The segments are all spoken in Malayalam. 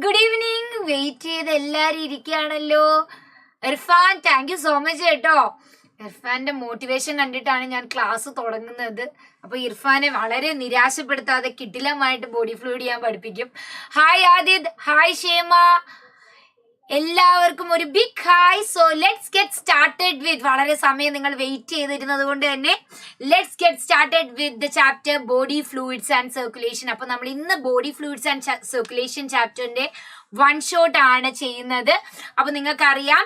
Good evening. Wait ചെയ്ത് എല്ലാരും ഇരിക്കുകയാണല്ലോ. Irfan, thank you so much കേട്ടോ. ഇർഫാന്റെ മോട്ടിവേഷൻ കണ്ടിട്ടാണ് ഞാൻ ക്ലാസ് തുടങ്ങുന്നത്. അപ്പൊ ഇർഫാനെ വളരെ നിരാശപ്പെടുത്താതെ കിടിലമായിട്ട് ബോഡി ഫ്ലൂയിഡ് ഞാൻ പഠിപ്പിക്കും. ഹായ് ആദിദ്, ഹായ് ഷേമ, എല്ലാവർക്കും ഒരു big hi. So let's get started with, വളരെ സമയം നിങ്ങൾ വെയിറ്റ് ചെയ്തിരുന്നത് കൊണ്ട് തന്നെ let's get started with the chapter body fluids and circulation. അപ്പൊ നമ്മൾ ഇന്ന് ബോഡി ഫ്ലൂയിഡ്സ് ആൻഡ് സർക്കുലേഷൻ ചാപ്റ്ററിന്റെ വൺ ഷോട്ട് ആണ് ചെയ്യുന്നത്. അപ്പൊ നിങ്ങൾക്കറിയാം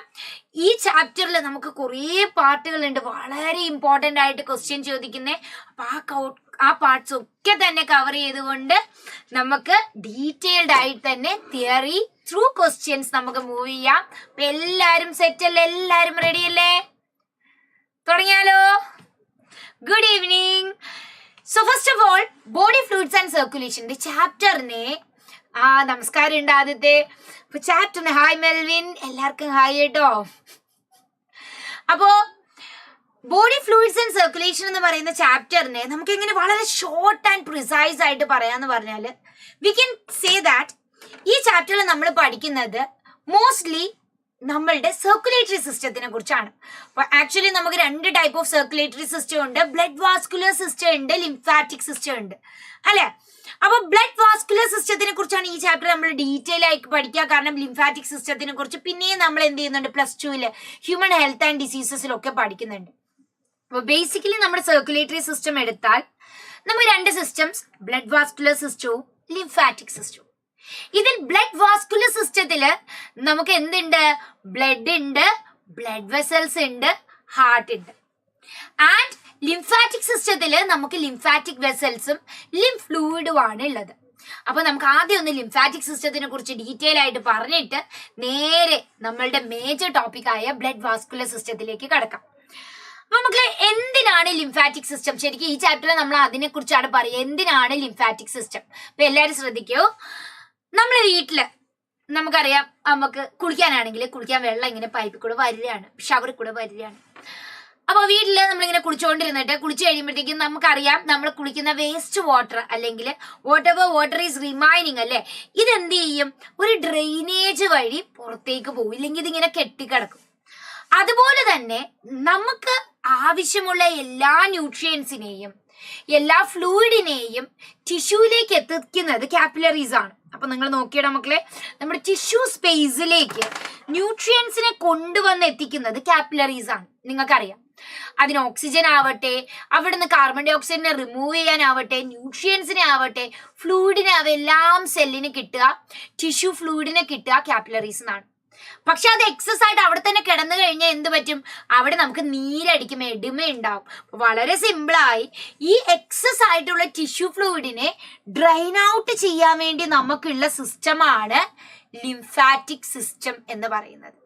ഈ ചാപ്റ്ററിൽ നമുക്ക് കുറേ പാർട്ടുകളുണ്ട്, വളരെ ഇമ്പോർട്ടന്റ് ആയിട്ട് ക്വസ്റ്റ്യൻ ചോദിക്കുന്നത്. അപ്പൊ ആ പാർട്സ് ഒക്കെ തന്നെ കവർ ചെയ്തുകൊണ്ട് നമുക്ക് ഡീറ്റെയിൽഡ് ആയിട്ട് തന്നെ തിയറി ത്രൂ ക്വസ്റ്റ്യൻസ് നമുക്ക് മൂവ് ചെയ്യാം. അപ്പൊ എല്ലാരും സെറ്റ് അല്ലേ? എല്ലാരും റെഡി അല്ലേ? തുടങ്ങിയാലോ? Good evening. So first of all body fluids and സർക്കുലേഷന്റെ ചാപ്റ്ററിനെ നമസ്കാരം ഉണ്ട് ആദ്യത്തെ. അപ്പൊ ചാപ്റ്ററിന് ഹായ് മെൽവിൻ, എല്ലാവർക്കും ഹായ് കേട്ടോ. അപ്പോ ബോഡി ഫ്ലൂയിഡ്സ് ആൻഡ് സർക്കുലേഷൻ എന്ന് പറയുന്ന ചാപ്റ്ററിനെ നമുക്ക് എങ്ങനെ വളരെ ഷോർട്ട് ആൻഡ് പ്രിസൈസ് ആയിട്ട് പറയാന്ന് പറഞ്ഞാല് വി ക്യാൻ സേ ദാറ്റ് ഈ ചാപ്റ്ററിൽ നമ്മൾ പഠിക്കുന്നത് മോസ്റ്റ്ലി നമ്മളുടെ സർക്കുലേറ്ററി സിസ്റ്റത്തിനെ കുറിച്ചാണ്. അപ്പൊ ആക്ച്വലി നമുക്ക് രണ്ട് ടൈപ്പ് ഓഫ് സർക്കുലേറ്ററി സിസ്റ്റം ഉണ്ട്. ബ്ലഡ് വാസ്കുലർ സിസ്റ്റം ഉണ്ട്, ലിംഫാറ്റിക് സിസ്റ്റം ഉണ്ട്, അല്ലെ? അപ്പൊ ബ്ലഡ് വാസ്കുലർ സിസ്റ്റത്തിനെ കുറിച്ചാണ് ഈ ചാപ്റ്റർ നമ്മൾ ഡീറ്റെയിൽ ആയിട്ട് പഠിക്കുക. കാരണം ലിംഫാറ്റിക് സിസ്റ്റത്തിനെ കുറിച്ച് പിന്നെയും നമ്മൾ എന്ത് ചെയ്യുന്നുണ്ട്, +2 ഹ്യൂമൻ ഹെൽത്ത് ആൻഡ് ഡിസീസസിലൊക്കെ പഠിക്കുന്നുണ്ട്. അപ്പൊ ബേസിക്കലി നമ്മുടെ സർക്കുലേറ്ററി സിസ്റ്റം എടുത്താൽ നമുക്ക് രണ്ട് സിസ്റ്റംസ്, ബ്ലഡ് വാസ്കുലർ സിസ്റ്റവും ലിംഫാറ്റിക് സിസ്റ്റവും. ഇതിൽ ബ്ലഡ് വാസ്കുലർ സിസ്റ്റത്തില് നമുക്ക് എന്തുണ്ട്? ബ്ലഡ് ഉണ്ട്, ബ്ലഡ് വെസൽസ് ഉണ്ട്, ഹാർട്ട് ഉണ്ട്. ആൻഡ് ലിംഫാറ്റിക് സിസ്റ്റത്തില് നമുക്ക് ലിംഫാറ്റിക് വെസൽസും ലിംഫ് ഫ്ലൂയിഡും ആണ് ഉള്ളത്. അപ്പൊ നമുക്ക് ആദ്യം ഒന്ന് ലിംഫാറ്റിക് സിസ്റ്റത്തിനെ കുറിച്ച് ഡീറ്റെയിൽ ആയിട്ട് പറഞ്ഞിട്ട് നേരെ നമ്മളുടെ മേജർ ടോപ്പിക്കായ ബ്ലഡ് വാസ്കുലർ സിസ്റ്റത്തിലേക്ക് കടക്കാം. അപ്പൊ നമുക്ക് എന്തിനാണ് ലിംഫാറ്റിക് സിസ്റ്റം? ശരിക്കും ഈ ചാപ്റ്ററിൽ നമ്മൾ അതിനെ കുറിച്ചാണ് പറയുക, എന്തിനാണ് ലിംഫാറ്റിക് സിസ്റ്റം. അപ്പൊ എല്ലാവരും ശ്രദ്ധിക്കൂ. നമ്മളെ വീട്ടില് നമുക്കറിയാം, നമുക്ക് കുളിക്കാനാണെങ്കിൽ കുളിക്കാൻ വെള്ളം ഇങ്ങനെ പൈപ്പിൽ കൂടെ വരികയാണ്, ഷവറിൽ കൂടെ വരികയാണ്. അപ്പൊ വീട്ടില് നമ്മളിങ്ങനെ കുളിച്ചുകൊണ്ടിരുന്നിട്ട് കുളിച്ചു കഴിയുമ്പോഴത്തേക്കും നമുക്കറിയാം നമ്മൾ കുളിക്കുന്ന വേസ്റ്റ് വാട്ടർ അല്ലെങ്കിൽ വാട്ടർ ഈസ് റിമൈനിങ്, അല്ലെ? ഇതെന്ത് ചെയ്യും? ഒരു ഡ്രെയിനേജ് വഴി പുറത്തേക്ക് പോകും, ഇല്ലെങ്കിൽ ഇതിങ്ങനെ കെട്ടിക്കിടക്കും. അതുപോലെ തന്നെ നമുക്ക് ആവശ്യമുള്ള എല്ലാ ന്യൂട്രിയൻസിനെയും എല്ലാ ഫ്ലൂയിഡിനെയും ടിഷ്യൂയിലേക്ക് എത്തിക്കുന്നത് കാപ്പിലറീസ് ആണ്. അപ്പൊ നിങ്ങൾ നോക്കിയിട മക്കളെ, നമ്മുടെ ടിഷ്യൂ സ്പേസിലേക്ക് ന്യൂട്രിയൻസിനെ കൊണ്ടുവന്ന് എത്തിക്കുന്നത് കാപ്പിലറീസ് ആണ്. നിങ്ങൾക്കറിയാം, അതിന് ഓക്സിജൻ ആവട്ടെ, അവിടുന്ന് കാർബൺ ഡൈ ഓക്സൈഡിനെ റിമൂവ് ചെയ്യാനാവട്ടെ, ന്യൂട്രിയൻസിനെ ആവട്ടെ, ഫ്ലൂയിഡിനെ അവെല്ലാം സെല്ലിന് കിട്ടുക, ടിഷ്യൂ ഫ്ലൂയിഡിനെ കിട്ടുക കാപ്പിലറീസിനാണ്. പക്ഷെ അത് എക്സസ് ആയിട്ട് അവിടെ തന്നെ കിടന്നു കഴിഞ്ഞാൽ എന്ത് പറ്റും? അവിടെ നമുക്ക് നീരടിക്കും, എഡിമ ഉണ്ടാവും. വളരെ സിമ്പിളായി ഈ എക്സസ് ആയിട്ടുള്ള ടിഷ്യൂ ഫ്ലൂയിഡിനെ ഡ്രെയിൻ ഔട്ട് ചെയ്യാൻ വേണ്ടി നമുക്കുള്ള സിസ്റ്റമാണ് ലിംഫാറ്റിക് സിസ്റ്റം എന്ന് പറയുന്നത്.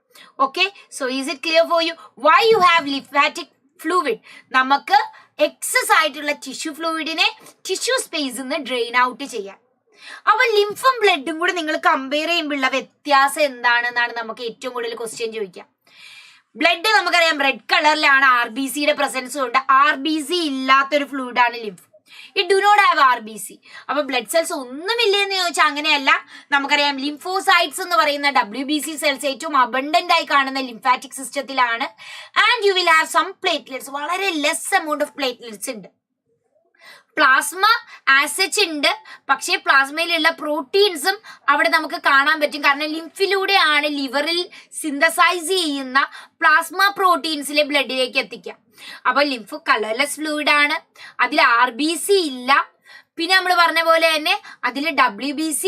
Okay, so is it clear for you why you have lymphatic fluid? നമുക്ക് എക്സസ് ആയിട്ടുള്ള ടിഷ്യൂ ഫ്ലൂയിഡിനെ ടിഷ്യൂ സ്പേസിൽ നിന്ന് ഡ്രെയിൻ ഔട്ട് ചെയ്യാൻ. അപ്പൊ ലിംഫും ബ്ലഡും കൂടെ നിങ്ങൾ കമ്പയർ ചെയ്യുമ്പോഴുള്ള വ്യത്യാസം എന്താണെന്നാണ് നമുക്ക് ഏറ്റവും കൂടുതൽ ക്വസ്റ്റ്യൻ ചോദിക്കാം. ബ്ലഡ് നമുക്കറിയാം റെഡ് കളറിലാണ്, RBCയുടെ പ്രസൻസും ഉണ്ട്. RBC ഇല്ലാത്തൊരു ഫ്ലൂയിഡാണ് lymph. It do not have RBC. അപ്പൊ ബ്ലഡ് സെൽസ് ഒന്നുമില്ലെന്ന് ചോദിച്ചാൽ അങ്ങനെയല്ല. നമുക്കറിയാം ലിംഫോസൈറ്റ്സ് എന്ന് പറയുന്ന WBC സെൽസ് ഏറ്റവും അബണ്ടന്റ് ആയി കാണുന്ന ലിംഫാറ്റിക് സിസ്റ്റത്തിലാണ്. And you will have some platelets, വളരെ ലെസ് എമൗണ്ട് ഓഫ് പ്ലേറ്റ്ലെറ്റ്സ് ഉണ്ട്. പ്ലാസ്മ ആസച്ച് ഉണ്ട്, പക്ഷേ പ്ലാസ്മയിലുള്ള പ്രോട്ടീൻസും അവിടെ നമുക്ക് കാണാൻ പറ്റും. കാരണം ലിംഫിലൂടെയാണ് ലിവറിൽ സിന്തസൈസ് ചെയ്യുന്ന പ്ലാസ്മ പ്രോട്ടീൻസിലെ ബ്ലഡിലേക്ക് എത്തിക്കുക. അപ്പൊ ലിംഫ് കളർലെസ് ഫ്ലൂയിഡ് ആണ്, അതിൽ RBC ഇല്ല. പിന്നെ നമ്മൾ പറഞ്ഞ പോലെ തന്നെ അതിൽ WBC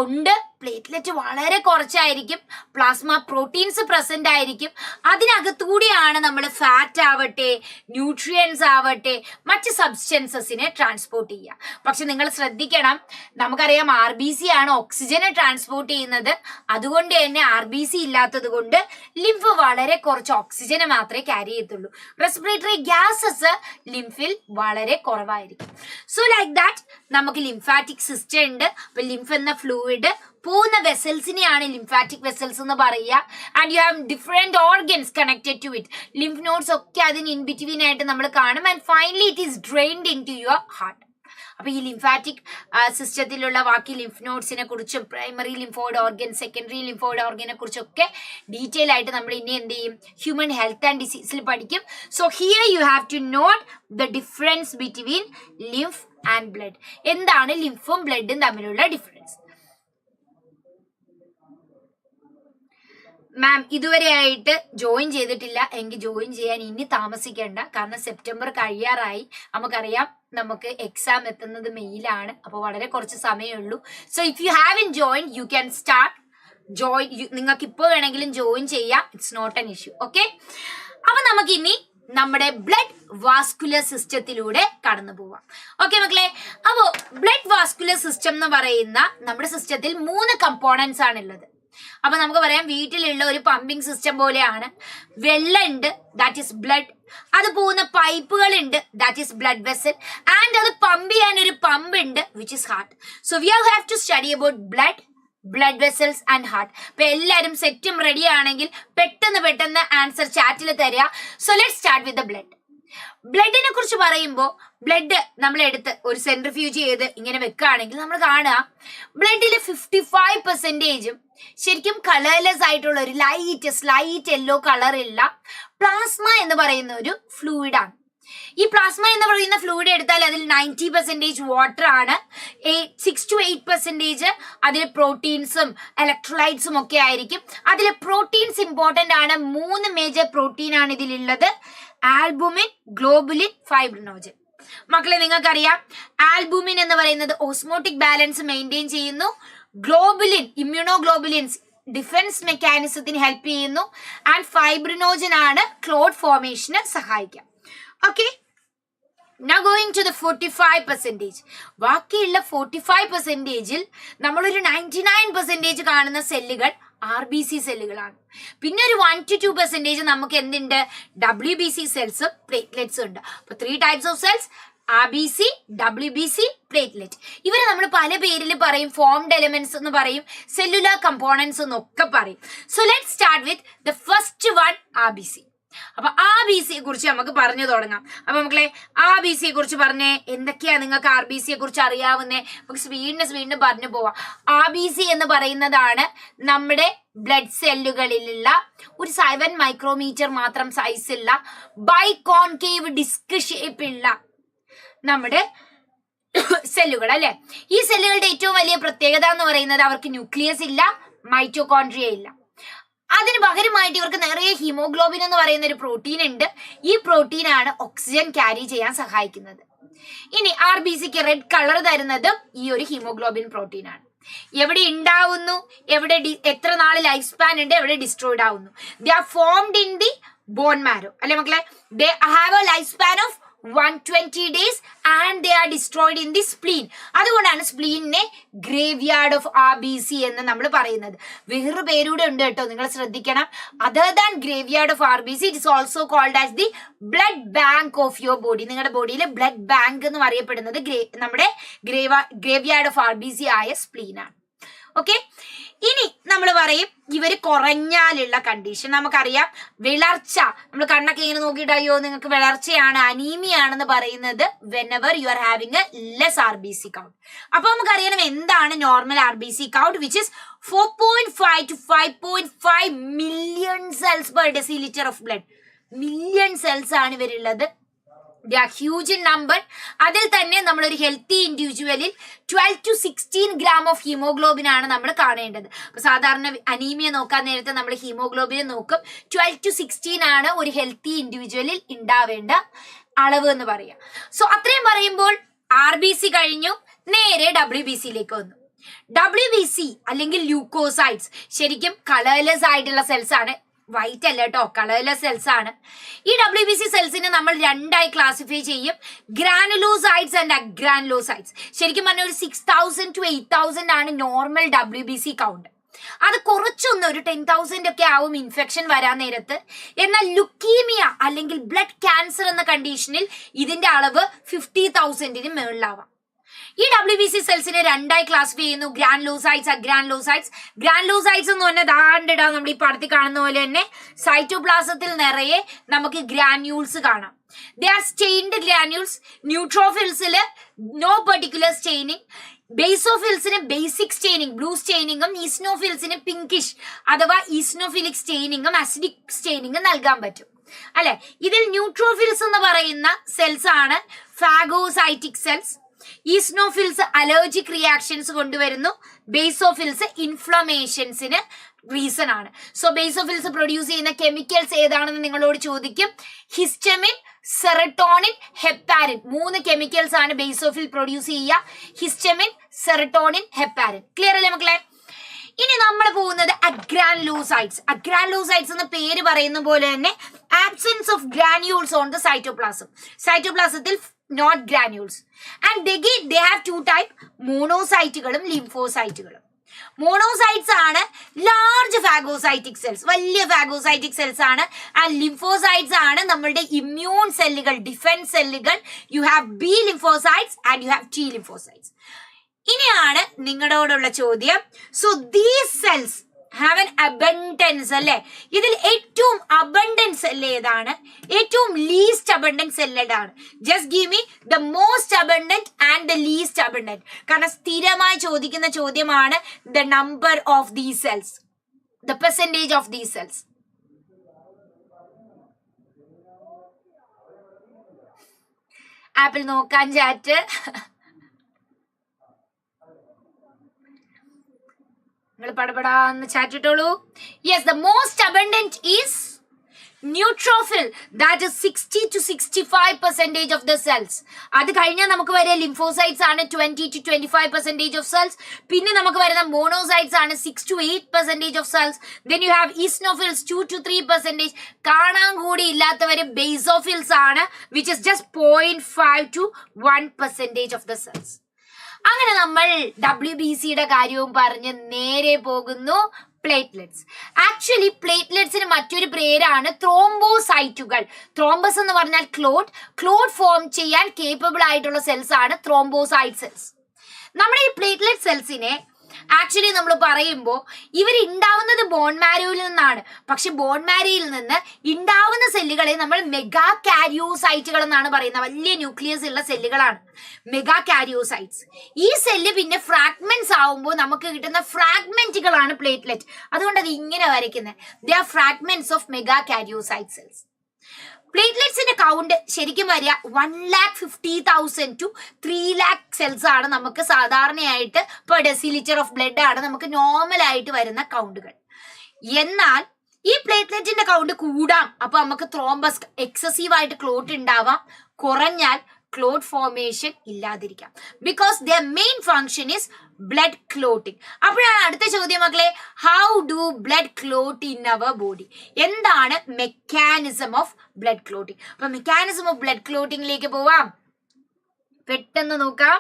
ഉണ്ട്, പ്ലേറ്റ്ലെറ്റ് വളരെ കുറച്ചായിരിക്കും, പ്ലാസ്മ പ്രോട്ടീൻസ് പ്രസന്റ് ആയിരിക്കും. അതിനകത്തുകൂടിയാണ് നമ്മൾ ഫാറ്റ് ആവട്ടെ, ന്യൂട്രിയൻസ് ആവട്ടെ, മറ്റ് സബ്സ്റ്റൻസസിനെ ട്രാൻസ്പോർട്ട് ചെയ്യുക. പക്ഷെ നിങ്ങൾ ശ്രദ്ധിക്കണം, നമുക്കറിയാം RBC ആണ് ഓക്സിജനെ ട്രാൻസ്പോർട്ട് ചെയ്യുന്നത്. അതുകൊണ്ട് തന്നെ RBC ഇല്ലാത്തത് കൊണ്ട് ലിംഫ് വളരെ കുറച്ച് ഓക്സിജനെ മാത്രമേ ക്യാരി ചെയ്യത്തുള്ളൂ. റെസ്പിറേറ്ററി ഗ്യാസസ് ലിംഫിൽ വളരെ കുറവായിരിക്കും. സോ ലൈക്ക് ദാറ്റ് നമുക്ക് ലിംഫാറ്റിക് സിസ്റ്റം ഉണ്ട്. അപ്പൊ ലിംഫ് എന്ന ഫ്ലൂയിഡ് പോകുന്ന വെസൽസിനെയാണ് ലിംഫാറ്റിക് വെസൽസ് എന്ന് പറയുക. And you have different organs connected to it. Lymph nodes ഒക്കെ അതിന് ഇൻ ബിറ്റ്വീൻ ആയിട്ട് നമ്മൾ കാണും. And finally it is drained in to your heart. അപ്പൊ ഈ ലിംഫാറ്റിക് സിസ്റ്റത്തിലുള്ള ബാക്കി ലിംഫ് നോഡ്സിനെ കുറിച്ചും primary lymphoid organ, secondary lymphoid ഓർഗനെ കുറിച്ചൊക്കെ ഡീറ്റെയിൽ ആയിട്ട് നമ്മൾ ഇനി എന്ത് ചെയ്യും, ഹ്യൂമൻ ഹെൽത്ത് ആൻഡ് ഡിസീസിൽ പഠിക്കും. So here you have to note the difference between lymph and blood. എന്താണ് ലിംഫും ബ്ലഡും തമ്മിലുള്ള ഡിഫറൻസ്? മാം ഇതുവരെയായിട്ട് ജോയിൻ ചെയ്തിട്ടില്ല എങ്കിൽ ജോയിൻ ചെയ്യാൻ ഇനി താമസിക്കേണ്ട. കാരണം സെപ്റ്റംബർ കഴിയാറായി. നമുക്കറിയാം നമുക്ക് എക്സാം എത്തുന്നത് മെയിലാണ്. അപ്പോൾ വളരെ കുറച്ച് സമയമുള്ളൂ. So if you have in join you can start join. നിങ്ങൾക്ക് ഇപ്പോൾ വേണമെങ്കിലും ജോയിൻ ചെയ്യാം. It's not an issue. Okay, അപ്പൊ നമുക്ക് ഇനി നമ്മുടെ ബ്ലഡ് വാസ്കുലർ സിസ്റ്റത്തിലൂടെ കടന്നു പോവാം. ഓക്കെ മക്കളെ, അപ്പോ ബ്ലഡ് വാസ്കുലർ സിസ്റ്റം എന്ന് പറയുന്ന നമ്മുടെ സിസ്റ്റത്തിൽ 3 കമ്പോണൻസ് ആണുള്ളത്. അപ്പൊ നമുക്ക് പറയാം വീട്ടിലുള്ള ഒരു പമ്പിംഗ് സിസ്റ്റം പോലെയാണ്. വെള്ളം ഉണ്ട്, ദാറ്റ് ഈസ് ബ്ലഡ്. അത് പോകുന്ന പൈപ്പുകൾ ഉണ്ട്, that is blood vessel. And അത് പമ്പ് ചെയ്യാൻ ഒരു പമ്പ് ഉണ്ട്, which is heart. So we have to study about blood vessels and heart. അപ്പൊ എല്ലാവരും സെറ്റും റെഡി ആണെങ്കിൽ പെട്ടെന്ന് ആൻസർ ചാറ്റിൽ തരിക. So let's start with the blood. ബ്ലഡിനെ കുറിച്ച് പറയുമ്പോൾ ബ്ലഡ് നമ്മൾ എടുത്ത് ഒരു സെൻട്രിഫ്യൂജ് ചെയ്ത് ഇങ്ങനെ വെക്കുകയാണെങ്കിൽ നമ്മൾ കാണുക ബ്ലഡിൽ 55% ശരിക്കും കളർലെസ് ആയിട്ടുള്ള ഒരു സ്ലൈറ്റ് യെല്ലോ കളറുള്ള പ്ലാസ്മ എന്ന് പറയുന്ന ഒരു ഫ്ലൂയിഡാണ്. ഈ പ്ലാസ്മ എന്ന് പറയുന്ന ഫ്ലൂയിഡ് എടുത്താൽ അതിൽ 90% വാട്ടർ ആണ്. 6 to 8% അതിൽ പ്രോട്ടീൻസും ഇലക്ട്രോലൈറ്റ്സും ഒക്കെ ആയിരിക്കും. അതിൽ പ്രോട്ടീൻസ് ഇമ്പോർട്ടന്റ് ആണ്. 3 മേജർ പ്രോട്ടീൻ ആണ് ഇതിലുള്ളത്: ആൽബുമിൻ, ഗ്ലോബുലിൻ, ഫൈബ്രിനോജൻ. മക്കളെ നിങ്ങൾക്കറിയാം ആൽബുമിൻ എന്ന് പറയുന്നത് ഓസ്മോട്ടിക് ബാലൻസ് മെയിൻറ്റെയിൻ ചെയ്യുന്നു. ഗ്ലോബുലിൻ ഇമ്മ്യൂണോഗ്ലോബുലിൻസ് ഡിഫൻസ് മെക്കാനിസത്തിന് ഹെൽപ്പ് ചെയ്യുന്നു. ആൻഡ് ഫൈബ്രിനോജൻ ആണ് ക്ലോട്ട് ഫോർമേഷന് സഹായിക്കുക. Okay, now going to the 45%. ബാക്കിയുള്ള 45%-ൽ നമ്മളൊരു 99% കാണുന്ന സെല്ലുകൾ RBC സെല്ലുകളാണ്. പിന്നെ ഒരു 1 to 2% നമുക്ക് എന്തുണ്ട്, WBC സെൽസും പ്ലേറ്റ്ലെറ്റ്സും ഉണ്ട്. അപ്പൊ 3 types of cells: RBC, WBC, platelet. ഇവരെ നമ്മൾ പല പേരിൽ പറയും. ഫോംഡ് എലിമെന്റ്സ് എന്ന് പറയും, സെല്ലുലാർ കമ്പോണൻസ് എന്നൊക്കെ പറയും. So let's start with the first one, RBC. അപ്പൊ RBCയെ കുറിച്ച് നമുക്ക് പറഞ്ഞു തുടങ്ങാം. അപ്പൊ മക്കളെ RBCയെ കുറിച്ച് പറഞ്ഞേ, എന്തൊക്കെയാ നിങ്ങൾക്ക് RBCയെ കുറിച്ച് അറിയാവുന്നേ? നമുക്ക് സ്പീഡിന് പറഞ്ഞു പോവാം. RBC എന്ന് പറയുന്നതാണ് നമ്മുടെ ബ്ലഡ് സെല്ലുകളിലുള്ള ഒരു 7 മൈക്രോമീറ്റർ മാത്രം സൈസുള്ള ബൈകോൺകേവ് ഡിസ്ക് ഷേപ്പ് ഉള്ള നമ്മുടെ സെല്ലുകൾ അല്ലെ. ഈ സെല്ലുകളുടെ ഏറ്റവും വലിയ പ്രത്യേകത എന്ന് പറയുന്നത് അവർക്ക് ന്യൂക്ലിയസ് ഇല്ല, മൈറ്റോകോൺട്രിയ ഇല്ല. അതിന് പകരമായിട്ട് ഇവർക്ക് നിറയെ ഹീമോഗ്ലോബിൻ എന്ന് പറയുന്ന ഒരു പ്രോട്ടീൻ ഉണ്ട്. ഈ പ്രോട്ടീനാണ് ഓക്സിജൻ ക്യാരി ചെയ്യാൻ സഹായിക്കുന്നത്. ഇനി RBCക്ക് റെഡ് കളർ തരുന്നതും ഈ ഒരു ഹീമോഗ്ലോബിൻ പ്രോട്ടീൻ ആണ്. എവിടെ ഉണ്ടാവുന്നു, എത്ര നാൾ ലൈഫ് സ്പാൻ ഉണ്ട്, എവിടെ ഡിസ്ട്രോയിഡ് ആവുന്നു? They are formed in the bone marrow അല്ലെ മക്കളെ. They have a life span of 120 days and they are destroyed in the spleen. അതുകൊണ്ടാണ് സ്പ്ലീനിനെ ഗ്രേവ്യാർഡ് ഓഫ് RBC എന്ന് നമ്മൾ പറയുന്നത്. വേറൊരു പേരൂടെ ഉണ്ട് കേട്ടോ, നിങ്ങൾ ശ്രദ്ധിക്കണം. Other than graveyard of RBC, it is also called as the blood bank of your body. നിങ്ങളുടെ ബോഡിയിലെ ബ്ലഡ് ബാങ്ക് എന്ന് അറിയപ്പെടുന്നത് നമ്മുടെ ഗ്രേവ്യാർഡ് ഓഫ് RBC ആയ സ്പ്ലീൻ ആണ്. ഓക്കെ, ഇനി നമ്മൾ പറയും ഇവര് കുറഞ്ഞാലുള്ള കണ്ടീഷൻ. നമുക്കറിയാം വിളർച്ച, നമ്മൾ കണ്ണൊക്കെ ഇങ്ങനെ നോക്കിയിട്ട് അയ്യോ നിങ്ങൾക്ക് വിളർച്ചയാണ്, അനീമിയാണെന്ന് പറയുന്നത് whenever you are having a less RBC count. അപ്പൊ നമുക്കറിയണം എന്താണ് normal RBC count, which is 4.5 to 5.5 million cells per deciliter of blood. Million cells ആണ് ഇവരുള്ളത്. They are huge in number. അതിൽ തന്നെ നമ്മളൊരു ഹെൽത്തി ഇൻഡിവിജ്വലിൽ 12 to 16 gram ഓഫ് ഹീമോഗ്ലോബിൻ ആണ് നമ്മൾ കാണേണ്ടത്. അപ്പൊ സാധാരണ അനീമിയ നോക്കാൻ നേരത്തെ നമ്മൾ ഹീമോഗ്ലോബിനെ നോക്കും. 12 to 16 ആണ് ഒരു ഹെൽത്തി ഇൻഡിവിജ്വലിൽ ഉണ്ടാവേണ്ട അളവ് എന്ന് പറയാം. സോ അത്രയും പറയുമ്പോൾ RBC കഴിഞ്ഞു, നേരെ WBCയിലേക്ക് വന്നു. WBC അല്ലെങ്കിൽ ല്യൂക്കോസൈറ്റ്സ് ശരിക്കും കളർലെസ് ആയിട്ടുള്ള സെൽസ് ആണ്. വൈറ്റ് അല്ല കേട്ടോ, കളർലെസ് സെൽസ് ആണ്. ഈ WBC സെൽസിനെ നമ്മൾ 2ആയി ക്ലാസിഫൈ ചെയ്യും: ഗ്രാനുലോസൈറ്റ്സ് ആൻഡ് അഗ്രാനുലോസൈറ്റ്സ്. ശരിക്കും പറഞ്ഞ ഒരു 6000 to 8000 ആണ് നോർമൽ WBC കൗണ്ട്. അത് കുറച്ചൊന്ന് ഒരു 10,000 ഒക്കെ ആവും ഇൻഫെക്ഷൻ വരാൻ നേരത്ത്. എന്നാൽ ലുക്കീമിയ അല്ലെങ്കിൽ ബ്ലഡ് ക്യാൻസർ എന്ന കണ്ടീഷനിൽ ഇതിന്റെ അളവ് 50,000-ന് മുകളിലാവാം. ഈ WBC സെൽസിനെ 2ആയി ക്ലാസിഫൈ ചെയ്യുന്നു: ഗ്രാനുലോസൈറ്റ്സ്, അഗ്രാനുലോസൈറ്റ്സ്. ഗ്രാനുലോസൈറ്റ്സ് എന്ന് പറഞ്ഞാൽ ദാണ്ടിടാം നമ്മൾ ഈ പടത്തിൽ കാണുന്ന പോലെ തന്നെ സൈറ്റോപ്ലാസത്തിൽ നിറയെ നമുക്ക് ഗ്രാന്യൂൾസ് കാണാം. They are stained granules. Neutrophils no particular staining. Basophils basic staining, blue staining. Eosinophils pinkish അഥവാ eosinophilic staining acidic staining നൽകാൻ പറ്റും അല്ലെ. ഇതിൽ ന്യൂട്രോഫിൽസ് എന്ന് പറയുന്ന സെൽസ് ആണ് phagocytic cells. Eosinophils allergic reactions കൊണ്ടുവരുന്നു. ബേസോഫിൽസ് ഇൻഫ്ലമേഷൻസിന് റീസൺ ആണ്. സോ ബേസോഫിൽസ് പ്രൊഡ്യൂസ് ചെയ്യുന്ന കെമിക്കൽസ് ഏതാണെന്ന് നിങ്ങളോട് ചോദിക്കും. ഹിസ്റ്റമിൻ, സെറട്ടോണിൻ, ഹെപ്പാരിൻ, 3 കെമിക്കൽസ് ആണ് ബേസോഫിൽ പ്രൊഡ്യൂസ് ചെയ്യുക. Histamine, serotonin, heparin. ക്ലിയർ അല്ലേ മക്കളെ? ഇനി നമ്മൾ പോകുന്നത് അഗ്രാനുലോസൈറ്റ്സ്. അഗ്രാനുലോസൈറ്റ്സ് എന്ന പേര് പറയുന്ന പോലെ തന്നെ absence of granules on the cytoplasm. സൈറ്റോപ്ലാസത്തിൽ not granules. And they have 2 type, മോണോസൈറ്റുകളും ലിംഫോസൈറ്റുകളും. മോണോസൈറ്റ്സ് ആണ് ലാർജ് ഫാഗോസൈറ്റിക് സെൽസ്, വലിയ ഫാഗോസൈറ്റിക് സെൽസ് ആണ്. ആൻഡ് ലിംഫോസൈറ്റ്സ് ആണ് നമ്മളുടെ ഇമ്മ്യൂൺ സെല്ലുകൾ, ഡിഫൻസ് സെല്ലുകൾ. You have B lymphocytes and you have T lymphocytes. ഇനിയാണ് നിങ്ങളോടുള്ള ചോദ്യം. So these cells have an abundance അല്ലെ. ഇതിൽ ഏറ്റവും അബണ്ടൻസ് സെല്ല് ഏതാണ്? ഏറ്റവും ലീസ്റ്റ് അബണ്ടൻസ് സെല്ല് ഏതാണ്? Just give me the most abundant and the least abundant. കാരണം സ്ഥിരമായി ചോദിക്കുന്ന ചോദ്യമാണ് the number of these cells, the percentage of these cells. Apple നോക്കാൻ chat. Yes, the most abundant is neutrophil. That is 60 to 65% of the cells. അത് കഴിഞ്ഞാൽ നമുക്ക് വരെ ലിംഫോസൈറ്റ്സ് ആണ് 20 to 25% of cells. പിന്നെ നമുക്ക് വരുന്ന മോണോസൈറ്റ്സ് ആണ് 6 to 8% of cells. Then you have eosinophils 2 to 3%. കാണാൻ കൂടി ഇല്ലാത്തവര് basophils ആണ്, which is just 0.5 to 1% of the cells. അങ്ങനെ നമ്മൾ WBCയുടെ കാര്യവും പറഞ്ഞ് നേരെ പോകുന്നു പ്ലേറ്റ്ലെറ്റ്സ്. ആക്ച്വലി പ്ലേറ്റ്ലെറ്റ്സിന് മറ്റൊരു പേരാണ് ത്രോംബോസൈറ്റുകൾ. ത്രോംബസ് എന്ന് പറഞ്ഞാൽ ക്ലോട്ട് ഫോം ചെയ്യാൻ കേപ്പബിൾ ആയിട്ടുള്ള സെൽസ് ആണ് ത്രോംബോസൈറ്റ് സെൽസ്. നമ്മുടെ ഈ പ്ലേറ്റ്ലെറ്റ് സെൽസിനെ ആക്ച്വലി നമ്മൾ പറയുമ്പോൾ ഇവർ ഉണ്ടാവുന്നത് ബോൺ മാരോയിൽ നിന്നാണ്. പക്ഷെ ബോൺ മാരോയിൽ നിന്ന് ഉണ്ടാവുന്ന സെല്ലുകളെ നമ്മൾ മെഗാ കാരിയോസൈറ്റുകൾ എന്നാണ് പറയുന്നത്. വലിയ ന്യൂക്ലിയസ് ഉള്ള സെല്ലുകളാണ് മെഗാ കാരിയോസൈറ്റ്സ്. ഈ സെല്ല് പിന്നെ ഫ്രാഗ്മെന്റ്സ് ആവുമ്പോൾ നമുക്ക് കിട്ടുന്ന ഫ്രാഗ്മെന്റുകളാണ് പ്ലേറ്റ്ലെറ്റ്. അതുകൊണ്ട് അത് ഇങ്ങനെ വരയ്ക്കുന്നത്. They are fragments of megakaryocyte cells. പ്ലേറ്റ്ലെറ്റ്സിന്റെ കൗണ്ട് ശരിക്കും വരിക 1,50,000 to 3,00,000 സെൽസ് ആണ് നമുക്ക് സാധാരണയായിട്ട് പെർ ഡെസിലിറ്റർ ഓഫ് ബ്ലഡ് ആണ് നമുക്ക് നോർമൽ ആയിട്ട് വരുന്ന കൗണ്ടുകൾ. എന്നാൽ ഈ പ്ലേറ്റ്ലെറ്റിന്റെ കൗണ്ട് കൂടാം. അപ്പൊ നമുക്ക് ത്രോംബസ് എക്സസീവ് ആയിട്ട് ക്ലോട്ട് ഉണ്ടാവാം. കുറഞ്ഞാൽ ക്ലോട്ട് ഫോർമേഷൻ ഇല്ലാതിരിക്കാം. Because their main function is blood clotting. അപ്പോഴാണ് അടുത്ത ചോദ്യം മക്കളെ, how do blood clot in our body? എന്താണ് മെക്കാനിസം ഓഫ് ബ്ലഡ് ക്ലോട്ടിംഗ്? അപ്പൊ മെക്കാനിസം ഓഫ് ബ്ലഡ് ക്ലോട്ടിംഗിലേക്ക് പോവാം. പെട്ടെന്ന് നോക്കാം.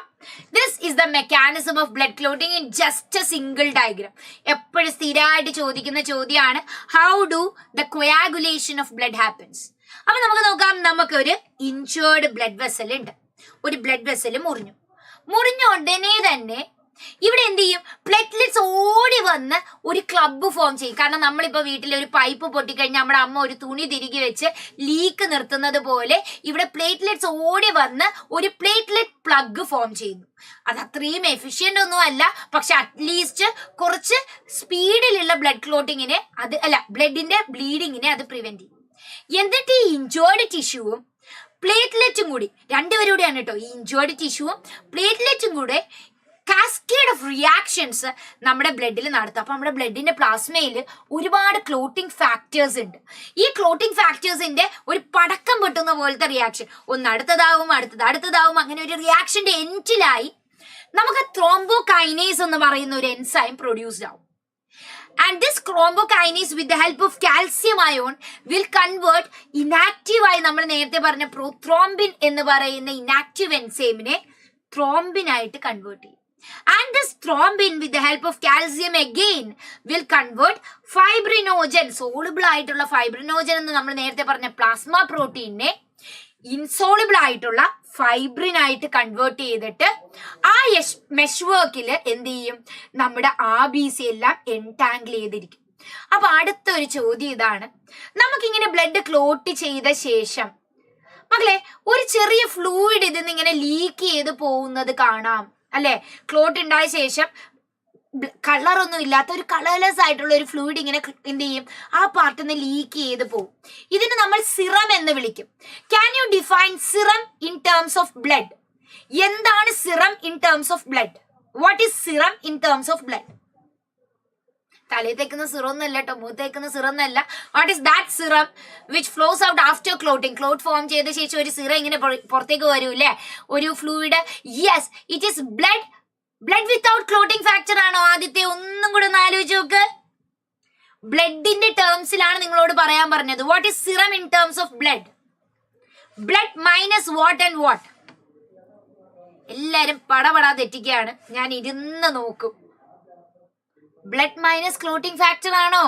This is the mechanism of blood clotting in just a single diagram. എപ്പോഴും സ്ഥിരമായിട്ട് ചോദിക്കുന്ന ചോദ്യമാണ്, how do the coagulation of blood happens? അപ്പൊ നമുക്ക് നോക്കാം. നമുക്കൊരു ഇൻജേർഡ് ബ്ലഡ് വെസൽ ഉണ്ട്. ഒരു ബ്ലഡ് വെസൽ മുറിഞ്ഞ ഉടനെ തന്നെ ഇവിടെ എന്ത് ചെയ്യും? പ്ലേറ്റ്ലെറ്റ്സ് ഓടി വന്ന് ഒരു ക്ലബ്ബ് ഫോം ചെയ്യും. കാരണം നമ്മളിപ്പോ വീട്ടിൽ ഒരു പൈപ്പ് പൊട്ടിക്കഴിഞ്ഞാൽ നമ്മുടെ അമ്മ ഒരു തുണി തിരികെ വെച്ച് ലീക്ക് നിർത്തുന്നത് പോലെ ഇവിടെ പ്ലേറ്റ്ലെറ്റ്സ് ഓടി വന്ന് ഒരു പ്ലേറ്റ്ലെറ്റ് പ്ലഗ് ഫോം ചെയ്യുന്നു. അത് അത്രയും എഫിഷ്യന്റ് ഒന്നും അല്ല, പക്ഷെ അറ്റ്ലീസ്റ്റ് കുറച്ച് സ്പീഡിലുള്ള ബ്ലഡ് ക്ലോട്ടിങ്ങിനെ ബ്ലഡിന്റെ ബ്ലീഡിങ്ങിനെ അത് പ്രിവെന്റ് ചെയ്യും. എന്നിട്ട് ഈ ഇൻജേർഡ് ടിഷ്യൂവും പ്ലേറ്റ്ലെറ്റും കൂടി, രണ്ടുപേരും കൂടിയാണ് കേട്ടോ, ഈ ഇൻജേർഡ് ടിഷ്യൂവും പ്ലേറ്റ്ലെറ്റും കൂടെ കാസ്കേഡ് ഓഫ് റിയാക്ഷൻസ് നമ്മുടെ ബ്ലഡിൽ നടത്തും. അപ്പൊ നമ്മുടെ ബ്ലഡിന്റെ പ്ലാസ്മയിൽ ഒരുപാട് ക്ലോട്ടിംഗ് ഫാക്ടേഴ്സ് ഉണ്ട്. ഈ ക്ലോട്ടിംഗ് ഫാക്ടേഴ്സിന്റെ ഒരു പടക്കം പൊട്ടുന്ന പോലത്തെ റിയാക്ഷൻ, ഒന്ന് അടുത്തതാവും അങ്ങനെ ഒരു റിയാക്ഷന്റെ എൻഡിലായി നമുക്ക് ത്രോംബോകൈനേസ് എന്ന് പറയുന്ന ഒരു എൻസൈം പ്രൊഡ്യൂസ്ഡ് ആവും. And this thrombokinase with the help of calcium ion will convert inactive ആയി നമ്മൾ നേരത്തെ പറഞ്ഞ പ്രോത്രോംബിൻ എന്ന് പറയുന്ന ഇനാക്റ്റീവ് എൻസൈമിനെ ത്രോംബിൻ ആയിട്ട് കൺവേർട്ട് ചെയ്യും. And this thrombin with the help of calcium again will convert fibrinogen, soluble ആയിട്ടുള്ള ഫൈബ്രിനോജൻ എന്ന് നമ്മൾ നേരത്തെ പറഞ്ഞ പ്ലാസ്മ പ്രോട്ടീനെ ഇൻസോളിബിൾ ആയിട്ടുള്ള ഫൈബ്രിൻ ആയിട്ട് കൺവേർട്ട് ചെയ്തിട്ട് ആ മെഷ് വർക്കിൽ എന്ത് ചെയ്യും? നമ്മുടെ RBC എല്ലാം എൻടാങ്കിൾ ചെയ്തിരിക്കും. അപ്പൊ അടുത്തൊരു ചോദ്യം ഇതാണ്, നമുക്കിങ്ങനെ ബ്ലഡ് ക്ലോട്ട് ചെയ്ത ശേഷം മക്കളെ ഒരു ചെറിയ ഫ്ലൂയിഡ് ഇതിന്ന് ഇങ്ങനെ ലീക്ക് ചെയ്ത് പോകുന്നത് കാണാം അല്ലെ. ക്ലോട്ട് ഉണ്ടായ ശേഷം കളറൊന്നും ഇല്ലാത്ത ഒരു കളർലെസ് ആയിട്ടുള്ള ഒരു ഫ്ലൂയിഡ് ഇങ്ങനെ എന്ത് ചെയ്യും, ആ പാർട്ടിൽ നിന്ന് ലീക്ക് ചെയ്ത് പോകും. ഇതിന് നമ്മൾ സിറം എന്ന് വിളിക്കും. Can you define serum in terms of blood? എന്താണ് serum in terms of blood? What is serum in terms of blood? തലയിൽ തേക്കുന്ന സിറം ഒന്നല്ല കേട്ടോ, മൂത്ത് തേക്കുന്ന സിറം എന്നല്ല. What is that serum which flows out after clotting? Clot form ചെയ്ത ശേഷം ഒരു സിറം ഇങ്ങനെ പുറത്തേക്ക് വരൂല്ലേ, ഒരു fluid. Yes, it is blood. Blood without clotting factor ആണോ ആദ്യത്തെ? ഒന്നും കൂടെ ഒന്ന് ആലോചിച്ച് നോക്ക്. ബ്ലഡിന്റെ ടേംസിലാണ് നിങ്ങളോട് പറയാൻ പറഞ്ഞത്. What is serum in terms of blood? Blood minus what and what? എല്ലാരും പടപടാ തെറ്റിക്കുകയാണ്, ഞാൻ ഇരുന്ന് നോക്കും. ബ്ലഡ് മൈനസ് ക്ലോട്ടിംഗ് ഫാക്ടർ ആണോ?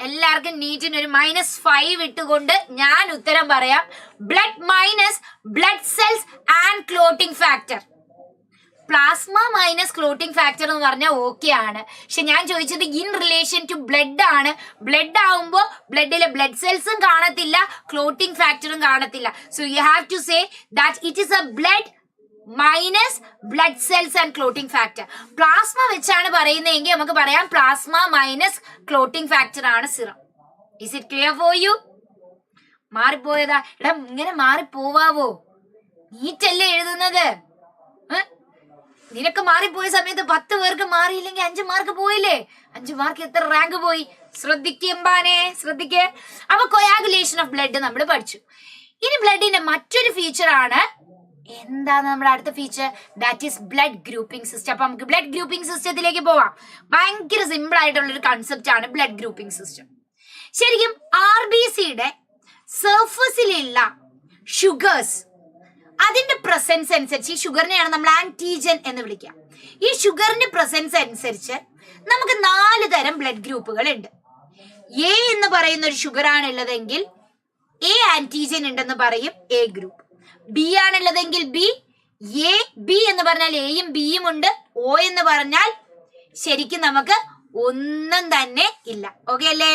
എല്ലാവർക്കും നീറ്റിന് ഒരു -5 ഇട്ടുകൊണ്ട് ഞാൻ ഉത്തരം പറയാം. Blood minus blood cells and clotting factor. Plasma minus clotting factor എന്ന് പറഞ്ഞാൽ ഓക്കെ ആണ്. പക്ഷെ ഞാൻ ചോദിച്ചത് ഇൻ റിലേഷൻ ടു ബ്ലഡ് ആണ്. ബ്ലഡ് ആവുമ്പോ ബ്ലഡിലെ ബ്ലഡ് സെൽസും കാണത്തില്ല, ക്ലോട്ടിംഗ് ഫാക്ടറും കാണത്തില്ല. So you have to say that it is a blood minus blood cells and clotting factor. Plasma വെച്ചാണ് പറയുന്നതെങ്കിൽ നമുക്ക് പറയാം പ്ലാസ്മ മൈനസ് ക്ലോട്ടിംഗ് ഫാക്ടർ ആണ് serum. Is it clear for you? മാറിപ്പോയതാ? എടാ ഇങ്ങനെ മാറിപ്പോവാവോ? നീറ്റല്ലേ എഴുതുന്നത്? നിനക്ക് മാറിപ്പോയ സമയത്ത് 10 പേർക്ക് മാറിയില്ലെങ്കിൽ 5 മാർക്ക് പോയില്ലേ? 5 മാർക്ക് എത്ര റാങ്ക് പോയി? ശ്രദ്ധിക്കുമ്പാനെ, ശ്രദ്ധിക്കേ. അപ്പൊ കൊയാഗുലേഷൻ ഓഫ് ബ്ലഡ് നമ്മൾ പഠിച്ചു. ഇനി ബ്ലഡിന്റെ മറ്റൊരു ഫീച്ചർ ആണ്, എന്താണ് നമ്മുടെ അടുത്ത feature? That is blood grouping system. അപ്പൊ നമുക്ക് ബ്ലഡ് ഗ്രൂപ്പിംഗ് സിസ്റ്റത്തിലേക്ക് പോവാം. ഭയങ്കര സിമ്പിൾ ആയിട്ടുള്ള ഒരു കൺസെപ്റ്റ് ആണ് ബ്ലഡ് ഗ്രൂപ്പിംഗ് സിസ്റ്റം. ശരിക്കും RBCയുടെ സർഫസിലുള്ള ഷുഗേഴ്സ്, അതിന്റെ പ്രസൻസ് അനുസരിച്ച്, ഈ ഷുഗറിനെയാണ് നമ്മൾ ആന്റിജൻ എന്ന് വിളിക്കുക. ഈ ഷുഗറിന്റെ പ്രസൻസ് അനുസരിച്ച് നമുക്ക് 4 തരം ബ്ലഡ് ഗ്രൂപ്പുകൾ ഉണ്ട്. എ എന്ന് പറയുന്ന ഒരു ഷുഗർ ആണുള്ളതെങ്കിൽ എ ആന്റിജൻ ഉണ്ടെന്ന് പറയും, എ ഗ്രൂപ്പ്. ബി ആണുള്ളതെങ്കിൽ ബി. എ ബി എന്ന് പറഞ്ഞാൽ എയും ബിയും ഉണ്ട്. ഒ എന്ന് പറഞ്ഞാൽ ശരിക്കും നമുക്ക് ഒന്നും തന്നെ ഇല്ല. ഓക്കെ അല്ലേ?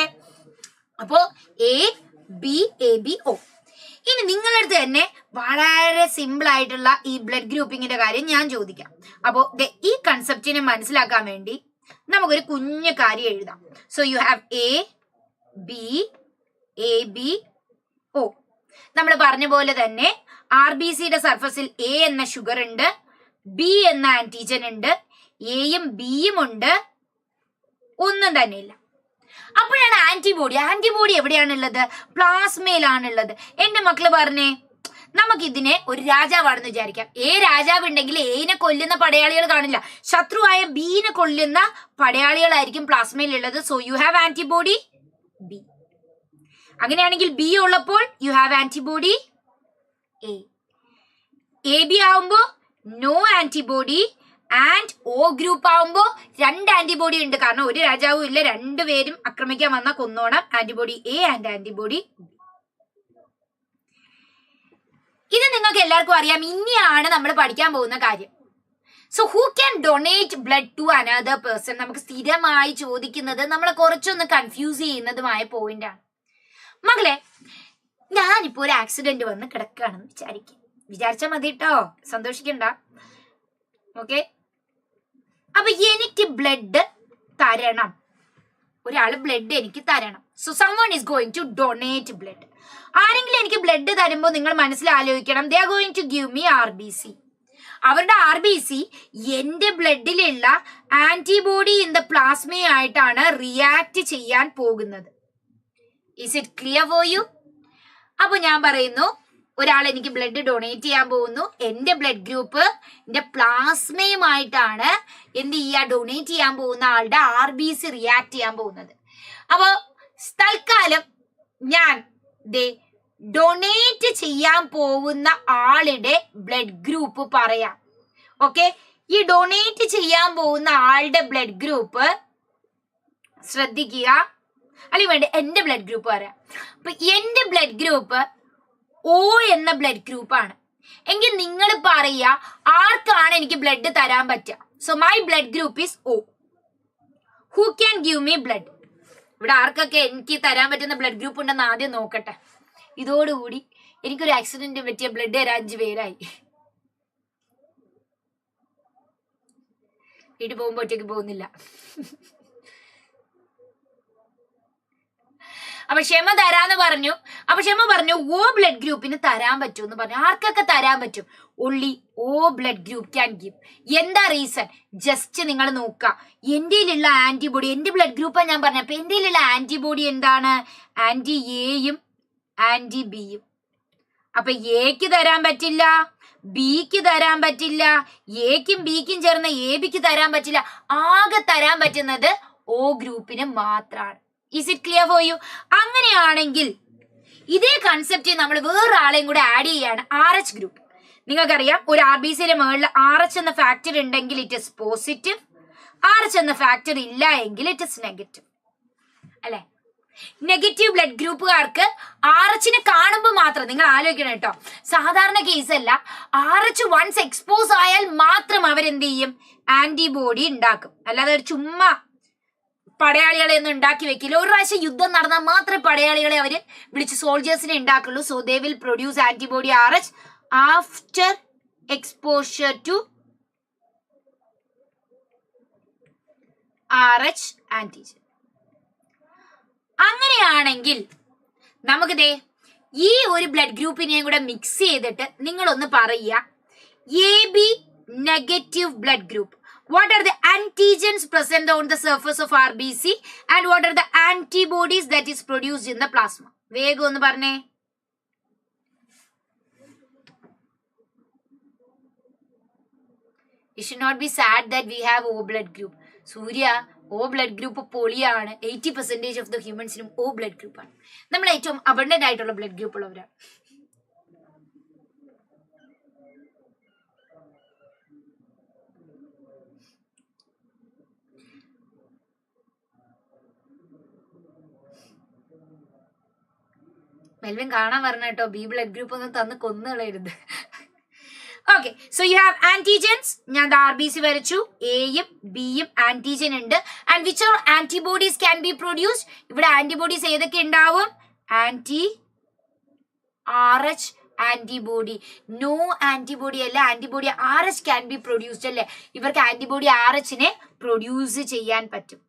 അപ്പോ A B, A B, O. ഇനി നിങ്ങളുടെ അടുത്ത് തന്നെ വളരെ സിമ്പിൾ ആയിട്ടുള്ള ഈ ബ്ലഡ് ഗ്രൂപ്പിങ്ങിന്റെ കാര്യം ഞാൻ ചോദിക്കാം. അപ്പോ ഈ കൺസെപ്റ്റിനെ മനസ്സിലാക്കാൻ വേണ്ടി നമുക്കൊരു കുഞ്ഞു കാര്യം എഴുതാം. So you have A B, A B, O. നമ്മൾ പറഞ്ഞ പോലെ തന്നെ RBCയുടെ സർഫസിൽ എ എന്ന ഷുഗർ ഉണ്ട്, ബി എന്ന ആന്റിജൻ ഉണ്ട്, എയും ബിയും ഉണ്ട്, ഒന്നും തന്നെ ഇല്ല. അപ്പോഴാണ് ആന്റിബോഡി. ആന്റിബോഡി എവിടെയാണുള്ളത്? പ്ലാസ്മയിലാണുള്ളത്. എന്റെ മക്കള് പറഞ്ഞേ, നമുക്കിതിനെ ഒരു രാജാവാണെന്ന് വിചാരിക്കാം. എ രാജാവ് ഉണ്ടെങ്കിൽ എനെ കൊല്ലുന്ന പടയാളികൾ കാണില്ല, ശത്രുവായ ബിനെ കൊല്ലുന്ന പടയാളികളായിരിക്കും പ്ലാസ്മയിലുള്ളത്. So you have antibody B. അങ്ങനെയാണെങ്കിൽ ബി ഉള്ളപ്പോൾ you have antibody A. A B ആവുമ്പോ no antibody. And O group ആവുമ്പോ 2 ആന്റിബോഡി ഉണ്ട്. കാരണം ഒരു രാജാവും ഇല്ല, 2 പേരും ആക്രമിക്കാൻ വന്ന കൊന്നോണം. Antibody A and antibody B. ഇത് നിങ്ങൾക്ക് എല്ലാവർക്കും അറിയാം. ഇനിയാണ് നമ്മൾ പഠിക്കാൻ പോകുന്ന കാര്യം. So who can donate blood to another person? നമുക്ക് സ്ഥിരമായി ചോദിക്കുന്നത്, നമ്മളെ കുറച്ചൊന്ന് കൺഫ്യൂസ് ചെയ്യുന്നതുമായ പോയിന്റ് ആണ്. മകളെ, ഞാനിപ്പോ ഒരു ആക്സിഡന്റ് വന്ന് കിടക്കുകയാണെന്ന് വിചാരിച്ചാൽ മതി കേട്ടോ, സന്തോഷിക്കണ്ട. ഓക്കെ, അപ്പൊ എനിക്ക് ബ്ലഡ് തരണം, ഒരാള് ബ്ലഡ് എനിക്ക് തരണം. So someone is going to donate blood. ആരെങ്കിലും എനിക്ക് ബ്ലഡ് തരുമ്പോൾ നിങ്ങൾ മനസ്സിൽ ആലോചിക്കണം, they are going to give me RBC. അവരുടെ RBC എന്റെ ബ്ലഡിലുള്ള ആന്റിബോഡി ഇൻ ദ പ്ലാസ്മയായിട്ടാണ് റിയാക്ട് ചെയ്യാൻ പോകുന്നത്. Is it clear for you? അപ്പൊ ഞാൻ പറയുന്നു, ഒരാൾ എനിക്ക് ബ്ലഡ് ഡൊണേറ്റ് ചെയ്യാൻ പോകുന്നു. എന്റെ ബ്ലഡ് ഗ്രൂപ്പ് എന്റെ പ്ലാസ്മയുമായിട്ടാണ് എന്ത് ചെയ്യുക, ഡൊണേറ്റ് ചെയ്യാൻ പോകുന്ന ആളുടെ RBC റിയാക്ട് ചെയ്യാൻ പോകുന്നത്. അപ്പൊ തൽക്കാലം ഞാൻ ഡൊണേറ്റ് ചെയ്യാൻ പോകുന്ന ആളുടെ ബ്ലഡ് ഗ്രൂപ്പ് പറയാം. ഓക്കെ, ഈ ഡൊണേറ്റ് ചെയ്യാൻ പോകുന്ന ആളുടെ ബ്ലഡ് ഗ്രൂപ്പ് ശ്രദ്ധിക്കുക. അല്ലെങ്കിൽ വേണ്ട, എന്റെ ബ്ലഡ് ഗ്രൂപ്പ് പറയാം. അപ്പൊ എന്റെ ബ്ലഡ് ഗ്രൂപ്പ് O എന്ന ബ്ലഡ് ഗ്രൂപ്പാണ് എങ്കിൽ നിങ്ങൾ പറയുക ആർക്കാണ് എനിക്ക് ബ്ലഡ് തരാൻ പറ്റുക. So my blood group is O. Who can give me blood? ഇവിടെ ആർക്കൊക്കെ എനിക്ക് തരാൻ പറ്റുന്ന ബ്ലഡ് ഗ്രൂപ്പ് ഉണ്ടെന്ന് ആദ്യം നോക്കട്ടെ. ഇതോടുകൂടി എനിക്കൊരു ആക്സിഡന്റ് പറ്റിയ ബ്ലഡ് തരാൻ 5 പേരായി. വീട്ടിൽ പോകുമ്പോ ഒറ്റയ്ക്ക് പോകുന്നില്ല. അപ്പൊ ക്ഷമ തരാന്ന് പറഞ്ഞു. അപ്പൊ ക്ഷമ പറഞ്ഞു ഓ ബ്ലഡ് ഗ്രൂപ്പിന് തരാൻ പറ്റും എന്ന് പറഞ്ഞു. ആർക്കൊക്കെ തരാൻ പറ്റും? Only O blood group can give. എന്താ റീസൺ? ജസ്റ്റ് നിങ്ങൾ നോക്കുക, എന്റെയിലുള്ള ആന്റിബോഡി, എന്റെ ബ്ലഡ് ഗ്രൂപ്പാണ് ഞാൻ പറഞ്ഞത്. അപ്പൊ എന്റെയിലുള്ള ആന്റിബോഡി എന്താണ്? ആന്റി എയും ആന്റി ബിയും. അപ്പൊ എക്ക് തരാൻ പറ്റില്ല, ബിക്ക് തരാൻ പറ്റില്ല, എക്കും ബിക്കും ചേർന്ന് എ ബിക്ക് തരാൻ പറ്റില്ല. ആകെ തരാൻ പറ്റുന്നത് ഓ ഗ്രൂപ്പിന് മാത്രമാണ്. Is it clear for you? അങ്ങനെയാണെങ്കിൽ ഇതേ കൺസെപ്റ്റ് നമ്മൾ വേറൊരാളെയും കൂടെ ആഡ് ചെയ്യാണ്, RH ഗ്രൂപ്പ്. നിങ്ങൾക്കറിയാം ഒരു RBCയുടെ മുകളിൽ RH എന്ന ഫാക്ടർ ഉണ്ടെങ്കിൽ ഇറ്റ് ഇസ് പോസിറ്റീവ്, RH എന്ന ഫാക്ടർ ഇല്ല എങ്കിൽ ഇറ്റ് ഇസ് നെഗറ്റീവ് അല്ലെ? നെഗറ്റീവ് ബ്ലഡ് ഗ്രൂപ്പുകാർക്ക് RH കാണുമ്പോൾ മാത്രം, നിങ്ങൾ ആലോചിക്കണം കേട്ടോ, സാധാരണ കേസല്ല, RH വൺസ് എക്സ്പോസ് ആയാൽ മാത്രം അവരെന്ത് ചെയ്യും? ആന്റിബോഡി ഉണ്ടാക്കും. അല്ലാതെ ഒരു ചുമ്മാ പടയാളികളെ ഒന്നും ഉണ്ടാക്കി വെക്കില്ല. ഒരു പ്രാവശ്യം യുദ്ധം നടന്നാൽ മാത്രമേ പടയാളികളെ അവര് വിളിച്ച് സോൾജേഴ്സിനെ ഉണ്ടാക്കുള്ളൂ. So they will produce antibody RH after exposure to RH antigen. അങ്ങനെയാണെങ്കിൽ നമുക്ക് ദേ ഈ ഒരു ബ്ലഡ് ഗ്രൂപ്പിനെയും കൂടെ മിക്സ് ചെയ്തിട്ട് നിങ്ങളൊന്ന് പറയുക, AB negative blood group. What are the antigens present on the surface of RBC and what are the antibodies that is produced in the plasma? വേഗം ഒന്ന് പറഞ്ഞേ. You should not be sad that we have O blood group. Surya, O blood group പൊളിയാണ്. 80% of the humans-നും O blood group ആണ്. നമ്മൾ ഏറ്റവും abundant ആയിട്ടുള്ള ബ്ലഡ് ഗ്രൂപ്പ് ഉള്ളവരാണ്. മെൽവിൻ കാണാൻ പറഞ്ഞ കേട്ടോ, ബി ബ്ലഡ് ഗ്രൂപ്പ് ഒന്നും തന്ന് കൊന്നുകളയരുത്. Okay, so you have antigens. ഞാൻ RBC വരച്ചു, എയും ബിയും ആന്റിജൻ ഉണ്ട്. And which are antibodies can be produced? ഇവിടെ ആന്റിബോഡീസ് ഏതൊക്കെ ഉണ്ടാവും? Anti RH antibody. No antibody അല്ല, antibody RH can be produced അല്ലേ? ഇവർക്ക് ആന്റിബോഡി RH പ്രൊഡ്യൂസ് ചെയ്യാൻ പറ്റും.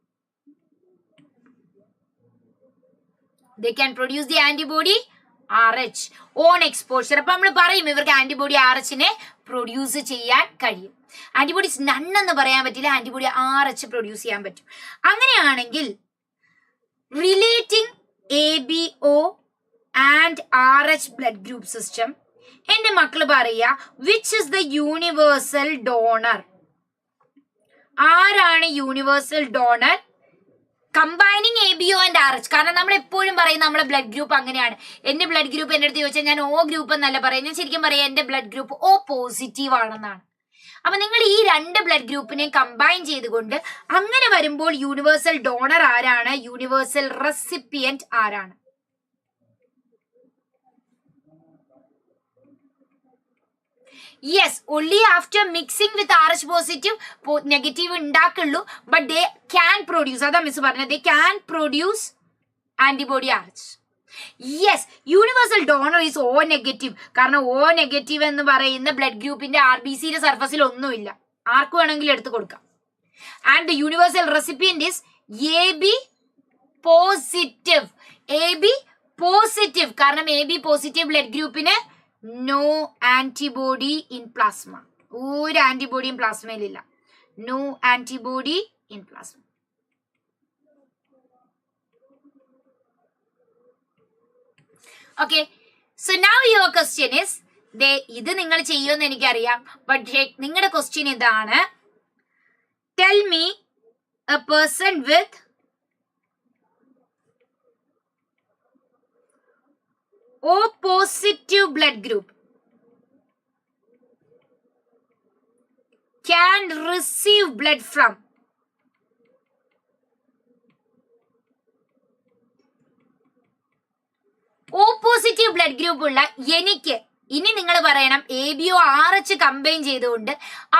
They can produce the antibody RH on exposure. അപ്പൊ നമ്മൾ പറയും ഇവർക്ക് ആന്റിബോഡി RH പ്രൊഡ്യൂസ് ചെയ്യാൻ കഴിയും. ആന്റിബോഡീസ് നണ്ണെന്ന് പറയാൻ പറ്റില്ല, ആന്റിബോഡി RH പ്രൊഡ്യൂസ് ചെയ്യാൻ പറ്റും. അങ്ങനെയാണെങ്കിൽ relating ABO and RH blood group system, എന്റെ മക്കള് പറയാ which is the universal donor? ആരാണ് universal donor? Combining ABO and RH. കാരണം നമ്മൾ എപ്പോഴും പറയും നമ്മളെ ബ്ലഡ് ഗ്രൂപ്പ് അങ്ങനെയാണ്. എന്റെ ബ്ലഡ് ഗ്രൂപ്പ് എന്റെ അടുത്ത് ചോദിച്ചാൽ ഞാൻ O ഗ്രൂപ്പ് എന്നല്ല പറയാം, ഞാൻ ശരിക്കും പറയാം എന്റെ ബ്ലഡ് ഗ്രൂപ്പ് O പോസിറ്റീവ് ആണെന്നാണ്. അപ്പൊ നിങ്ങൾ ഈ രണ്ട് ബ്ലഡ് ഗ്രൂപ്പിനെ കമ്പൈൻ ചെയ്തുകൊണ്ട് അങ്ങനെ വരുമ്പോൾ യൂണിവേഴ്സൽ ഡോണർ ആരാണ്? യൂണിവേഴ്സൽ റെസിപ്പിയന്റ് ആരാണ്? Yes, only after mixing with RH positive, negative ഉണ്ടാക്കുള്ളൂ. But they can produce, അതാ മിസ് പറഞ്ഞത്, they can produce antibody RH. Yes, universal donor is O negative. കാരണം O negative എന്ന് പറയുന്ന ബ്ലഡ് ഗ്രൂപ്പിന്റെ RBCയുടെ സർഫസിൽ ഒന്നുമില്ല, ആർക്ക് വേണമെങ്കിലും എടുത്തു കൊടുക്കാം. And the universal recipient is AB positive. AB positive കാരണം AB പോസിറ്റീവ് ബ്ലഡ് ഗ്രൂപ്പിന് നോ ആന്റിബോഡി ഇൻ പ്ലാസ്മ. ഒരു ആന്റിബോഡിയും പ്ലാസ്മയിലില്ല. No antibody in plasma. Okay, so now your question is, ഇത് നിങ്ങൾ ചെയ്യുമെന്ന് എനിക്കറിയാം, ബട്ട് നിങ്ങളുടെ ക്വസ്റ്റ്യൻ ഇതാണ്, tell me a person with O positive blood group can receive blood from O positive blood group ഉള്ള എനിക്ക് ഇനി നിങ്ങൾ പറയണം ABO RH കമ്പൈൻ ചെയ്തുകൊണ്ട്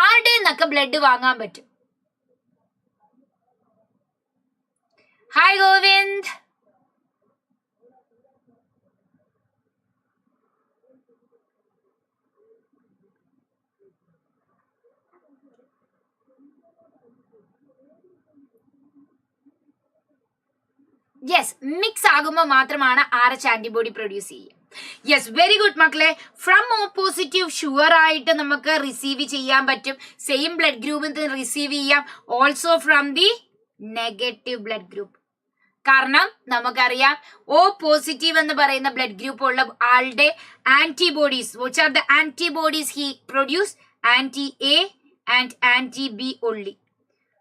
ആരുടെ നിന്നൊക്കെ ബ്ലഡ് വാങ്ങാൻ പറ്റും? Hi Govind. Yes, mix ആകുമ്പോൾ മാത്രമാണ് RH ആന്റിബോഡി പ്രൊഡ്യൂസ് ചെയ്യുക. യെസ്, വെരി ഗുഡ് മക്കളെ. ഫ്രം O പോസിറ്റീവ് ഷുവർ ആയിട്ട് നമുക്ക് റിസീവ് ചെയ്യാൻ പറ്റും. സെയിം ബ്ലഡ് ഗ്രൂപ്പിൽ നിന്ന് റിസീവ് ചെയ്യാം. Also from the negative blood group. കാരണം നമുക്കറിയാം O പോസിറ്റീവ് എന്ന് പറയുന്ന ബ്ലഡ് ഗ്രൂപ്പ് ഉള്ള ആളുടെ antibodies, which are the antibodies he produce? Anti A and anti B only.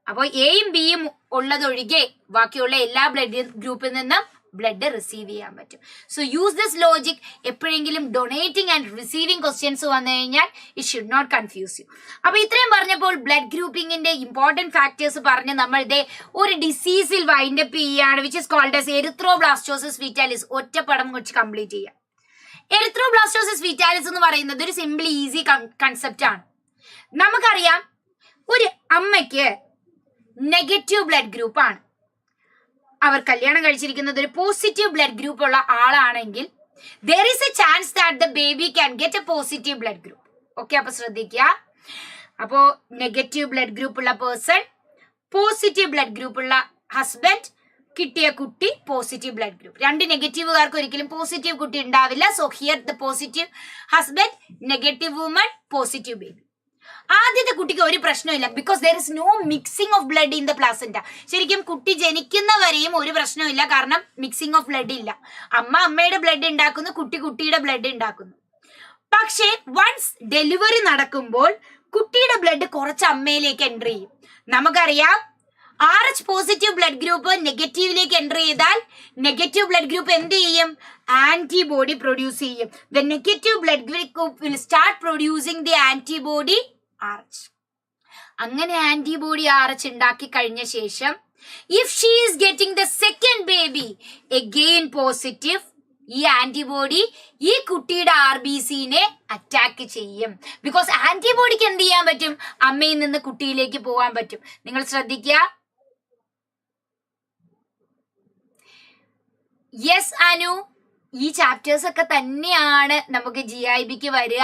അപ്പോൾ എയും ബിയും ഉള്ളതൊഴികെ ബാക്കിയുള്ള എല്ലാ ബ്ലഡ് ഗ്രൂപ്പിൽ നിന്നും ബ്ലഡ് റിസീവ് ചെയ്യാൻ പറ്റും. So use this logic. എപ്പോഴെങ്കിലും ഡൊണേറ്റിംഗ് ആൻഡ് റിസീവിംഗ് ക്വസ്റ്റ്യൻസ് വന്നു കഴിഞ്ഞാൽ it should not confuse you. അപ്പൊ ഇത്രയും പറഞ്ഞപ്പോൾ ബ്ലഡ് ഗ്രൂപ്പിംഗിന്റെ ഇമ്പോർട്ടന്റ് ഫാക്ടേഴ്സ് പറഞ്ഞ് നമ്മളുടെ ഒരു ഡിസീസിൽ വൈൻഡപ്പ് ചെയ്യുകയാണ്, which is called as erythroblastosis fetalis. ഒറ്റപ്പടം വെച്ച് കംപ്ലീറ്റ് ചെയ്യാം. എറിത്രോബ്ലാസ്റ്റോസിസ് ഫീറ്റാലിസ് എന്ന് പറയുന്നത് ഒരു സിമ്പിൾ ഈസി കൺസെപ്റ്റ് ആണ്. നമുക്കറിയാം ഒരു അമ്മയ്ക്ക് നെഗറ്റീവ് ബ്ലഡ് ഗ്രൂപ്പ് ആണ്. അവർ കല്യാണം കഴിച്ചിരിക്കുന്നത് ഒരു പോസിറ്റീവ് ബ്ലഡ് ഗ്രൂപ്പ് ഉള്ള ആളാണെങ്കിൽ there is a chance that the baby can get a positive blood group. Okay, അപ്പൊ ശ്രദ്ധിക്കുക. അപ്പോ നെഗറ്റീവ് ബ്ലഡ് ഗ്രൂപ്പ് ഉള്ള പേഴ്സൺ, പോസിറ്റീവ് ബ്ലഡ് ഗ്രൂപ്പ് ഉള്ള ഹസ്ബൻഡ്, കിട്ടിയ കുട്ടി പോസിറ്റീവ് ബ്ലഡ് ഗ്രൂപ്പ്. രണ്ട് നെഗറ്റീവുകാർക്ക് ഒരിക്കലും പോസിറ്റീവ് കുട്ടി ഉണ്ടാവില്ല. So here the positive husband, negative woman, positive baby. ആദ്യത്തെ കുട്ടിക്ക് ഒരു പ്രശ്നമില്ല, because there is no mixing of blood in the placenta. ശരിക്കും കുട്ടി ജനിക്കുന്നവരെയും ഒരു പ്രശ്നമില്ല, കാരണം മിക്സിംഗ് ഓഫ് ബ്ലഡ് ഇല്ല. അമ്മയുടെ ബ്ലഡ് ഉണ്ടാക്കുന്നു, കുട്ടിയുടെ ബ്ലഡ് ഉണ്ടാക്കുന്നു. പക്ഷേ വൺസ് ഡെലിവറി നടക്കുമ്പോൾ കുട്ടിയുടെ ബ്ലഡ് കുറച്ച് അമ്മയിലേക്ക് എൻ്റർ ചെയ്യും. നമുക്കറിയാം RH പോസിറ്റീവ് ബ്ലഡ് ഗ്രൂപ്പ് നെഗറ്റീവിലേക്ക് എൻ്റർ ചെയ്താൽ നെഗറ്റീവ് ബ്ലഡ് ഗ്രൂപ്പ് എന്ത് ചെയ്യും? ആന്റിബോഡി പ്രൊഡ്യൂസ് ചെയ്യും. The negative blood group will start producing the antibody RH. അങ്ങനെ ആന്റിബോഡി RH ഉണ്ടാക്കി കഴിഞ്ഞ ശേഷം if she is getting the second baby again positive, ഈ ആന്റിബോഡി ഈ കുട്ടിയുടെ RBCനെ അറ്റാക്ക് ചെയ്യും. ബിക്കോസ് ആന്റിബോഡിക്ക് എന്ത് ചെയ്യാൻ പറ്റും? അമ്മയിൽ നിന്ന് കുട്ടിയിലേക്ക് പോകാൻ പറ്റും. നിങ്ങൾ ശ്രദ്ധിക്കുക. യെസ് അനു, ഈ ചാപ്റ്റേഴ്സ് ഒക്കെ തന്നെയാണ് നമുക്ക് GIBക്ക് വരിക.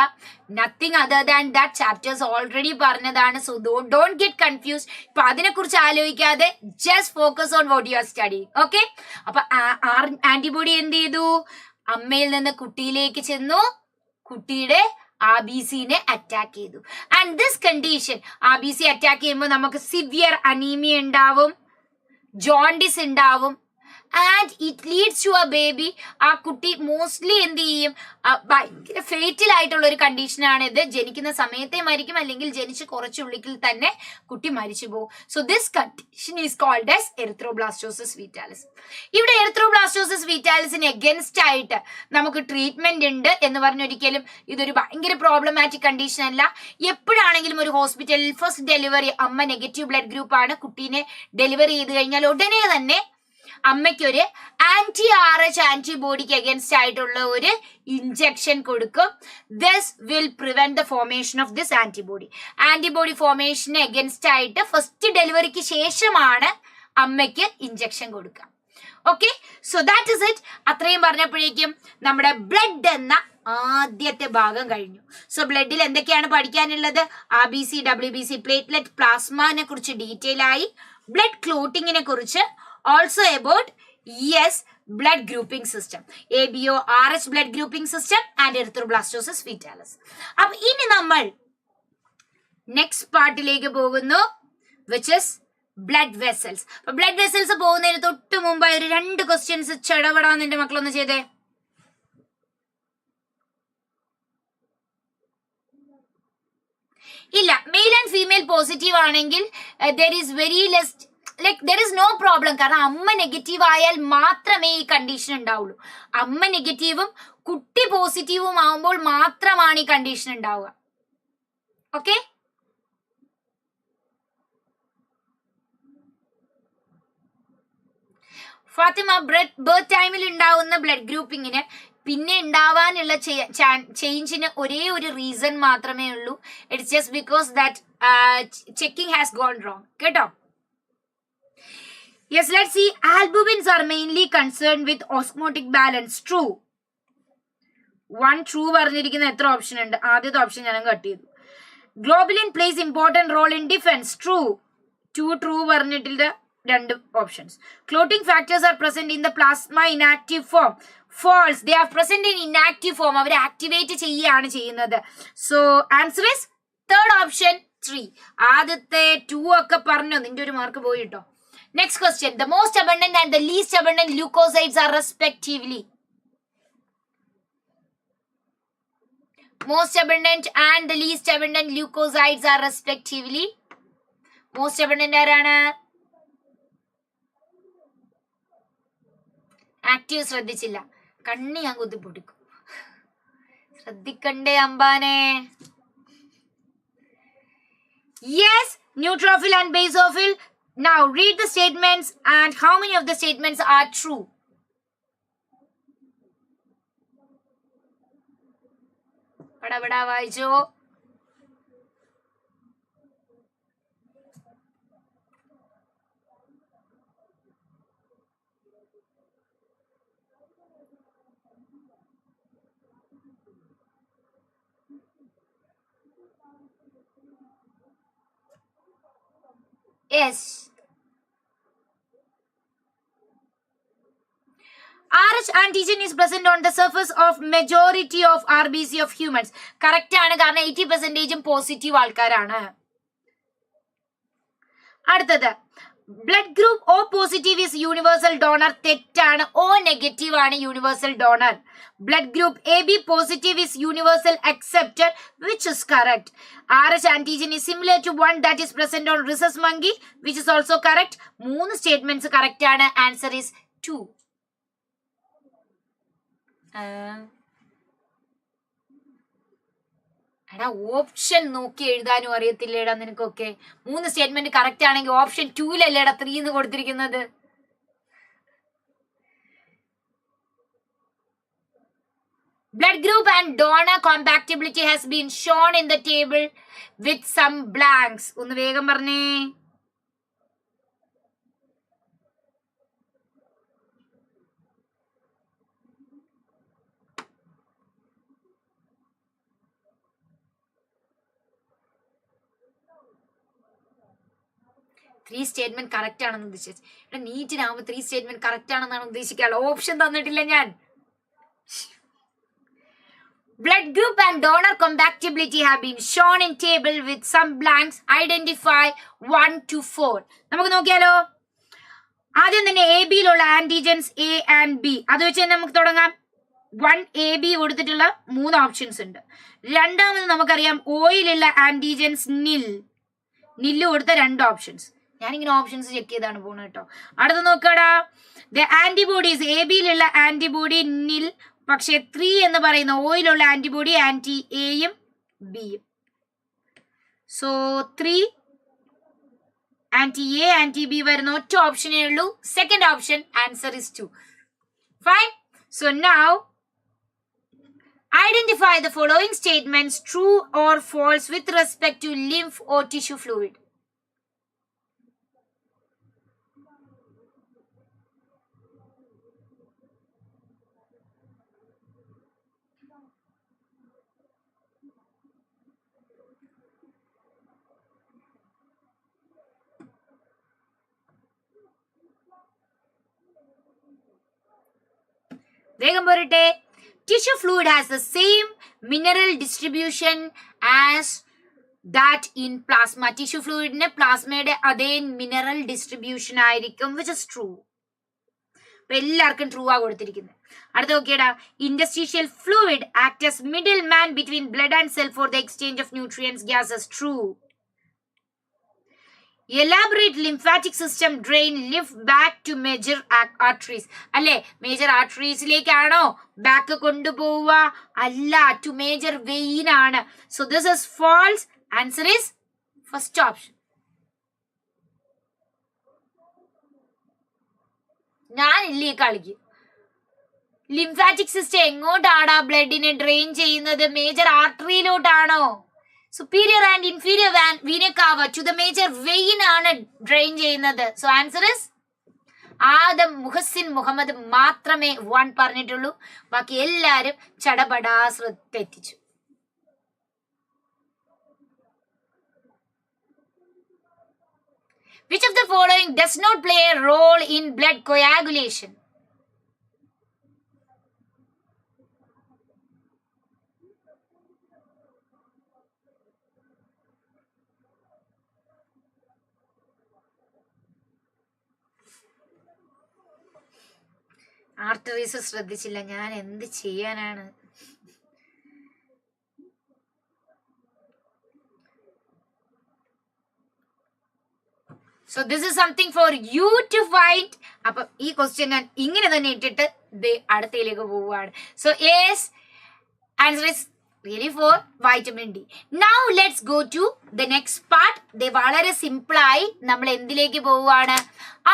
Nothing other than that. Chapters already പറഞ്ഞതാണ്. So don't get confused. ഇപ്പൊ അതിനെ കുറിച്ച് ആലോചിക്കാതെ just focus on what you are studying. Okay, അപ്പൊ ആന്റിബോഡി എന്ത് ചെയ്തു? അമ്മയിൽ നിന്ന് കുട്ടിയിലേക്ക് ചെന്നു, കുട്ടിയുടെ RBCനെ അറ്റാക്ക് ചെയ്തു. And this condition, RBC attack ചെയ്യുമ്പോൾ നമുക്ക് സിവിയർ അനീമിയ ഉണ്ടാവും, ജോണ്ടിസ് ഉണ്ടാവും, and it leads to a baby. ആ കുട്ടി മോസ്റ്റ്ലി എന്ത് ചെയ്യും? ഭയങ്കര ഫേറ്റൽ ആയിട്ടുള്ള ഒരു കണ്ടീഷനാണ് ഇത്. ജനിക്കുന്ന സമയത്തെ മരിക്കും, അല്ലെങ്കിൽ ജനിച്ച് കുറച്ചുള്ളിൽ തന്നെ കുട്ടി മരിച്ചു പോകും. So this condition is called as erythroblastosis fetalis. ഇവിടെ എറിത്രോബ്ലാസ്റ്റോസിസ് ഫീറ്റാലിസിന് എഗൻസ്റ്റ് ആയിട്ട് നമുക്ക് ട്രീറ്റ്മെന്റ് ഉണ്ട് എന്ന് പറഞ്ഞൊരിക്കലും ഇതൊരു ഭയങ്കര പ്രോബ്ലമാറ്റിക് കണ്ടീഷൻ അല്ല. എപ്പോഴാണെങ്കിലും ഒരു ഹോസ്പിറ്റലിൽ ഫസ്റ്റ് ഡെലിവറി അമ്മ നെഗറ്റീവ് ബ്ലഡ് ഗ്രൂപ്പ് ആണ്, കുട്ടീനെ ഡെലിവറി ചെയ്ത് കഴിഞ്ഞാൽ ഉടനെ തന്നെ അമ്മയ്ക്കൊരു ആന്റി ആന്റിബോഡിക്ക് അഗൻസ്റ്റ് ആയിട്ടുള്ള ഒരു ഇഞ്ചക്ഷൻ കൊടുക്കും. This will prevent the formation of this antibody. Antibody ഫോർമേഷന് അഗൻസ്റ്റ് ആയിട്ട് ഫസ്റ്റ് ഡെലിവറിക്ക് ശേഷമാണ് അമ്മയ്ക്ക് ഇഞ്ചക്ഷൻ കൊടുക്കുക. Okay, so that is it. അത്രയും പറഞ്ഞപ്പോഴേക്കും നമ്മുടെ ബ്ലഡ് എന്ന ആദ്യത്തെ ഭാഗം കഴിഞ്ഞു. സോ ബ്ലഡിൽ എന്തൊക്കെയാണ് പഠിക്കാനുള്ളത്? RBC, WBC, പ്ലേറ്റ്ലെറ്റ്, പ്ലാസ്മനെ കുറിച്ച് ഡീറ്റെയിൽ ആയി, ബ്ലഡ് ക്ലോട്ടിങ്ങിനെ കുറിച്ച്, also about blood grouping system, ABO, RH blood grouping system and erythroblastosis fetalis. अब ഇനി നമ്മൾ നെക്സ്റ്റ് പാർട്ടിലേക്ക് പോകുന്നു, which is blood vessels. അപ്പോൾ ബ്ലഡ് വെസൽസ് പോകുന്നതിന് തൊട്ട് മുമ്പ് ഒരു 2 ക്വസ്റ്റ്യൻസ് ചടപടാന്ന് എന്റെ മക്കളൊന്ന് ചെയ്തേ. ഇല്ല, മെയിൽ ആൻഡ് ഫീമെയിൽ പോസിറ്റീവ് ആണെങ്കിൽ there is very less, like there is no problem. കാരണം അമ്മ നെഗറ്റീവ് ആയാൽ മാത്രമേ ഈ കണ്ടീഷൻ ഉണ്ടാവുള്ളൂ. അമ്മ നെഗറ്റീവും കുട്ടി പോസിറ്റീവും ആവുമ്പോൾ മാത്രമാണ് ഈ കണ്ടീഷൻ ഉണ്ടാവുക. ഓക്കെ, ഫാത്തിമ, ബർത്ത് ടൈമിൽ ഉണ്ടാവുന്ന ബ്ലഡ് ഗ്രൂപ്പിങ്ങിന് പിന്നെ ഉണ്ടാവാനുള്ള ചേഞ്ചിന് ഒരേ ഒരു റീസൺ മാത്രമേ ഉള്ളൂ. It's just because that checking has gone wrong. കേട്ടോ, Yes, let's see. Albumins are mainly concerned with osmotic balance. True. One true പറഞ്ഞിരിക്കുന്ന എത്ര ഓപ്ഷൻ ഉണ്ട്? ആദ്യത്തെ ഓപ്ഷൻ ഞാൻ കട്ട് ചെയ്തു. Globulin plays important role in defense. True. Two true പറഞ്ഞിട്ടില്ല, രണ്ട് options. Clotting factors are present in the plasma in active form. False. They are present in inactive form. അവർ ആക്ടിവേറ്റ് ചെയ്യാണ് ചെയ്യുന്നത്. So answer is third option 3. ആദ്യത്തെ 2 ഒക്കെ പറഞ്ഞു. നിന്റെ ഒരു മാർക്ക് പോയി കേട്ടോ. Next question. The most abundant and the least abundant leukocytes are respectively. Most abundant and the least abundant leukocytes are respectively. Most abundant ആരാണ്? ആക്റ്റീവ് ശ്രദ്ധിച്ചില്ല, കണ്ണി ഞാൻ കുത്തി പൊടിക്കും. ശ്രദ്ധിക്കണ്ടേ അമ്പാനെ? Yes, neutrophil and basophil. Now read the statements and how many of the statements are true? പടപടാ വായിച്ചോ. Yes. RH antigen is present on the surface of majority of RBC of humans. Correct ആണ്, കാരണം 80% പോസിറ്റീവ് ആൾക്കാരാണ്. അടുത്തത് blood group O positive is universal donor. തെറ്റാണ്. O നെഗറ്റീവ് ആണ് universal donor. Blood group AB positive is universal accepted, which is correct. RH antigen is similar to one that is present on rhesus monkey, which is also correct. 3 statements correct ആണ്. Answer is 2. എടാ ഓപ്ഷൻ നോക്കി എഴുതാനും അറിയത്തില്ലേടാ നിനക്കൊക്കെ? 3 സ്റ്റേറ്റ്മെന്റ് കറക്റ്റ് ആണെങ്കിൽ ഓപ്ഷൻ 2-ലല്ലേടാ 3 എന്ന് കൊടുത്തിരിക്കുന്നത്. Blood group and donor compatibility has been shown in the table with some blanks. ഒന്ന് വേഗം പറഞ്ഞേ. ത്രീ സ്റ്റേറ്റ്മെന്റ് കറക്റ്റ് ആണെന്ന് ഉദ്ദേശിച്ചത്. ഇവിടെ നീറ്റിനാവുമ്പോൾ 3 സ്റ്റേറ്റ്മെന്റ് കറക്റ്റ് ആണെന്നാണ് ഉദ്ദേശിക്കാനുള്ളത്. ഓപ്ഷൻ തന്നിട്ടില്ല ഞാൻ. Blood group and donor compatibility have been shown in table with some blanks. Identify 1 to 4. നമുക്ക് നോക്കിയാലോ. ആദ്യം തന്നെ AB-യിലുള്ള ആന്റിജൻസ് A and B. അത് വെച്ച് തന്നെ നമുക്ക് തുടങ്ങാം. 1 AB കൊടുത്തിട്ടുള്ള 3 ഓപ്ഷൻസ് ഉണ്ട്. രണ്ടാമത് നമുക്കറിയാം ഓയിലുള്ള ആന്റിജൻസ് നില്ല് കൊടുത്ത 2 ഓപ്ഷൻസ്. ഞാനിങ്ങനെ ഓപ്ഷൻസ് ചെക്ക് ചെയ്താണ് പോകുന്നത് കേട്ടോ. അടുത്ത് നോക്കടാ. ദ ആന്റിബോഡീസ് AB-യിലുള്ള ആന്റിബോഡി നിൽ, പക്ഷെ 3 എന്ന് പറയുന്ന ഓയിലുള്ള ആന്റിബോഡി ആന്റി എയും ബിയും. So 3 anti A anti B വരുന്ന ഒറ്റ ഓപ്ഷനേ ഉള്ളൂ. Second option. Answer is 2. Fine. So now identify the following statements true or false with respect to lymph or tissue fluid. വേഗം പോരട്ടെ. Tissue fluid has the same mineral distribution as that in plasma. Tissue fluid ne plasmയുടെ അതേ മിനറൽ ഡിസ്ട്രിബ്യൂഷൻ ആയിരിക്കും, which is true. അപ്പൊ എല്ലാവർക്കും ട്രൂ ആ കൊടുത്തിരിക്കുന്നത്. അടുത്ത നോക്കിയടാ. Interstitial fluid act as middleman between blood and cell for the exchange of nutrients, gases. True. Elaborate lymphatic system drain lymph back to major arteries. അല്ലെ, മേജർ ആർട്ടറീസിലേക്കാണോ ബാക്ക് കൊണ്ടുപോവുക? അല്ല, ടു മേജർ വെയിൻ ആണ്. So this is false. Answer is first option. ഞാനില്ലേ കളിക്ക്. ലിംഫാറ്റിക് സിസ്റ്റം എങ്ങോട്ടാടാ ബ്ലഡിനെ ഡ്രെയിൻ ചെയ്യുന്നത്? മേജർ ആർട്ടറിയിലോട്ടാണോ? superior and inferior vena cava to the major vein ആണ് ഡ്രെയിൻ ചെയ്യുന്നത്. So answer is Adam Muhsin Muhammad മാത്രമേ 1 പറഞ്ഞിട്ടുള്ളൂ. ബാക്കി എല്ലാരും ചടപടാ തെറ്റിച്ചു. Which of the following does not play a role in blood coagulation? Arteries ശ്രദ്ധിച്ചില്ല, ഞാൻ എന്ത് ചെയ്യാനാണ്? So this is something for you to find. അപ്പൊ ഈ ക്വസ്റ്റ്യൻ ഞാൻ ഇങ്ങനെ തന്നെ ഇട്ടിട്ട് അടുത്തയിലേക്ക് പോവുകയാണ്. So yes, answer is really for vitamin D. Now let's go to the next part. വളരെ സിമ്പിൾ ആയി നമ്മൾ എന്തിലേക്ക് പോവുകയാണ്?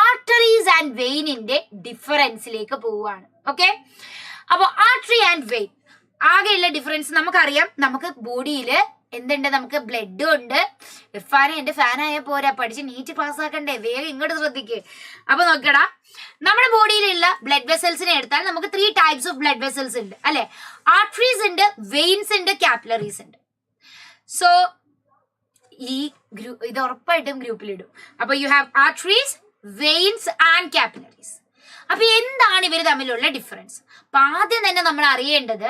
ആർട്ടറീസ് ആൻഡ് വെയിനിന്റെ ഡിഫറൻസിലേക്ക് പോവുകയാണ്. ഓക്കെ, അപ്പൊ ആർട്ടറി ആൻഡ് വെയിൻ ആകെയുള്ള ഡിഫറൻസ് നമുക്കറിയാം. നമുക്ക് ബോഡിയില് എന്തുണ്ട്? നമുക്ക് ബ്ലഡ് ഉണ്ട്. ഇർഫാനെ എന്റെ ഫാനായ പോരാ, പഠിച്ച് നീറ്റ് പാസ്സാക്കണ്ടേ, വേഗം ഇങ്ങോട്ട് ശ്രദ്ധിക്ക്. അപ്പൊ നോക്കടാ, നമ്മുടെ ബോഡിയിലുള്ള ബ്ലഡ് വെസൽസിനെ എടുത്താൽ നമുക്ക് 3 ടൈപ്സ് ഓഫ് ബ്ലഡ് വെസൽസ് ഉണ്ട് അല്ലെ? ആർട്ടറീസ് ഉണ്ട്, വെയിൻസ് ഉണ്ട്, കാപ്പിലറീസ് ഉണ്ട്. സോ ഈ ഇത് ഉറപ്പായിട്ടും ഗ്രൂപ്പിലിടും. അപ്പൊ you have arteries, veins and capillaries. അപ്പൊ എന്താണ് ഇവർ തമ്മിലുള്ള ഡിഫറൻസ്? അപ്പൊ ആദ്യം തന്നെ നമ്മൾ അറിയേണ്ടത്,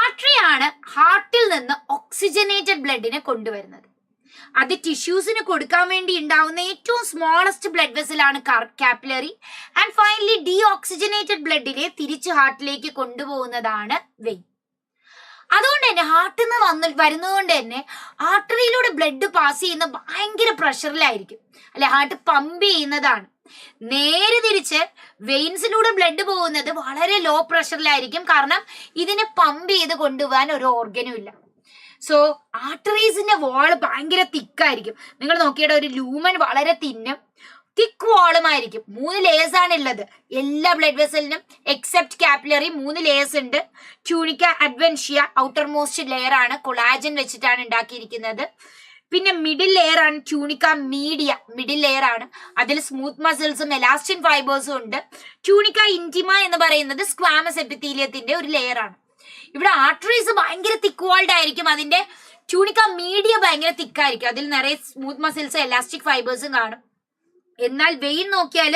ആർട്ടറി ആണ് ഹാർട്ടിൽ നിന്ന് ഓക്സിജനേറ്റഡ് ബ്ലഡിനെ കൊണ്ടുവരുന്നത്. അത് ടിഷ്യൂസിന് കൊടുക്കാൻ വേണ്ടി ഉണ്ടാവുന്ന ഏറ്റവും സ്മോളസ്റ്റ് ബ്ലഡ് വെസലാണ് capillary. And finally deoxygenated ബ്ലഡിനെ തിരിച്ച് ഹാർട്ടിലേക്ക് കൊണ്ടുപോകുന്നതാണ് വെയിൻ. അതുകൊണ്ട് തന്നെ ഹാർട്ടിൽ നിന്ന് വരുന്നതുകൊണ്ട് തന്നെ ആർട്ടറിയിലൂടെ ബ്ലഡ് പാസ് ചെയ്യുന്ന ഭയങ്കര പ്രഷറിലായിരിക്കും അല്ലെ, ഹാർട്ട് പമ്പ് ചെയ്യുന്നതാണ്. നേരെ തിരിച്ച് വെയിൻസിലൂടെ ബ്ലഡ് പോകുന്നത് വളരെ ലോ പ്രഷറിലായിരിക്കും, കാരണം ഇതിനെ പമ്പ് ചെയ്ത് കൊണ്ടുപോകാൻ ഒരു ഓർഗനും ഇല്ല. സോ ആർട്ടറീസിന്റെ വാള് ഭയങ്കര തിക്കായിരിക്കും. നിങ്ങൾ നോക്കിയുടെ ഒരു ലൂമൻ വളരെ തിക്ക് വാളുമായിരിക്കും. 3 ലേയേഴ്സ് ആണ് ഉള്ളത് എല്ലാ ബ്ലഡ് വെസലിനും എക്സെപ്റ്റ് കാപ്പിലറി. 3 ലേയേഴ്സ് ഉണ്ട്. ട്യൂണിക്ക അഡ്വെൻഷ്യ ഔട്ടർ മോസ്റ്റ് ലെയർ ആണ്, കൊളാജൻ വെച്ചിട്ടാണ് ഉണ്ടാക്കിയിരിക്കുന്നത്. പിന്നെ മിഡിൽ ലെയർ ആണ് ട്യൂണിക്ക മീഡിയ, മിഡിൽ ലെയർ ആണ്. അതിൽ സ്മൂത്ത് മസിൽസും എലാസ്റ്റിൻ ഫൈബേഴ്സും ഉണ്ട്. ട്യൂണിക്ക ഇന്റിമ എന്ന് പറയുന്നത് സ്ക്വാമസ് എപ്പിത്തീലിയത്തിന്റെ ഒരു ലെയർ ആണ്. ഇവിടെ ആർട്ടറീസ് ഭയങ്കര തിക്ക് വാൾഡ് ആയിരിക്കും, അതിന്റെ ട്യൂണിക്ക മീഡിയ ഭയങ്കര തിക്കായിരിക്കും, അതിൽ നിറയെ സ്മൂത്ത് മസിൽസും എലാസ്റ്റിക് ഫൈബേഴ്സും കാണും. എന്നാൽ വെയിൻ നോക്കിയാൽ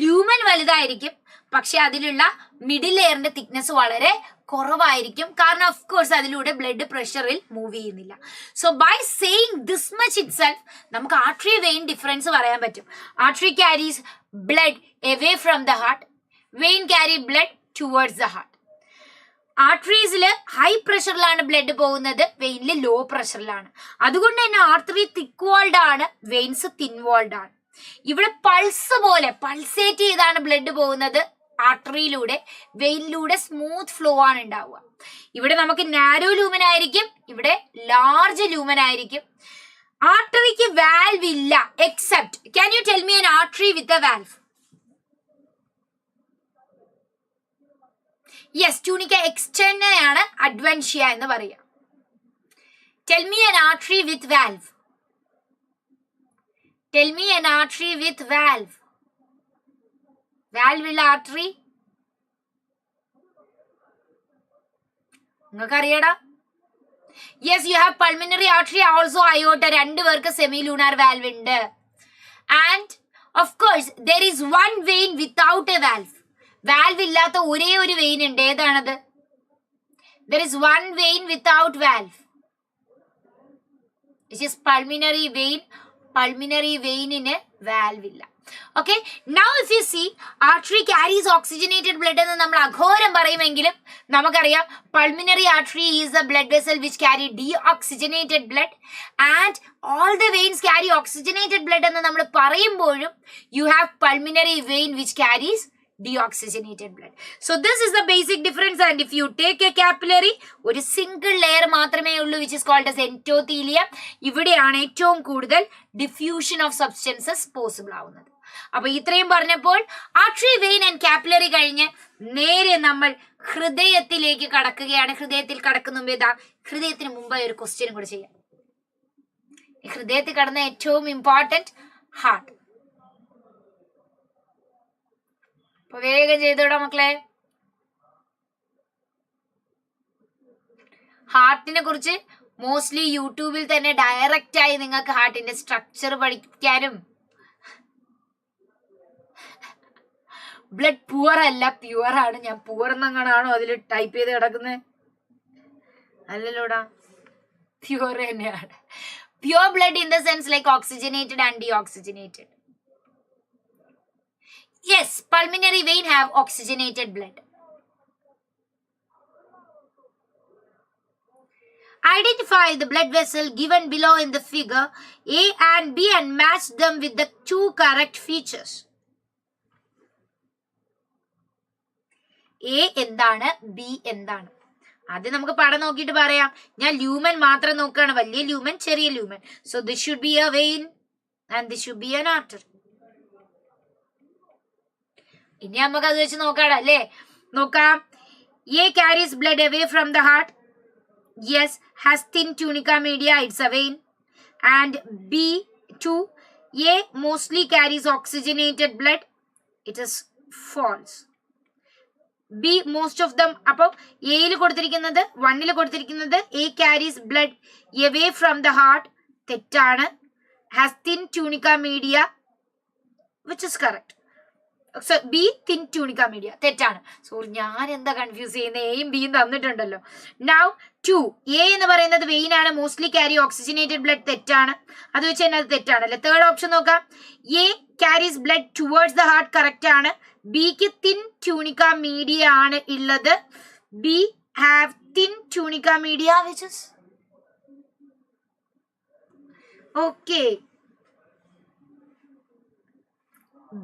ലൂമൻ വലുതായിരിക്കും, പക്ഷെ അതിലുള്ള മിഡിൽ ലെയറിന്റെ തിക്നെസ് വളരെ കുറവായിരിക്കും, കാരണം ഓഫ് കോഴ്സ് അതിലൂടെ ബ്ലഡ് പ്രഷറിൽ മൂവ് ചെയ്യുന്നില്ല. So by saying this much itself നമുക്ക് ആർട്ടറി വെയിൻ ഡിഫറൻസ് പറയാൻ പറ്റും. Artery carries blood away from the heart, vein carry blood towards the heart. ആർട്ടറീസിൽ ഹൈ പ്രഷറിലാണ് ബ്ലഡ് പോകുന്നത്, വെയിനിൽ ലോ പ്രഷറിലാണ്. അതുകൊണ്ട് തന്നെ ആർട്ടറി തിക്ക് വാൾഡ് ആണ്, വെയിൻസ് തിൻ വാൾഡ് ആണ്. ഇവിടെ പൾസ് പോലെ പൾസേറ്റ് ചെയ്താണ് ബ്ലഡ് പോകുന്നത് ആർട്ടറിയിലൂടെ, വെയിനിലൂടെ സ്മൂത്ത് ഫ്ലോ ആണ് ഉണ്ടാവുക. ഇവിടെ നമുക്ക് നാരോ ലൂമൻ ആയിരിക്കും, ഇവിടെ ലാർജ് ലൂമൻ ആയിരിക്കും. ആർട്ടറിക്ക് വാൽവ് ഇല്ല except, can you tell me an artery with a valve? Yes, tunica എക്സ്റ്റേണയാണ് അഡ്വെൻഷ്യ എന്ന് പറയാം. Tell me an artery with valve. Tell me an artery with valve. Valve ഉള്ള ആർട്ടറി നിങ്ങൾക്ക് അറിയടാ? Yes, you have pulmonary artery, also aorta. 2 പേർക്ക് സെമി ലൂണാർ വാൽവ് ഉണ്ട്. And of course there is one vein without a valve. Valve ഇല്ലാത്ത ഒരേ ഒരു വെയിൻ ഉണ്ട്, ഏതാണത്? There is one vein without valve, which is pulmonary vein. Pulmonary വെയിനിന് വാൽവ് ഇല്ല. Okay, now if you see artery carries oxygenated blood എന്ന് നമ്മൾ അഘോരം പറയുമെങ്കിലും നമുക്കറിയാം pulmonary artery is a blood vessel which carry deoxygenated blood and all the veins carry oxygenated blood എന്ന് നമ്മൾ പറയുമ്പോഴും you have pulmonary vein which carries deoxygenated blood. So this is the basic difference, and if you take a capillary, ഒരു സിംഗിൾ ലെയർ മാത്രമേ ഉള്ളൂ, which is called as endothelium. ഇവിടെയാണ് ഏറ്റവും കൂടുതൽ ഡിഫ്യൂഷൻ ഓഫ് സബ്സ്റ്റൻസസ് പോസിബിൾ ആവുന്നത്. അപ്പൊ ഇത്രയും പറഞ്ഞപ്പോൾ ആർട്ടറി, വെയിൻ ആൻഡ് കാപ്പിലറി കഴിഞ്ഞ് നേരെ നമ്മൾ ഹൃദയത്തിലേക്ക് കടക്കുകയാണ്. ഹൃദയത്തിൽ കടക്കുന്ന മുമ്പ് ഇതാ ഹൃദയത്തിന് മുമ്പായി ഒരു ക്വസ്റ്റ്യൻ കൂടെ ചെയ്യാം. ഹൃദയത്തിൽ കടന്ന ഏറ്റവും ഇമ്പോർട്ടന്റ് ഹാർട്ട്. അപ്പൊ വേഗം ചെയ്തോടാ മക്കളെ. ഹാർട്ടിനെ കുറിച്ച് മോസ്റ്റ്ലി യൂട്യൂബിൽ തന്നെ ഡയറക്റ്റ് ആയി നിങ്ങൾക്ക് ഹാർട്ടിന്റെ സ്ട്രക്ചർ പഠിക്കാനും, ബ്ലഡ് പുവർ അല്ല പ്യുവർ ആണ്. ഞാൻ പുവർ എന്നങ്ങനാണോ അതിൽ ടൈപ്പ് ചെയ്ത് കിടക്കുന്നത്? അല്ലല്ലോടാ, പ്യുവർ തന്നെയാണ്. Pure blood in the sense like oxygenated and deoxygenated. Yes, pulmonary vein have oxygenated blood. Identify the blood vessel given below in the figure A and B and match them with the two correct features. A എന്താണ്, B എന്താണ്? ആദ്യം നമുക്ക് പടം നോക്കിയിട്ട് പറയാം. ഞാൻ ലൂമൻ മാത്രം നോക്കുകയാണ്, വലിയ ലൂമൻ, ചെറിയ lumen. So this should be a vein and this should be an artery. ഇനി നമുക്ക് അത് വെച്ച് നോക്കാം അല്ലേ? നോക്കാം. A carries blood away from the heart. Yes, has thin tunica media, it's a vein. And B2, A mostly carries oxygenated blood, it is false. B most of them, appo A il koduttirikkunnathu 1 il koduttirikkunnathu A carries blood away from the heart, തെറ്റാണ്. Has thin tunica media, which is correct. So B thin tunica media, തെറ്റാണ്. സോ ഞാൻ എന്താ കൺഫ്യൂസ് ചെയ്യുന്നത്? എയും ബിയും തന്നിട്ടുണ്ടല്ലോ. നൗ 2, A എന്ന് പറയുന്നത് വെയിൻ ആണ്, മോസ്റ്റ്ലി ക്യാരി ഓക്സിജനേറ്റഡ് ബ്ലഡ്, തെറ്റാണ്. അത് വെച്ച് തന്നെ അത് തെറ്റാണല്ലേ. തേർഡ് ഓപ്ഷൻ നോക്കാം. A carries blood towards the heart, correct ആണ്. ബിക്ക് തിൻ ട്യൂണിക്ക മീഡിയ ആണ് ഉള്ളത്. B have thin tunica media which is okay.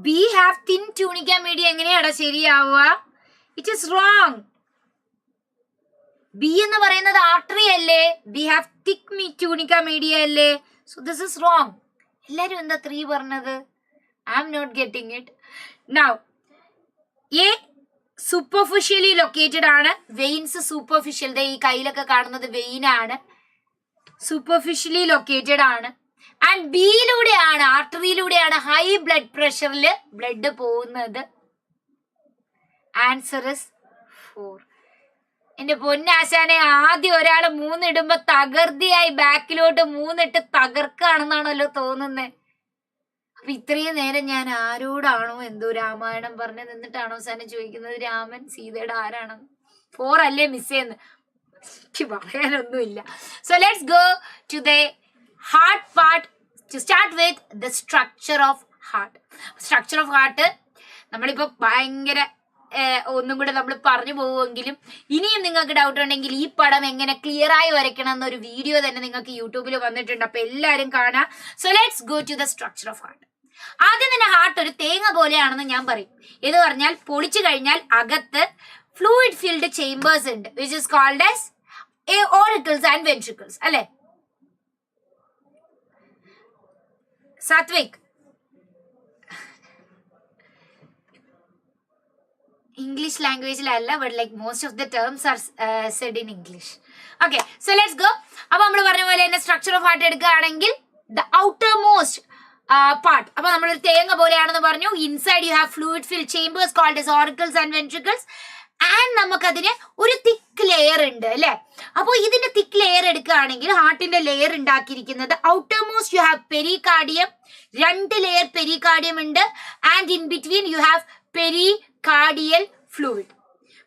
B have thin tunica media എങ്ങനെയാടാ ശരിയാവുക? It is wrong. ബി എന്ന് പറയുന്നത് ആർട്ടറി അല്ലേ, B have thick tunica media അല്ലേ. So this is wrong. എല്ലാരും എന്താ 3 പറഞ്ഞത്? I am not getting it. Now A superficially located ആണ്. വെയിൻസ് സൂപ്പർഫിഷ്യൽ, ഈ കയ്യിലൊക്കെ കാണുന്നത് വെയിൻ ആണ്, സൂപ്പർഫിഷ്യലി ലൊക്കേറ്റഡ് ആണ്. ആൻഡ് ബിയിലൂടെയാണ്, ആർട്ടറിയിലൂടെയാണ് ഹൈ ബ്ലഡ് പ്രഷറിൽ ബ്ലഡ് പോകുന്നത്. Answer is 4. എന്റെ പൊന്നാശാനെ, ആദ്യം ഒരാള് 3 ഇടുമ്പോ തകർത്തിയായി ബാക്കിലോട്ട് 3 ഇട്ട് തകർക്കാണെന്നാണല്ലോ തോന്നുന്നത്. അപ്പൊ ഇത്രയും നേരം ഞാൻ ആരോടാണോ എന്തോ രാമായണം പറഞ്ഞ് നിന്നിട്ടാണോ സാധനം ചോദിക്കുന്നത് രാമൻ സീതയുടെ ആരാണെന്ന്? 4 അല്ലേ മിസ് ചെയ്യുന്നത്? എനിക്ക് പറയാനൊന്നുമില്ല. So let's go to the heart part. To start with the structure of heart. Structure of heart നമ്മളിപ്പോ ഭയങ്കര ഒന്നും കൂടെ നമ്മൾ പറഞ്ഞു പോവുമെങ്കിലും ഇനിയും നിങ്ങൾക്ക് ഡൗട്ട് ഉണ്ടെങ്കിൽ ഈ പടം എങ്ങനെ ക്ലിയർ ആയി വരയ്ക്കണം എന്നൊരു വീഡിയോ തന്നെ നിങ്ങൾക്ക് യൂട്യൂബിൽ വന്നിട്ടുണ്ട്. അപ്പൊ എല്ലാവരും കാണാം. So let's go to the structure of heart. ആദ്യം തന്നെ ഹാർട്ട് ഒരു തേങ്ങ പോലെയാണെന്ന് ഞാൻ പറയും. എന്ന് പറഞ്ഞാൽ പൊളിച്ചു കഴിഞ്ഞാൽ അകത്ത് ഫ്ലൂയിഡ് ഫിൽഡ് ചേംബേഴ്സ് ഉണ്ട്, which is called as auricles and ventricles അല്ലെ സാത്വിക്? English language അല്ല, but like most of the terms are said in English. Okay, so let's go. അപ്പൊ നമ്മൾ പറഞ്ഞ പോലെ തന്നെ സ്ട്രക്ചർ ഓഫ് ഹാർട്ട് എടുക്കുകയാണെങ്കിൽ the outermost part, അപ്പൊ നമ്മളൊരു തേങ്ങ പോലെയാണെന്ന് പറഞ്ഞു. Inside you have fluid filled chambers called as auricles and ventricles. And നമുക്കതിന് ഒരു തിക്ക് ലെയർ ഉണ്ട് അല്ലെ. അപ്പൊ ഇതിന്റെ തിക്ക് ലെയർ എടുക്കുകയാണെങ്കിൽ ഹാർട്ടിന്റെ ലെയർ ഉണ്ടാക്കിയിരിക്കുന്നത് outermost you have pericardium, 2 layer pericardium ഉണ്ട്. And in between you have pericardial fluid.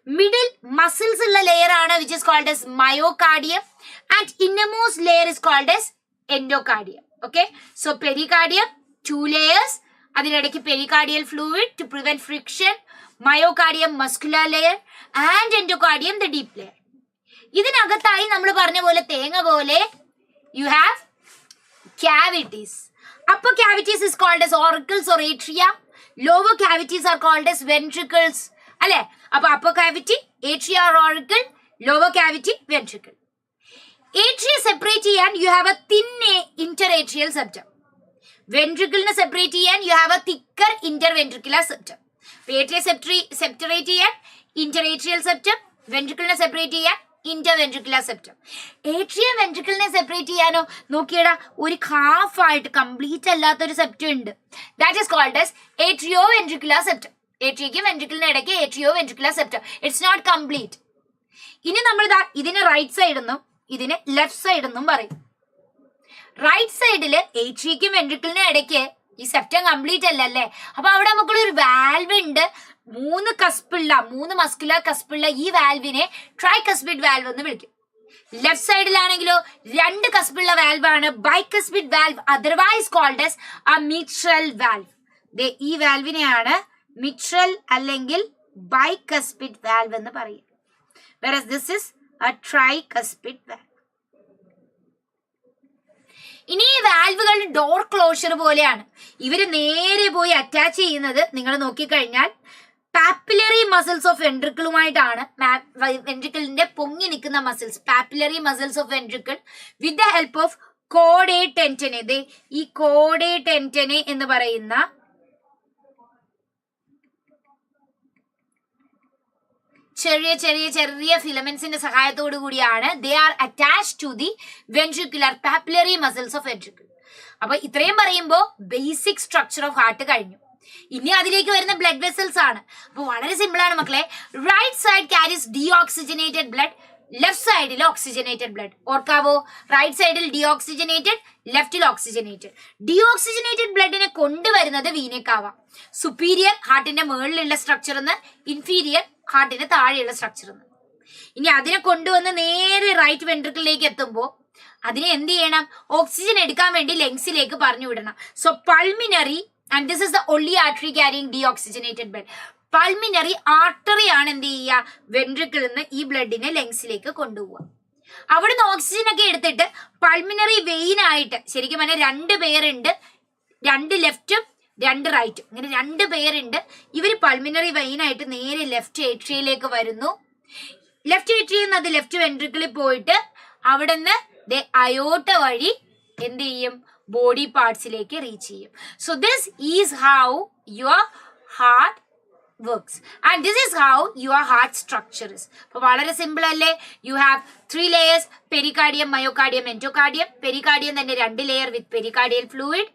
Middle muscles ഉള്ള ലെയർ ആണ്, which is called as myocardium. And innermost layer is called as endocardium. Okay, so pericardium 2 layers, അതിനിടയ്ക്ക് pericardial fluid to prevent friction, myocardium muscular layer and endocardium the deep layer. ഇതിനകത്തായി നമ്മൾ പറഞ്ഞ പോലെ തേങ്ങ പോലെ you have cavities. Upper cavities is called as auricles or atria. Lower cavities are called as ventricles. അല്ലെ? അപ്പൊ upper cavity atria or auricle, lower cavity ventricle. Atria separate ചെയ്യാൻ you have a thin interatrial septum. Ventricle നെ separate ചെയ്യാൻ you have a thicker interventricular septum. Atria separate ചെയ്യാൻ interatrial septum, ventricle നെ separate ചെയ്യാൻ interventricular septum. Atrium ventricle നെ സെപ്പറേറ്റ് ചെയ്യാനോ നോക്കിയടാ ഒരു ഹാഫ് ആയിട്ട് കംപ്ലീറ്റ് അല്ലാത്തൊരു സെപ്റ്റം ഉണ്ട്. That is called as atrioventricular septum. ഏട്രിയയ്ക്കും വെൻട്രിക്കിളിനും ഇടയ്ക്ക് atrioventricular septum. It's not complete. ഇനി നമ്മൾ ഇതിന് റൈറ്റ് സൈഡ് എന്നും ഇതിന് ലെഫ്റ്റ് സൈഡ് എന്നും പറയും. റൈറ്റ് സൈഡില് ഏട്രിയയ്ക്കും വെൻട്രിക്കിളിനും ഇടയ്ക്ക് ഈ സെപ്റ്റം കംപ്ലീറ്റ് അല്ലേ. അപ്പൊ അവിടെ നമുക്കുള്ളൊരു വാൽവ് ഉണ്ട്. 3 മസ്കുലർ കസ്പുള്ള ഈ വാൽവിനെ ട്രൈകസ്പിഡ് വാൽവ് എന്ന് വിളിക്കും. ലെഫ്റ്റ് സൈഡിലാണെങ്കിലോ 2 കസ്പുള്ള വാൽവാണ് bicuspid valve, otherwise called as a mitral valve. ഈ വാൽവിനെയാണ് മിട്രൽ അല്ലെങ്കിൽ ബൈകസ്പിഡ് വാൽവ് എന്ന് പറയും. whereas this is a tricuspid valve. ഇനി ഈ വാൽവുകൾ ഡോർ ക്ലോഷർ പോലെയാണ്. ഇവര് നേരെ പോയി അറ്റാച്ച് ചെയ്യുന്നത് നിങ്ങൾ നോക്കിക്കഴിഞ്ഞാൽ പാപ്പിലറി മസിൽസ് ഓഫ് വെൻട്രിക്കിളുമായിട്ടാണ്. വെൻട്രിക്കിളിന്റെ പൊങ്ങി നിൽക്കുന്ന muscles, papillary muscles of ventricle with the help of കോഡേ ടെൻറ്റനെ. ഈ കോഡേ ടെൻറ്റനെ എന്ന് പറയുന്ന ചെറിയ ചെറിയ ചെറിയ ഫിലമെന്റ്സിന്റെ സഹായത്തോടു കൂടിയാണ് they are attached to the ventricular papillary muscles of ventricle. അപ്പൊ ഇത്രയും പറയുമ്പോൾ ബേസിക് സ്ട്രക്ചർ ഓഫ് ഹാർട്ട് കഴിഞ്ഞു. ഇനി അതിലേക്ക് വരുന്ന ബ്ലഡ് വെസൽസ് ആണ്. അപ്പൊ വളരെ സിമ്പിൾ ആണ് മക്കളെ. Right side carries deoxygenated blood, left സൈഡിൽ ഓക്സിജനേറ്റഡ് ബ്ലഡ്. ഓർക്കാവോ? റൈറ്റ് സൈഡിൽ ഡീഓക്സിജനേറ്റഡ്, ലെഫ്റ്റിൽ ഓക്സിജനേറ്റഡ്. ഡീഓക്സിജനേറ്റഡ് ബ്ലഡിനെ കൊണ്ടുവരുന്നത് വീനക്കാവ. സുപ്പീരിയർ ഹാർട്ടിന്റെ മുകളിലുള്ള സ്ട്രക്ചർ എന്ന്, ഇൻഫീരിയർ ഹാർട്ടിന്റെ താഴെയുള്ള സ്ട്രക്ചർ എന്ന്. ഇനി അതിനെ കൊണ്ടുവന്ന് നേരെ റൈറ്റ് വെൻട്രിക്കിളിലേക്ക് എത്തുമ്പോൾ അതിനെ എന്ത് ചെയ്യണം? ഓക്സിജൻ എടുക്കാൻ വേണ്ടി ലങ്സിലേക്ക് പറഞ്ഞു വിടണം. So pulmonary, and this is the only artery carrying deoxygenated blood. Pulmonary artery ആണ് എന്ത് ചെയ്യുക? വെൻട്രിക്കിളിൽ നിന്ന് ഈ ബ്ലഡിനെ ലങ്സിലേക്ക് കൊണ്ടുപോവുക. അവിടുന്ന് ഓക്സിജൻ ഒക്കെ എടുത്തിട്ട് പൾമിനറി വെയിൻ ആയിട്ട്, ശരിക്കും പറഞ്ഞാൽ 2 പേരുണ്ട്, 2 ലെഫ്റ്റും 2 റൈറ്റും, ഇങ്ങനെ 2 പേരുണ്ട്. ഇവർ പൾമിനറി വെയിൻ ആയിട്ട് നേരെ ലെഫ്റ്റ് ഏട്രിയയിലേക്ക് വരുന്നു. ലെഫ്റ്റ് ഏട്രിയിൽ നിന്ന് അത് ലെഫ്റ്റ് വെൻട്രിക്കിളിൽ പോയിട്ട് അവിടെ നിന്ന് അയോട്ട വഴി എന്ത് ചെയ്യും? ബോഡി പാർട്സിലേക്ക് റീച്ച് ചെയ്യും. So this is how your heart works and this is how your heart structure is. അപ്പോൾ വളരെ സിമ്പിൾ അല്ലേ? you have 3 layers: pericardium, myocardium, endocardium. pericardium തന്നെ 2 layer with pericardial fluid.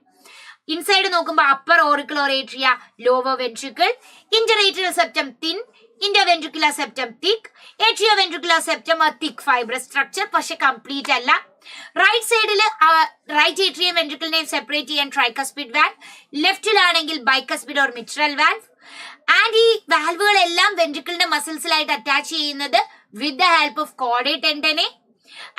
Inside നോക്കുമ്പോൾ upper auricular atria, lower ventricle, interatrial septum thin, interventricular septum thick, atrioventricular septum thick fibrous structure, പക്ഷെ കംപ്ലീറ്റ് അല്ല. റൈറ്റ് സൈഡിൽ റൈറ്റ് ഏട്രിയം വെൻട്രിക്കിളിനെ സെപ്പറേറ്റ് ചെയ്യാൻ ട്രൈകസ്പിഡ് വാൽവ്, ലെഫ്റ്റിലാണെങ്കിൽ bicuspid or mitral valve. And ഈ വാൽവുകളെല്ലാം വെൻട്രിക്കിളിന്റെ മസിൽസിലായിട്ട് അറ്റാച്ച് ചെയ്യുന്നത് വിത്ത് ദ ഹെൽപ്പ് ഓഫ് കോഡേ tendineae.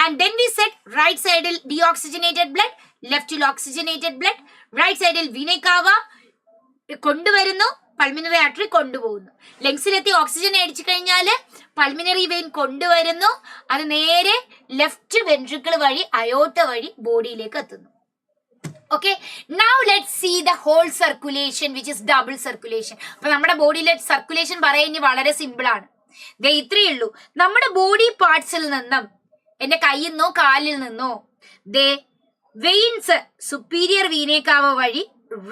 And then we set right സൈഡിൽ ഡീഓക്സിജനേറ്റഡ് ബ്ലഡ്, ലെഫ്റ്റിൽ ഓക്സിജനേറ്റഡ് ബ്ലഡ്. റൈറ്റ് സൈഡിൽ വീനക്കാവ കൊണ്ടുവരുന്നു, പൾമിനറി ആർട്ടറി കൊണ്ടുപോകുന്നു. ലങ്സിലെത്തി ഓക്സിജൻ അടിച്ചു കഴിഞ്ഞാൽ പൾമിനറി വെയിൻ കൊണ്ടുവരുന്നു, അത് നേരെ ലെഫ്റ്റ് വെൻട്രിക്കിൾ വഴി അയോട്ട വഴി ബോഡിയിലേക്ക് എത്തുന്നു. Okay, now let's see the whole circulation, which is double circulation. അപ്പൊ നമ്മുടെ ബോഡിയിലെ സർക്കുലേഷൻ പറയുന്നത് വളരെ സിമ്പിൾ ആണ്. ഇത്രയേ ഉള്ളൂ. നമ്മുടെ ബോഡി പാർട്സിൽ നിന്നും, എന്റെ കയ്യിൽ നിന്നോ കാലിൽ നിന്നോ വെയിൻസ് സുപ്പീരിയർ വീനേക്കാവ വഴി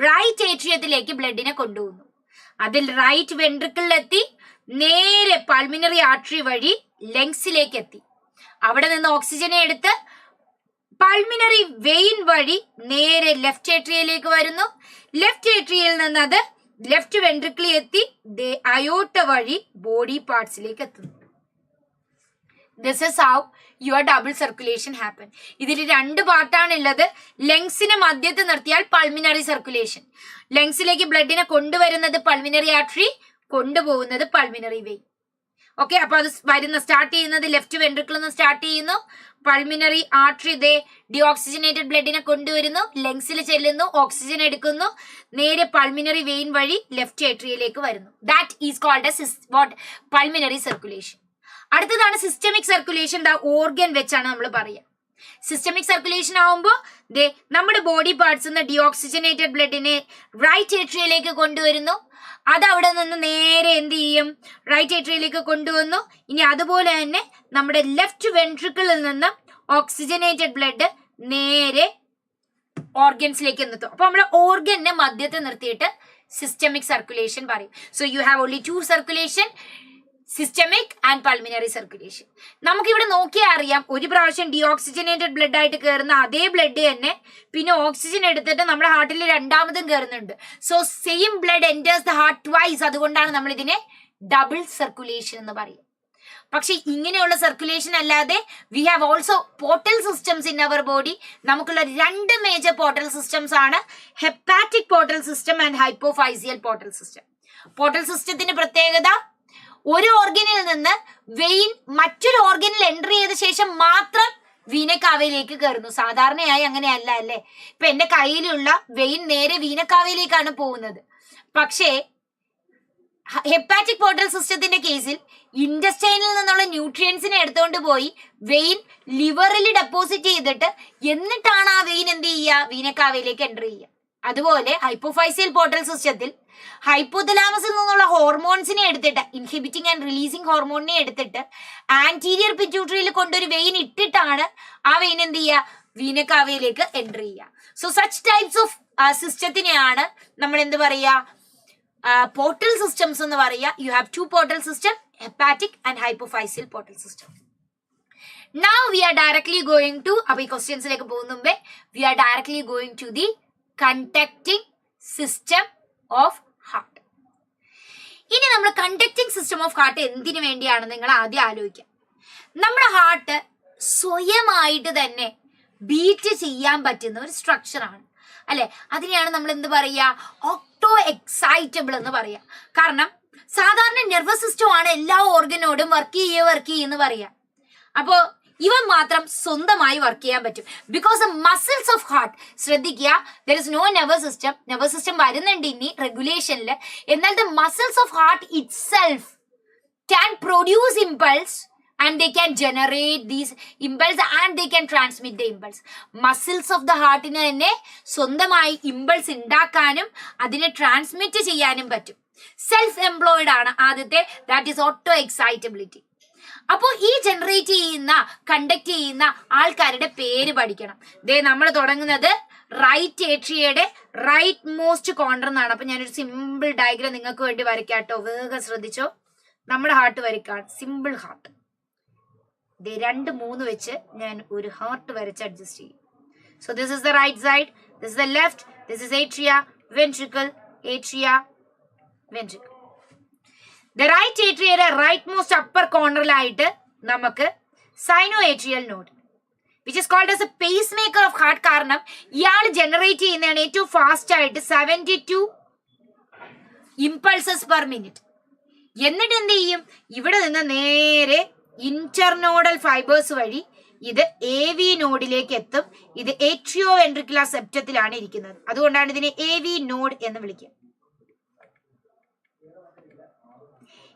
റൈറ്റ് ഏട്രിയത്തിലേക്ക് ബ്ലഡിനെ കൊണ്ടുപോകുന്നു. അതിൽ റൈറ്റ് വെൻട്രിക്കിളിലെത്തി നേരെ പൾമിനറി ആർട്ടറി വഴി ലങ്സിലേക്ക് എത്തി. അവിടെ നിന്ന് ഓക്സിജനെ എടുത്ത് പൾമിനറി വെയിൻ വഴി നേരെ ലെഫ്റ്റ് ഏട്രിയയിലേക്ക് വരുന്നു. ലെഫ്റ്റ് ഏട്രിയയിൽ നിന്ന് അത് ലെഫ്റ്റ് വെൻട്രിക്കിളിൽ എത്തി അയോട്ട വഴി ബോഡി പാർട്സിലേക്ക് എത്തുന്നു. This is how your double circulation happen. ഇതിൽ 2 പാർട്ടാണ് ഉള്ളത്. ലങ്സിനെ മധ്യത്ത് നിർത്തിയാൽ പൾമിനറി സർക്കുലേഷൻ, ലങ്സിലേക്ക് ബ്ലഡിനെ കൊണ്ടുവരുന്നത് പൾമിനറി ആർട്ടറി, കൊണ്ടുപോകുന്നത് പൾമിനറി വെയിൻ. ഓക്കെ, അപ്പൊ അത് സ്റ്റാർട്ട് ചെയ്യുന്നത് ലെഫ്റ്റ് വെൻട്രിക്കിളിൽ നിന്ന് സ്റ്റാർട്ട് ചെയ്യുന്നു. പൾമിനറി ആർട്ടറി ഡിഓക്സിജനേറ്റഡ് ബ്ലഡിനെ കൊണ്ടുവരുന്നു, ലങ്സിൽ ചെല്ലുന്നു, ഓക്സിജൻ എടുക്കുന്നു, നേരെ പൾമിനറി വെയിൻ വഴി ലെഫ്റ്റ് ഏട്രിയയിലേക്ക് വരുന്നു. That is called what? Pulmonary circulation. അടുത്തതാണ് സിസ്റ്റമിക് സർക്കുലേഷൻ. ഓർഗൻ വെച്ചാണ് നമ്മൾ പറയുക. സിസ്റ്റമിക് സർക്കുലേഷൻ ആവുമ്പോൾ നമ്മുടെ ബോഡി പാർട്സ് നിന്ന് ഡിഓക്സിജനേറ്റഡ് ബ്ലഡിനെ റൈറ്റ് ഏട്രിയയിലേക്ക് കൊണ്ടുവരുന്നു. അത് അവിടെ നിന്ന് നേരെ എന്ത് ചെയ്യും? റൈറ്റ് ഏട്രിയയിലേക്ക് കൊണ്ടുവന്നു. ഇനി അതുപോലെ തന്നെ നമ്മുടെ ലെഫ്റ്റ് വെൻട്രിക്കിളിൽ നിന്ന് ഓക്സിജനേറ്റഡ് ബ്ലഡ് നേരെ ഓർഗൻസിലേക്ക് എത്തും. അപ്പൊ നമ്മൾ ഓർഗനെ മധ്യത്തിൽ നിർത്തിയിട്ട് സിസ്റ്റമിക് സർക്കുലേഷൻ പറയും. So you have only 2 circulation. Systemic and pulmonary circulation. നമുക്കിവിടെ നോക്കിയാൽ അറിയാം, ഒരു പ്രാവശ്യം ഡീഓക്സിജനേറ്റഡ് ബ്ലഡ് ആയിട്ട് കയറുന്ന അതേ ബ്ലഡ് തന്നെ പിന്നെ ഓക്സിജൻ എടുത്തിട്ട് നമ്മുടെ ഹാർട്ടിൽ രണ്ടാമതും കയറുന്നുണ്ട്. So same blood enters the heart twice. അതുകൊണ്ടാണ് നമ്മൾ ഇതിനെ ഡബിൾ സർക്കുലേഷൻ എന്ന് പറയും. പക്ഷെ ഇങ്ങനെയുള്ള സർക്കുലേഷൻ അല്ലാതെ we have also portal systems in our body. നമുക്കുള്ള രണ്ട് മേജർ പോർട്ടൽ സിസ്റ്റംസ് ആണ് hepatic portal system and hypophyseal portal system. Portal സിസ്റ്റത്തിന്റെ പ്രത്യേകത, ഒരു ഓർഗനിൽ നിന്ന് വെയിൻ മറ്റൊരു ഓർഗനിൽ എൻ്റർ ചെയ്ത ശേഷം മാത്രം വീനക്കാവയിലേക്ക് കയറുന്നു. സാധാരണയായി അങ്ങനെയല്ല അല്ലേ? ഇപ്പൊ എന്റെ കയ്യിലുള്ള വെയിൻ നേരെ വീനക്കാവയിലേക്കാണ് പോകുന്നത്. പക്ഷേ ഹെപ്പാറ്റിക് പോർട്ടൽ സിസ്റ്റത്തിന്റെ കേസിൽ ഇൻഡസ്റ്റൈനിൽ നിന്നുള്ള ന്യൂട്രിയൻസിനെ എടുത്തുകൊണ്ട് പോയി വെയിൻ ലിവറിൽ ഡെപ്പോസിറ്റ് ചെയ്തിട്ട് എന്നിട്ടാണ് ആ വെയിൻ എന്ത് ചെയ്യുക, വീനക്കാവയിലേക്ക് എൻ്റർ ചെയ്യുക. അതുപോലെ ഹൈപ്പോഫൈസിയൽ പോർട്ടൽ സിസ്റ്റത്തിൽ ഹൈപ്പോതലാമസിൽ നിന്നുള്ള ഹോർമോൺസിനെ എടുത്തിട്ട്, ഇൻഹിബിറ്റിംഗ് ആൻഡ് റിലീസിംഗ് ഹോർമോണിനെ എടുത്തിട്ട് ആന്റീരിയർ പിറ്റ്യൂട്ടറിയിൽ കൊണ്ടൊരു വെയിൻ ഇട്ടിട്ടാണ് ആ വെയിൻ എന്ത് ചെയ്യുക, വീനക്കാവയിലേക്ക് എൻ്റർ ചെയ്യുക. സോ സച്ച് ടൈപ്സ് ഓഫ് സിസ്റ്റത്തിനെയാണ് നമ്മൾ എന്ത് പറയുക, പോർട്ടൽ സിസ്റ്റംസ് എന്ന് പറയുക. You have two portal system, hepatic and hypophyseal portal system. Now we are directly going to, അപ്പൊ ഈ ക്വസ്റ്റ്യൻസിലേക്ക് പോകുന്ന മുമ്പേ we are directly going to the conducting system of heart. ഇനി നമ്മൾ കണ്ടക്ടിങ് സിസ്റ്റം ഓഫ് ഹാർട്ട് എന്തിനു വേണ്ടിയാണ് നിങ്ങൾ ആദ്യം ആലോചിക്കുക. നമ്മുടെ ഹാർട്ട് സ്വയമായിട്ട് തന്നെ ബീറ്റ് ചെയ്യാൻ പറ്റുന്ന ഒരു സ്ട്രക്ചറാണ് അല്ലെ. അതിനെയാണ് നമ്മൾ എന്ത് പറയുക, ഓക്ടോ എക്സൈറ്റബിൾ എന്ന് പറയുക. കാരണം സാധാരണ നെർവസ് സിസ്റ്റം ആണ് എല്ലാ ഓർഗനോടും വർക്ക് ചെയ്യുന്ന പറയുക. അപ്പോ ഇവ മാത്രം സ്വന്തമായി വർക്ക് ചെയ്യാൻ പറ്റും. Because the muscles of heart, ശ്രദ്ധിക്കുക, there is no nervous system വരുന്നുണ്ട് ഇനി റെഗുലേഷനിൽ. എന്നാൽ the muscles of heart itself can produce impulse and they can generate these impulse and they can transmit the impulse. Muscles of the heart നെ തന്നെ സ്വന്തമായി ഇമ്പൾസ് ഉണ്ടാക്കാനും അതിനെ ട്രാൻസ്മിറ്റ് ചെയ്യാനും പറ്റും. സെൽഫ് എംപ്ലോയിഡ് ആണ് ആദ്യത്തെ, ദാറ്റ് ഈസ് ഓട്ടോ എക്സൈറ്റബിലിറ്റി. അപ്പോൾ ഈ ജനറേറ്റ് ചെയ്യുന്ന കണ്ടക്ട് ചെയ്യുന്ന ആൾക്കാരുടെ പേര് പഠിക്കണം. ദേ നമ്മൾ തുടങ്ങുന്നത് റൈറ്റ് ഏട്രിയയുടെ റൈറ്റ് മോസ്റ്റ് കോർണർ എന്നാണ്. അപ്പൊ ഞാനൊരു സിമ്പിൾ ഡയഗ്രാം നിങ്ങൾക്ക് വേണ്ടി വരയ്ക്കാട്ടോ, വേഗം ശ്രദ്ധിച്ചോ. നമ്മുടെ ഹാർട്ട് വരയ്ക്കാണ്, സിമ്പിൾ ഹാർട്ട്. 2, 3 വെച്ച് ഞാൻ ഒരു ഹാർട്ട് വരച്ച് അഡ്ജസ്റ്റ് ചെയ്യും. So this is the right side, this is the left, this is atria, ventricle, atria, ventricle. The right ഏട്രിയയുടെ റൈറ്റ് മോസ്റ്റ് അപ്പർ കോർണറിലായിട്ട് നമുക്ക് sino atrial node which is called as a pacemaker of heart. കാരണം ഇയാൾ ജനറേറ്റ് ചെയ്യുന്നതാണ് ഏറ്റവും ഫാസ്റ്റ് ആയിട്ട് 72 ഇമ്പൾസസ് പെർ മിനിറ്റ്. എന്നിട്ട് എന്ത് ചെയ്യും, ഇവിടെ നിന്ന് നേരെ ഇന്റർനോഡൽ ഫൈബേഴ്സ് വഴി ഇത് AV നോഡിലേക്ക് എത്തും. ഇത് ഏട്രിയോ വെൻട്രിക്കുലർ സെപ്റ്റത്തിലാണ് ഇരിക്കുന്നത്. അതുകൊണ്ടാണ് ഇതിനെ AV നോഡ് എന്ന് വിളിക്കുക.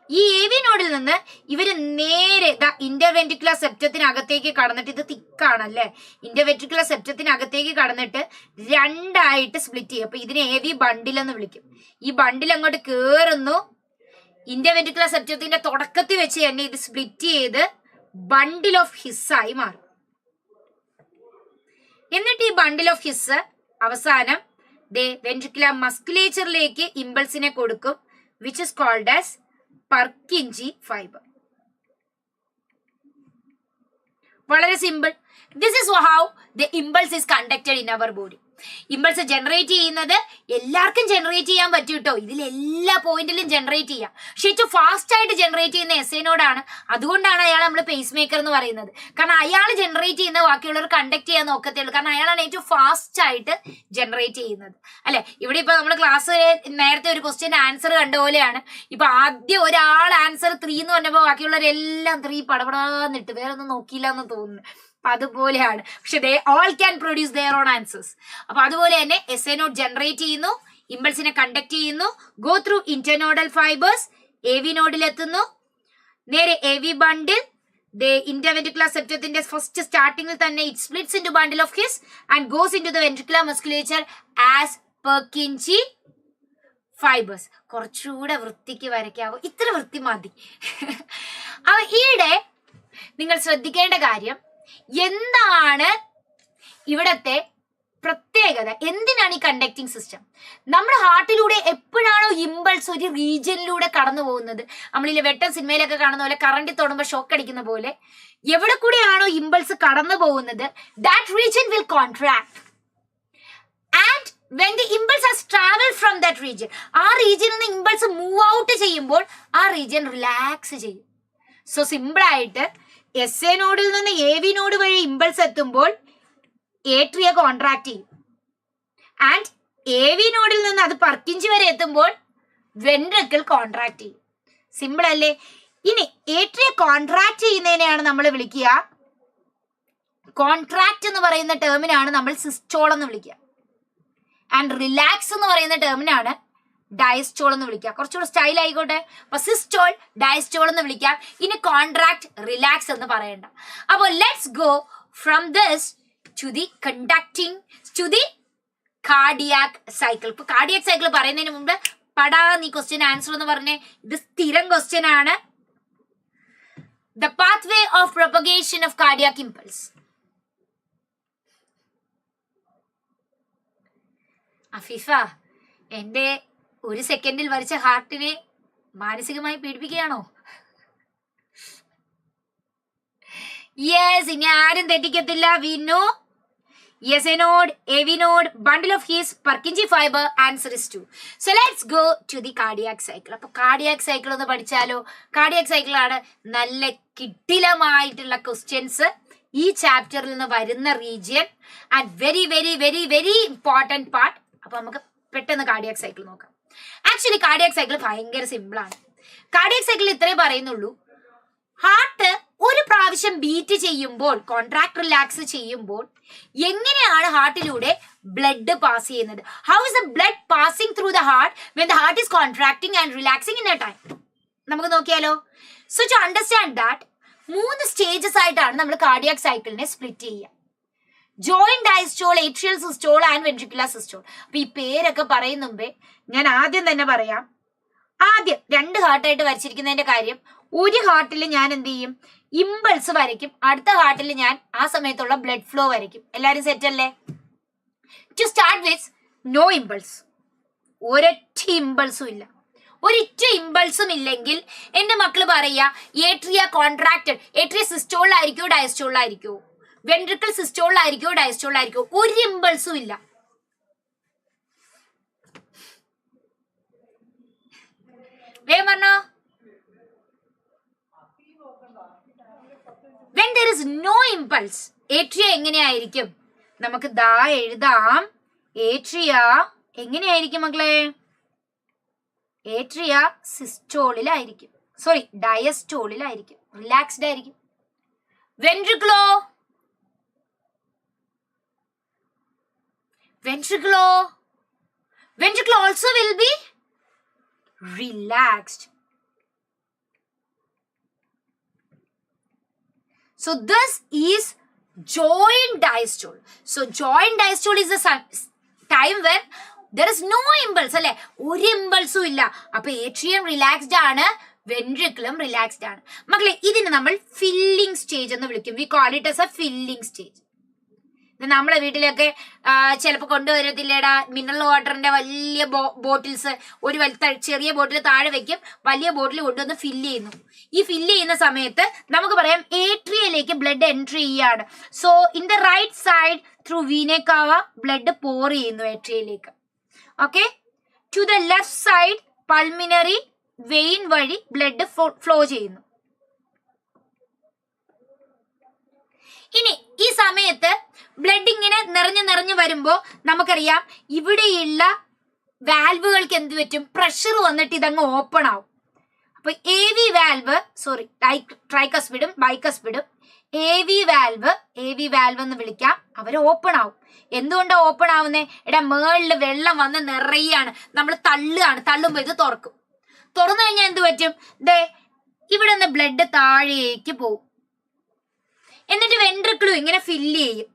ഈ AV നോഡിൽ നിന്ന് ഇവര് നേരെ ഇന്റർവെൻട്രിക്കുലർ സെപ്റ്റത്തിനകത്തേക്ക് കടന്നിട്ട്, ഇത് തിക്കാണല്ലേ, ഇന്റർവെൻട്രിക്കുലർ സെപ്റ്റത്തിനകത്തേക്ക് കടന്നിട്ട് രണ്ടായിട്ട് സ്പ്ലിറ്റ് ചെയ്യും. അപ്പൊ ഇതിനെ AV ബണ്ടിൽ എന്ന് വിളിക്കും. ഈ ബണ്ടിൽ അങ്ങോട്ട് കേറുന്നു, ഇന്റർവെൻട്രിക്കുലർ സെപ്റ്റത്തിന്റെ തുടക്കത്തിൽ വെച്ച് തന്നെ ഇത് സ്പ്ലിറ്റ് ചെയ്ത് ബണ്ടിൽ ഓഫ് ഹിസ് ആയി മാറും. എന്നിട്ട് ഈ ബണ്ടിൽ ഓഫ് ഹിസ് അവസാനം വെൻട്രിക്കുലർ മസ്കുലേച്ചറിലേക്ക് ഇമ്പൾസിനെ കൊടുക്കും, which is called as Purkinje fibre. വളരെ simple. This is how the impulse is conducted in our body. Impulse generate ചെയ്യുന്നത് എല്ലാവർക്കും ജനറേറ്റ് ചെയ്യാൻ പറ്റും കേട്ടോ. ഇതിൽ എല്ലാ പോയിന്റിലും ജനറേറ്റ് ചെയ്യാം. പക്ഷെ ഏറ്റവും ഫാസ്റ്റ് ആയിട്ട് ജനറേറ്റ് ചെയ്യുന്ന SA നോഡാണ്. അതുകൊണ്ടാണ് അയാൾ നമ്മൾ പേസ് മേക്കർ എന്ന് പറയുന്നത്. കാരണം അയാൾ ജനറേറ്റ് ചെയ്യുന്ന ബാക്കിയുള്ളവർ കണ്ടക്ട് ചെയ്യാൻ നോക്കത്തേ ഉള്ളൂ. കാരണം അയാളാണ് ഏറ്റവും ഫാസ്റ്റ് ആയിട്ട് ജനറേറ്റ് ചെയ്യുന്നത് അല്ലെ. ഇവിടെ ഇപ്പൊ നമ്മൾ ക്ലാസ് നേരത്തെ ഒരു ക്വസ്റ്റ്യൻ ആൻസർ കണ്ട പോലെയാണ്. ഇപ്പൊ ആദ്യം ഒരാൾ ആൻസർ 3 എന്ന് പറഞ്ഞപ്പോ ബാക്കിയുള്ളവരെല്ലാം 3 പടപടാന്നിട്ട് വേറെ ഒന്നും നോക്കിയില്ല എന്ന് തോന്നുന്നു. അപ്പൊ അതുപോലെയാണ്. പക്ഷെ they all can produce their own answers. അപ്പൊ അതുപോലെ തന്നെ SA നോഡ് ജനറേറ്റ് ചെയ്യുന്നു, ഇമ്പൾസിനെ കണ്ടക്ട് ചെയ്യുന്നു, go through internodal fibres, AV നോഡിൽ എത്തുന്നു, നേരെ AV ബണ്ടിൽ, ഇന്റർവെൻട്രിക്കുലർ സെപ്റ്റത്തിന്റെ ഫസ്റ്റ് സ്റ്റാർട്ടിംഗിൽ തന്നെ it splits into bundle of His and goes into the ventricular musculature as Purkinje fibres. കുറച്ചുകൂടെ വൃത്തിക്ക് വരയ്ക്കാവോ? ഇത്ര വൃത്തി മതി. അപ്പൊ ഈയിടെ നിങ്ങൾ ശ്രദ്ധിക്കേണ്ട കാര്യം എന്താണ്, ഇവിടത്തെ പ്രത്യേകത എന്തിനാണ് ഈ കണ്ടക്ടിങ് സിസ്റ്റം? നമ്മുടെ ഹാർട്ടിലൂടെ എപ്പോഴാണോ ഇമ്പൾസ് ഒരു റീജിയനിലൂടെ കടന്നു പോകുന്നത്, നമ്മളിലെ വെട്ടം സിനിമയിലൊക്കെ കാണുന്ന പോലെ കറണ്ട് തൊടുമ്പോൾ ഷോക്ക് അടിക്കുന്ന പോലെ എവിടെ കൂടെയാണോ ഇമ്പൾസ് കടന്നു പോകുന്നത്, that region will contract. And when the impulse has traveled from that region, ആ റീജിയനിൽ നിന്ന് ഇമ്പൾസ് മൂവ് ഔട്ട് ചെയ്യുമ്പോൾ ആ റീജിയൻ റിലാക്സ് ചെയ്യും. സോ സിമ്പിൾ ആയിട്ട് എസ് എ നോഡിൽ നിന്ന് എ വി നോഡ് വഴി ഇമ്പൾസ് എത്തുമ്പോൾ ഏട്രിയ കോൺട്രാക്ട് ചെയ്യും. ആൻഡ് എ വി നോഡിൽ നിന്ന് അത് പർക്കിഞ്ച് വരെ എത്തുമ്പോൾ വെൻട്രിക്കിൾ കോൺട്രാക്ട് ചെയ്യും. സിമ്പിൾ അല്ലേ? ഇനി ഏട്രിയ കോൺട്രാക്ട് ചെയ്യുന്നതിനെയാണ് നമ്മൾ വിളിക്കുക, കോൺട്രാക്ട് എന്ന് പറയുന്ന ടേമിനാണ് നമ്മൾ സിസ്റ്റോൾ എന്ന് വിളിക്കുക. ആൻഡ് റിലാക്സ് എന്ന് പറയുന്ന ടേമിനാണ് ഡയസ്റ്റോൾ എന്ന് വിളിക്കുക. കുറച്ചുകൂടെ സ്റ്റൈൽ ആയിക്കോട്ടെ. അപ്പൊ സിസ്റ്റോൾ, ഡയസ്റ്റോൾ എന്ന് വിളിക്കാം. ഇനി കോൺട്രാക്ട്, റിലാക്സ് എന്ന് പറയണ്ട. അപ്പൊ let's go from this to the conducting to the cardiac cycle. ഇപ്പൊ കാർഡിയാക് സൈക്കിൾ പറയുന്നതിന് മുമ്പ് പടാ നീ ക്വസ്റ്റ്യൻ ആൻസർ എന്ന് പറഞ്ഞേ. ഇത് സ്ഥിരം ക്വസ്റ്റ്യൻ ആണ്. The pathway of propagation of cardiac impulse. Afeefa, എന്റെ ഒരു സെക്കൻഡിൽ വരച്ച ഹാർട്ടിനെ മാനസികമായി പീഡിപ്പിക്കുകയാണോ? യെസ്, ഇനി ആരും തെറ്റിക്കത്തില്ല. We know yes a node, AV node, bundle of his Purkinje fiber, answer is 2. So let's go to the cardiac cycle. അപ്പോൾ cardiac cycle ഒന്ന് പഠിച്ചാലോ? cardiac cycle ആണ് നല്ല കിടിലമായിട്ടുള്ള ക്വസ്റ്റ്യൻസ് ഈ ചാപ്റ്ററിൽ നിന്ന് വരുന്ന region and very very very very important part. അപ്പൊ നമുക്ക് പെട്ടെന്ന് കാർഡിയാക് സൈക്കിൾ നോക്കാം. ആക്ച്വലി കാർഡിയാക് സൈക്കിൾ ഭയങ്കര സിമ്പിൾ ആണ്. കാർഡിയാക് സൈക്കിൾ ഇത്രേ പറയുന്നുള്ളൂ, ഹാർട്ട് ഒരു പ്രാവശ്യം ബീറ്റ് ചെയ്യുമ്പോൾ, കോൺട്രാക്ട് റിലാക്സ് ചെയ്യുമ്പോൾ എങ്ങനെയാണ് ഹാർട്ടിലൂടെ ബ്ലഡ് പാസ് ചെയ്യുന്നത്? How is the blood passing through the heart when the heart is contracting and relaxing in a time? നമുക്ക് നോക്കിയാലോ. So to understand that 3 stages ആയിട്ടാണ് നമ്മൾ കാർഡിയാക് സൈക്കിളിനെ സ്പ്ലിറ്റ് ചെയ്യുക. Joint diastole, atrial systole and ventricular systole. അപ്പൊ ഈ പേരൊക്കെ പറയുന്ന മുമ്പേ ഞാൻ ആദ്യം തന്നെ പറയാം, ആദ്യം 2 ഹാർട്ടായിട്ട് വരച്ചിരിക്കുന്നതിന്റെ കാര്യം, ഒരു ഹാർട്ടിൽ ഞാൻ എന്ത് ചെയ്യും, ഇമ്പൾസ് വരയ്ക്കും, അടുത്ത ഹാർട്ടിൽ ഞാൻ ആ സമയത്തുള്ള ബ്ലഡ് ഫ്ലോ വരയ്ക്കും. എല്ലാരും സെറ്റ് അല്ലേ? To start with no impulse. ഒരൊറ്റ ഇമ്പൾസും ഇല്ല. ഒരൊറ്റ ഇമ്പൾസും ഇല്ലെങ്കിൽ എന്റെ മക്കള് പറയാ ഏട്രിയ കോൺട്രാക്റ്റഡ്, ഏട്രിയ സിസ്റ്റോളിലായിരിക്കോ ഡയസ്റ്റോളിലായിരിക്കോ, വെൻട്രിക്കിൾ സിസ്റ്റോളിലായിരിക്കോ ഡയസ്റ്റോളിലായിരിക്കോ, ഒരു ഇമ്പൾസും ഇല്ല. വേഗം പറഞ്ഞോ. When there is no impulse, atria എങ്ങനെയായിരിക്കും? നമുക്ക് ദാ എഴുതാം. ഏട്രിയ എങ്ങനെയായിരിക്കും മക്കളെ? ഏട്രിയ സിസ്റ്റോളിലായിരിക്കും, സോറി ഡയസ്റ്റോളിലായിരിക്കും, റിലാക്സ്ഡ് ആയിരിക്കും. വെൻട്രിക്കിളോ? Ventricle also will be relaxed. So this is joint diastole. So joint diastole is the time when there is no impulse, അല്ലെ? ഒരു ഇമ്പൾസും ഇല്ല. അപ്പൊ ഏട്രിയം റിലാക്സ്ഡ് ആണ്, വെൻട്രിക്കിളും റിലാക്സ്ഡ് ആണ്. മക്കളെ, ഇതിന് നമ്മൾ ഫില്ലിംഗ് സ്റ്റേജ് എന്ന് വിളിക്കും. We call it as A filling stage. നമ്മളെ വീട്ടിലൊക്കെ ചിലപ്പോൾ കൊണ്ടുവരത്തില്ലേടാ മിനറൽ വാട്ടറിന്റെ വലിയ ബോട്ടിൽസ്, ഒരു ചെറിയ ബോട്ടിൽ താഴെ വെക്കും, വലിയ ബോട്ടിൽ കൊണ്ടുവന്ന് ഫില്ല് ചെയ്യുന്നു. ഈ ഫില്ല് ചെയ്യുന്ന സമയത്ത് നമുക്ക് പറയാം ഏട്രിയയിലേക്ക് ബ്ലഡ് എൻട്രി ചെയ്യാണ്. So in the right side through vena cava blood pour ചെയ്യുന്നു ഏട്രിയയിലേക്ക്. Okay, to the left side pulmonary vein വഴി ബ്ലഡ് ഫ്ലോ ചെയ്യുന്നു. ഇനി ഈ സമയത്ത് ബ്ലഡ് ഇങ്ങനെ നിറഞ്ഞു വരുമ്പോ നമുക്കറിയാം ഇവിടെയുള്ള വാൽവുകൾക്ക് എന്ത് പറ്റും, പ്രഷർ വന്നിട്ട് ഇതങ്ങ് ഓപ്പൺ ആവും. അപ്പൊ എ വി വാൽവ്, സോറി ട്രൈകസ്പിഡും ബൈകസ്പിഡും എ വി വാൽവ് എന്ന് വിളിക്കാം, അവർ ഓപ്പൺ ആവും. എന്തുകൊണ്ടാണ് ഓപ്പൺ ആവുന്നേ? എടാ മേളില് വെള്ളം വന്ന് നിറയാണ്, നമ്മൾ തള്ളുമ്പോ ഇത് തുറക്കും. തുറന്നു കഴിഞ്ഞാൽ എന്ത് പറ്റും? ദേ ഇവിടെ നിന്ന് ബ്ലഡ് താഴേക്ക് പോവും. എന്നിട്ട് വെൻട്രിക്കിളും ഇങ്ങനെ ഫില്ല് ചെയ്യും.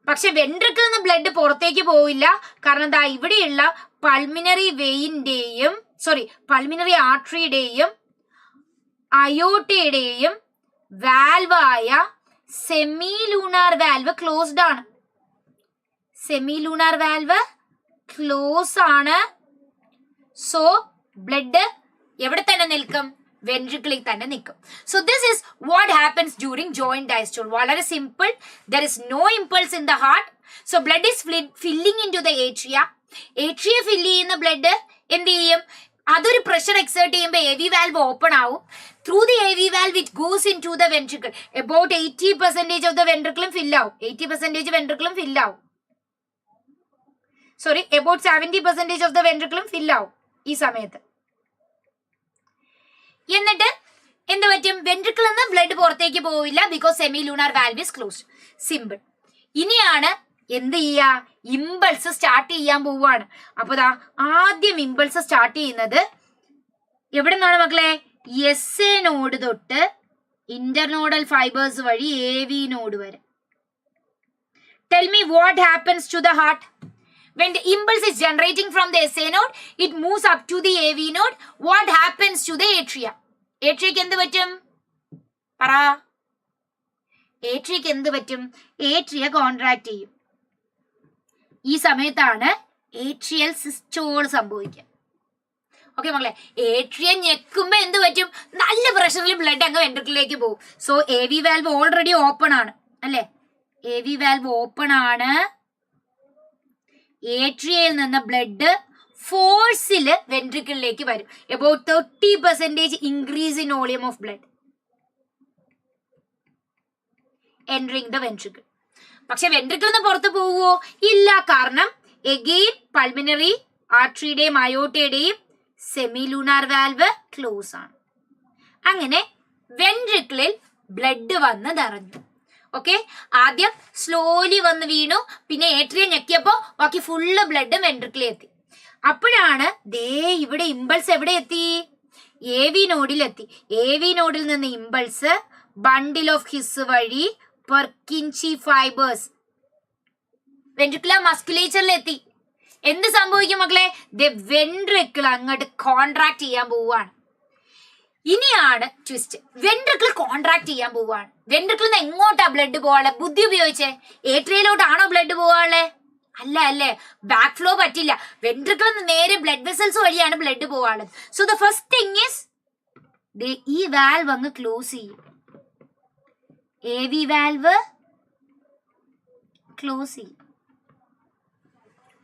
പക്ഷെ വെൻട്രിക്കിളിൽ നിന്ന് ബ്ലഡ് പുറത്തേക്ക് പോവില്ല. കാരണം എന്താ, ഇവിടെയുള്ള പൾമിനറി ആർട്ടറിയുടെയും അയോട്ടയുടെയും വാൽവായ സെമി ലൂണാർ വാൽവ് ക്ലോസ്ഡ് ആണ്. സെമിലൂണാർ വാൽവ് ക്ലോസ് ആണ്. സോ ബ്ലഡ് എവിടെ തന്നെ നിൽക്കും? വെൻട്രിക്കിളിൽ തന്നെ നിൽക്കും. So this is what happens during joint diastole. വളരെ simple. There is no impulse in the heart. So blood is filling in to the atria. Atria fill ചെയ്യുന്ന ബ്ലഡ് എന്ത് ചെയ്യും? അതൊരു പ്രഷർ എക്സേർട്ട് ചെയ്യുമ്പോൾ AV വാൽവ് ഓപ്പൺ ആവും. Through the AV valve it goes in to the ventricle. About 80% of the വെൻട്രിക്കിളും ഫില്ല് ആവും. 80% വെൻട്രിക്കിളും ഫില്ല് ആവും. സോറി, അബൌട്ട് 70% ഓഫ് ദ വെൻട്രിക്കിളും ഫില്ല് ആവും ഈ സമയത്ത്. എന്നിട്ട് എന്ത് പറ്റും? വെൻട്രിക്കിളിൽ നിന്ന് ബ്ലഡ് പുറത്തേക്ക് പോവില്ല. Because semilunar valve is closed. Simple. ഇനിയാണ് എന്ത് ചെയ്യുക? ഇമ്പൾസ് സ്റ്റാർട്ട് ചെയ്യാൻ പോവുകയാണ്. അപ്പൊ ആദ്യം ഇമ്പൾസ് സ്റ്റാർട്ട് ചെയ്യുന്നത് എവിടെ നിന്നാണ് മക്കളെ? SA നോഡ് തൊട്ട് ഇന്റർനോഡൽ ഫൈബേഴ്സ് വഴി AV നോഡ് വരെ. Tell me what happens to the heart? When the impulse is generating from the SA node, it moves up to the AV node. What happens to the atria? Atria എന്ത് പറ്റും? പറ. Atria എന്ത് പറ്റും? Atria കോൺട്രാക്ട് ചെയ്യും. ഈ സമയത്താണ് ഏട്രിയൽ സിസ്റ്റോൾ സംഭവിക്കുക. ഓക്കെ മക്കളെ, ഏട്രിയ ഞെക്കുമ്പോ എന്ത് പറ്റും? നല്ല പ്രഷറിൽ ബ്ലഡ് അങ്ങ് വെൻട്രിക്കിളിലേക്ക് പോകും. So AV valve already open ആണ് അല്ലെ? AV വാൽവ് ഓപ്പൺ ആണ്. ഏട്രിയയിൽ നിന്ന് ബ്ലഡ് ഫോഴ്സിൽ വെൻട്രിക്കിളിലേക്ക് വരും. About 30% increase in volume of blood entering the ventricle. പക്ഷെ വെൻട്രിക്കിൾ നിന്ന് പുറത്ത് പോവുമോ? ഇല്ല. കാരണം എഗെയിൻ പൾമിനറി ആർട്ടറിയുടെയും അയോട്ടയുടെയും സെമിലൂണാർ വാൽവ് ക്ലോസ് ആണ്. അങ്ങനെ വെൻട്രിക്കിളിൽ ബ്ലഡ് വന്ന് നിറഞ്ഞു. ഓക്കെ, ആദ്യം സ്ലോലി വന്ന് വീണു. പിന്നെ ഏട്രിയ ഞെക്കിയപ്പോ ബാക്കി ഫുള്ള് ബ്ലഡ് വെൻട്രിക്കിളിൽ എത്തി. അപ്പോഴാണ് ദേ ഇവിടെ ഇമ്പൾസ് എവിടെ എത്തി? AV നോഡിൽ എത്തി. AV നോഡിൽ നിന്ന് ഇമ്പൾസ് ബണ്ടിൽ ഓഫ് ഹിസ് വഴി പെർകിൻചി ഫൈബേഴ്സ് വെൻട്രിക്കുലർ മസ്കുലേച്ചറിൽ എത്തി. എന്ത് സംഭവിക്കും മക്കളെ? വെൻട്രിക്കിൾ അങ്ങോട്ട് കോൺട്രാക്ട് ചെയ്യാൻ പോവുകയാണ്. ഇനിയാണ് ട്വിസ്റ്റ്. വെൻട്രിക്കിൾ കോൺട്രാക്ട് ചെയ്യാൻ പോവുകയാണ്. വെൻട്രിക്കിളിൽ നിന്ന് എങ്ങോട്ടാ ബ്ലഡ് പോവാളെ? ബുദ്ധി ഉപയോഗിച്ചേ. ഏട്രിയയിലോട്ടാണോ ബ്ലഡ് പോവാളെ? അല്ല അല്ലേ, ബാക്ക് ഫ്ലോ പറ്റില്ല. വെൻട്രിക്കിളിൽ നിന്ന് നേരെ ബ്ലഡ് വെസൽസ് വഴിയാണ് ബ്ലഡ് പോവാള്. So the first thing is ഈ വാൽവ് അങ്ങ് ക്ലോസ് ചെയ്യും. AV വാൽവ് ക്ലോസ് ചെയ്യും.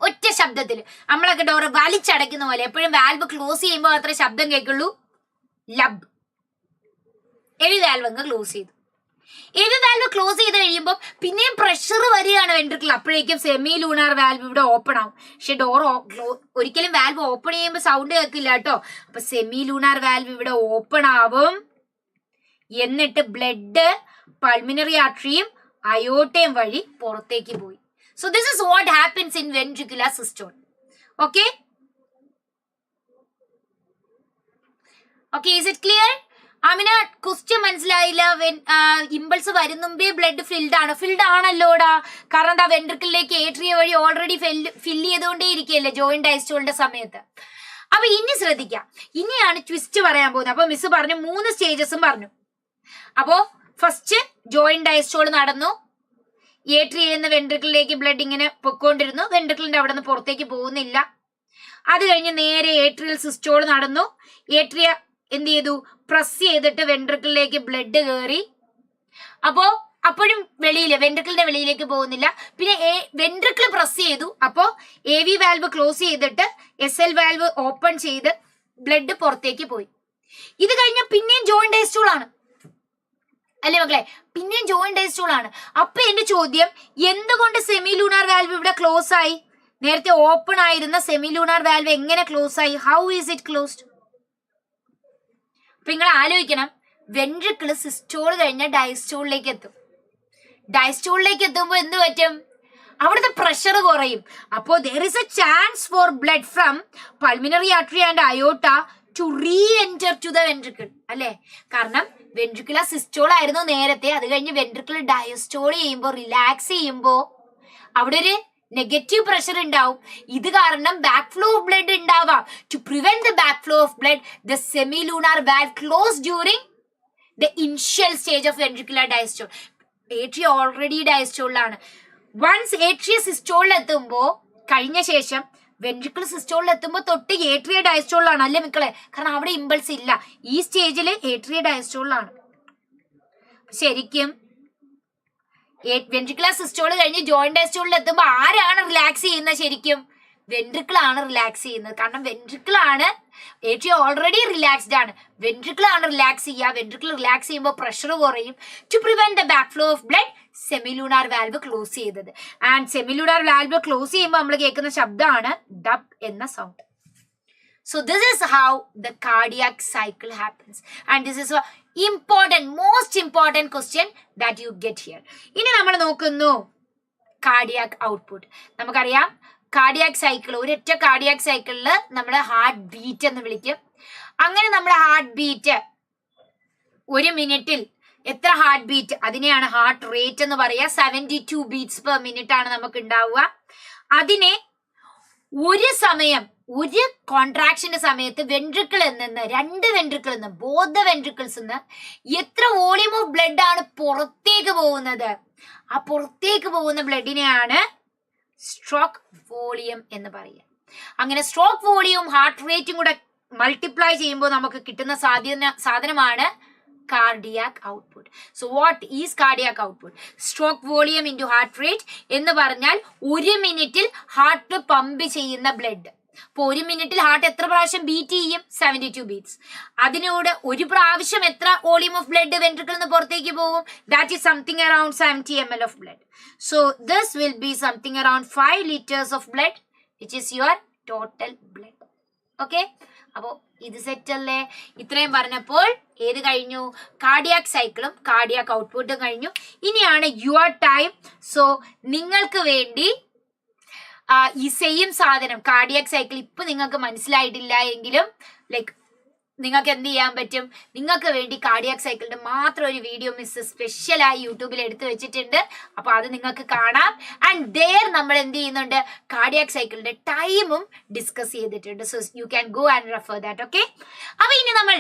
ഒറ്റ ശബ്ദത്തിൽ നമ്മളൊക്കെ ഡോറ് വലിച്ചടയ്ക്കുന്ന പോലെ എപ്പോഴും വാൽവ് ക്ലോസ് ചെയ്യുമ്പോൾ അത്ര ശബ്ദം കേൾക്കുള്ളൂ. ലബ്. AV വാൽവ് അങ്ങ് ക്ലോസ് ചെയ്തു. AV വാൽവ് ക്ലോസ് ചെയ്ത് കഴിയുമ്പോൾ പിന്നെയും പ്രഷർ വരികയാണ് വെൻട്രിക്കിൾ. അപ്പോഴേക്കും സെമി ലൂണാർ വാൽവ് ഇവിടെ ഓപ്പൺ ആവും. പക്ഷെ ഡോർ ഒരിക്കലും വാൽവ് ഓപ്പൺ ചെയ്യുമ്പോൾ സൗണ്ട് കേൾക്കില്ല കേട്ടോ. അപ്പൊ സെമി ലൂണാർ വാൽവ് ഇവിടെ ഓപ്പൺ ആവും. എന്നിട്ട് ബ്ലഡ് പൾമിനറി ആർട്ടറിയും അയോട്ടയും വഴി പുറത്തേക്ക് പോയി. So this is what happens in ventricular systole. Okay okay, is it clear? Amina, question മനസ്സിലായില്ല. ഇമ്പൾസ് വരുന്നുമ്പേ ബ്ലഡ് ഫിൽഡ് ആണ്. ഫിൽഡ് ആണല്ലോടാ. കാരണം എന്താ? വെൻട്രിക്കിളിലേക്ക് ഏട്രിയ വഴി ഓൾറെഡി ഫില്ല് ചെയ്തുകൊണ്ടേ ഇരിക്കുകയല്ലേ ജോയിന്റ് ഡയസ്റ്റോളിന്റെ സമയത്ത്. അപ്പൊ ഇനി ശ്രദ്ധിക്കാം. ഇനിയാണ് ട്വിസ്റ്റ് പറയാൻ പോകുന്നത്. അപ്പൊ മിസ് പറഞ്ഞു 3 സ്റ്റേജസും പറഞ്ഞു. അപ്പോ ഫസ്റ്റ് ജോയിന്റ് ഡയസ്റ്റോൾ നടന്നു. ഏട്രിയയിൽ നിന്ന് വെൻട്രിക്കിളിലേക്ക് ബ്ലഡ് ഇങ്ങനെ പൊക്കോണ്ടിരുന്നു. വെൻട്രിക്കിളിന്റെ അവിടെ നിന്ന് പുറത്തേക്ക് പോകുന്നില്ല. അത് കഴിഞ്ഞ് നേരെ ഏട്രിയൽ സിസ്റ്റോൾ നടന്നു. ഏട്രിയ എന്ത് ചെയ്തു? പ്രസ് ചെയ്തിട്ട് വെൻട്രിക്കിളിലേക്ക് ബ്ലഡ് കയറി. അപ്പോ അപ്പോഴും വെൻട്രിക്കിളിന്റെ വെളിയിലേക്ക് പോകുന്നില്ല. പിന്നെ വെൻട്രിക്കിൾ പ്രസ് ചെയ്തു. അപ്പോ AV വാൽവ് ക്ലോസ് ചെയ്തിട്ട് SL വാൽവ് ഓപ്പൺ ചെയ്ത് ബ്ലഡ് പുറത്തേക്ക് പോയി. ഇത് കഴിഞ്ഞ പിന്നെയും ജോയിന്റ് ഡയസ്റ്റോൾ ആണ് അല്ലേ മക്കളെ? പിന്നെയും ജോയിന്റ് ഡയസ്റ്റോൾ ആണ്. അപ്പൊ എന്റെ ചോദ്യം, എന്തുകൊണ്ട് സെമി ലൂണാർ വാൽവ് ഇവിടെ ക്ലോസ് ആയി? നേരത്തെ ഓപ്പൺ ആയിരുന്ന സെമി ലൂണാർ വാൽവ് എങ്ങനെ ക്ലോസ് ആയി? How is it closed? അപ്പൊ നിങ്ങൾ ആലോചിക്കണം, വെൻട്രിക്കിള് സിസ്റ്റോൾ കഴിഞ്ഞ ഡയസ്റ്റോളിലേക്ക് എത്തും. ഡയസ്റ്റോളിലേക്ക് എത്തുമ്പോൾ എന്ത് പറ്റും? അവിടുത്തെ പ്രഷർ കുറയും. അപ്പോ there is a chance for blood from pulmonary artery and aorta to re-enter to the ventricle അല്ലേ? കാരണം വെൻട്രിക്കുലർ സിസ്റ്റോൾ ആയിരുന്നു നേരത്തെ. അത് കഴിഞ്ഞ് വെൻട്രിക്കിൾ ഡയസ്റ്റോൾ ചെയ്യുമ്പോൾ, റിലാക്സ് ചെയ്യുമ്പോൾ അവിടെ ഒരു നെഗറ്റീവ് പ്രഷർ ഉണ്ടാവും. ഇത് കാരണം ബാക്ക് ഫ്ലോ ഓഫ് ബ്ലഡ് ഉണ്ടാവാം. To prevent the back flow of blood, the semi lunar valve close during the initial stage of ventricular diastole. Atria already ഡയസ്റ്റോളിലാണ്. വൺസ് ഏട്രിയ സിസ്റ്റോളിൽ എത്തുമ്പോൾ കഴിഞ്ഞ ശേഷം വെൻട്രിക്കിൾ സിസ്റ്റോളിൽ എത്തുമ്പോൾ തൊട്ട് ഏട്രിയ ഡയസ്റ്റോളിലാണ് അല്ലേ മക്കളെ? കാരണം അവിടെ ഇമ്പൾസ് ഇല്ല. ഈ സ്റ്റേജിൽ ഏട്രിയ ഡയസ്റ്റോളിലാണ്. ശരിക്കും വെൻട്രിക്കുലർ സിസ്റ്റോൾ കഴിഞ്ഞ് ജോയിന്റ് ഡയസ്റ്റോളിൽ എത്തുമ്പോൾ ആരാണ് റിലാക്സ് ചെയ്യുന്നത്? ശരിക്കും വെൻട്രിക്കിൾ ആണ് റിലാക്സ് ചെയ്യുന്നത്. കാരണം വെൻട്രിക്കിൾ ആണ്, ഏട്രിയ ഓൾറെഡി റിലാക്സ്ഡ് ആണ്, വെൻട്രിക്കിൾ ആണ് റിലാക്സ് ചെയ്യുക. വെൻട്രിക്കിൾ റിലാക്സ് ചെയ്യുമ്പോൾ പ്രഷർ കുറയും. To prevent the back flow of blood semilunar valve close ചെയ്തത്. ആൻഡ് സെമിലൂണാർ വാൽവ് ക്ലോസ് ചെയ്യുമ്പോൾ നമ്മൾ കേൾക്കുന്ന ശബ്ദമാണ് ഡബ് എന്ന sound. So this is how the cardiac cycle happens, and this is a most important question that you get here. ഇനി നമ്മൾ നോക്കുന്നു കാർഡിയാക് ഔട്ട്പുട്ട്. നമുക്കറിയാം കാർഡിയാക് സൈക്കിൾ, ഒരൊറ്റ കാർഡിയാക് സൈക്കിളിൽ നമ്മൾ ഹാർട്ട് ബീറ്റ് എന്ന് വിളിക്കും. അങ്ങനെ നമ്മുടെ ഹാർട്ട് ബീറ്റ് ഒരു മിനിറ്റിൽ എത്ര ഹാർട്ട് ബീറ്റ്, അതിനെയാണ് ഹാർട്ട് റേറ്റ് എന്ന് പറയുക. 72 ബീറ്റ്സ് പെർ മിനിറ്റ് ആണ് നമുക്ക് ഉണ്ടാവുക. അതിനെ ഒരു സമയം, ഒരു കോൺട്രാക്ഷന്റെ സമയത്ത് വെൻട്രിക്കിളിൽ നിന്ന്, രണ്ട് വെൻട്രിക്കിളിൽ നിന്ന്, ബോത്ത് ദ വെൻട്രിക്കിൾസ് നിന്ന് എത്ര വോളിയം ഓഫ് ബ്ലഡ് ആണ് പുറത്തേക്ക് പോകുന്നത്, ആ പുറത്തേക്ക് പോകുന്ന ബ്ലഡിനെയാണ് സ്ട്രോക്ക് വോളിയം എന്ന് പറയുക. അങ്ങനെ സ്ട്രോക്ക് വോളിയവും ഹാർട്ട് റേറ്റും കൂടെ മൾട്ടിപ്ലൈ ചെയ്യുമ്പോൾ നമുക്ക് കിട്ടുന്ന സാധനമാണ് cardiac output. So what is cardiac output? Stroke volume into heart rate എന്ന് പറഞ്ഞാൽ ഒരു മിനിറ്റിൽ ഹാർട്ട് പമ്പ് ചെയ്യുന്ന ബ്ലഡ്. അപ്പോൾ ഒരു മിനിറ്റിൽ ഹാർട്ട് എത്ര പ്രാവശ്യം ബീറ്റ് ചെയ്യും? 72 ബീറ്റ്സ്. അതിനോട് ഒരു പ്രാവശ്യം എത്ര വോളിയം ഓഫ് ബ്ലഡ് വെൻട്രിക്കിളിൽ നിന്ന് പുറത്തേക്ക് പോകും? That is something around 70 ml of blood. So this will be something around 5 liters of blood, which is your total blood. Okay? അപ്പോൾ ഇത് സെറ്റ് അല്ലേ? ഇത്രയും പറഞ്ഞപ്പോൾ ഏത് കഴിഞ്ഞു? കാർഡിയാക് സൈക്കിളും കാർഡിയാക് ഔട്ട്പുട്ടും കഴിഞ്ഞു. ഇനിയാണ് യുവർ ടൈം. സോ നിങ്ങൾക്ക് വേണ്ടി ഈ സെയിം സാധനം കാർഡിയാക് സൈക്കിൾ ഇപ്പൊ നിങ്ങൾക്ക് മനസ്സിലായിട്ടില്ല എങ്കിലും ലൈക്ക് നിങ്ങൾക്ക് എന്ത് ചെയ്യാൻ പറ്റും? നിങ്ങൾക്ക് വേണ്ടി കാർഡിയാക് സൈക്കിളിന്റെ മാത്രം ഒരു വീഡിയോ മിസ് സ്പെഷ്യലായി യൂട്യൂബിൽ എടുത്തു വെച്ചിട്ടുണ്ട്. അപ്പൊ അത് നിങ്ങൾക്ക് കാണാം. ആൻഡ് ദെയർ നമ്മൾ എന്ത് ചെയ്യുന്നുണ്ട്? കാർഡിയാക് സൈക്കിളിന്റെ ടൈമും ഡിസ്കസ് ചെയ്തിട്ടുണ്ട്. So you can go and refer that. Okay, അപ്പൊ ഇനി നമ്മൾ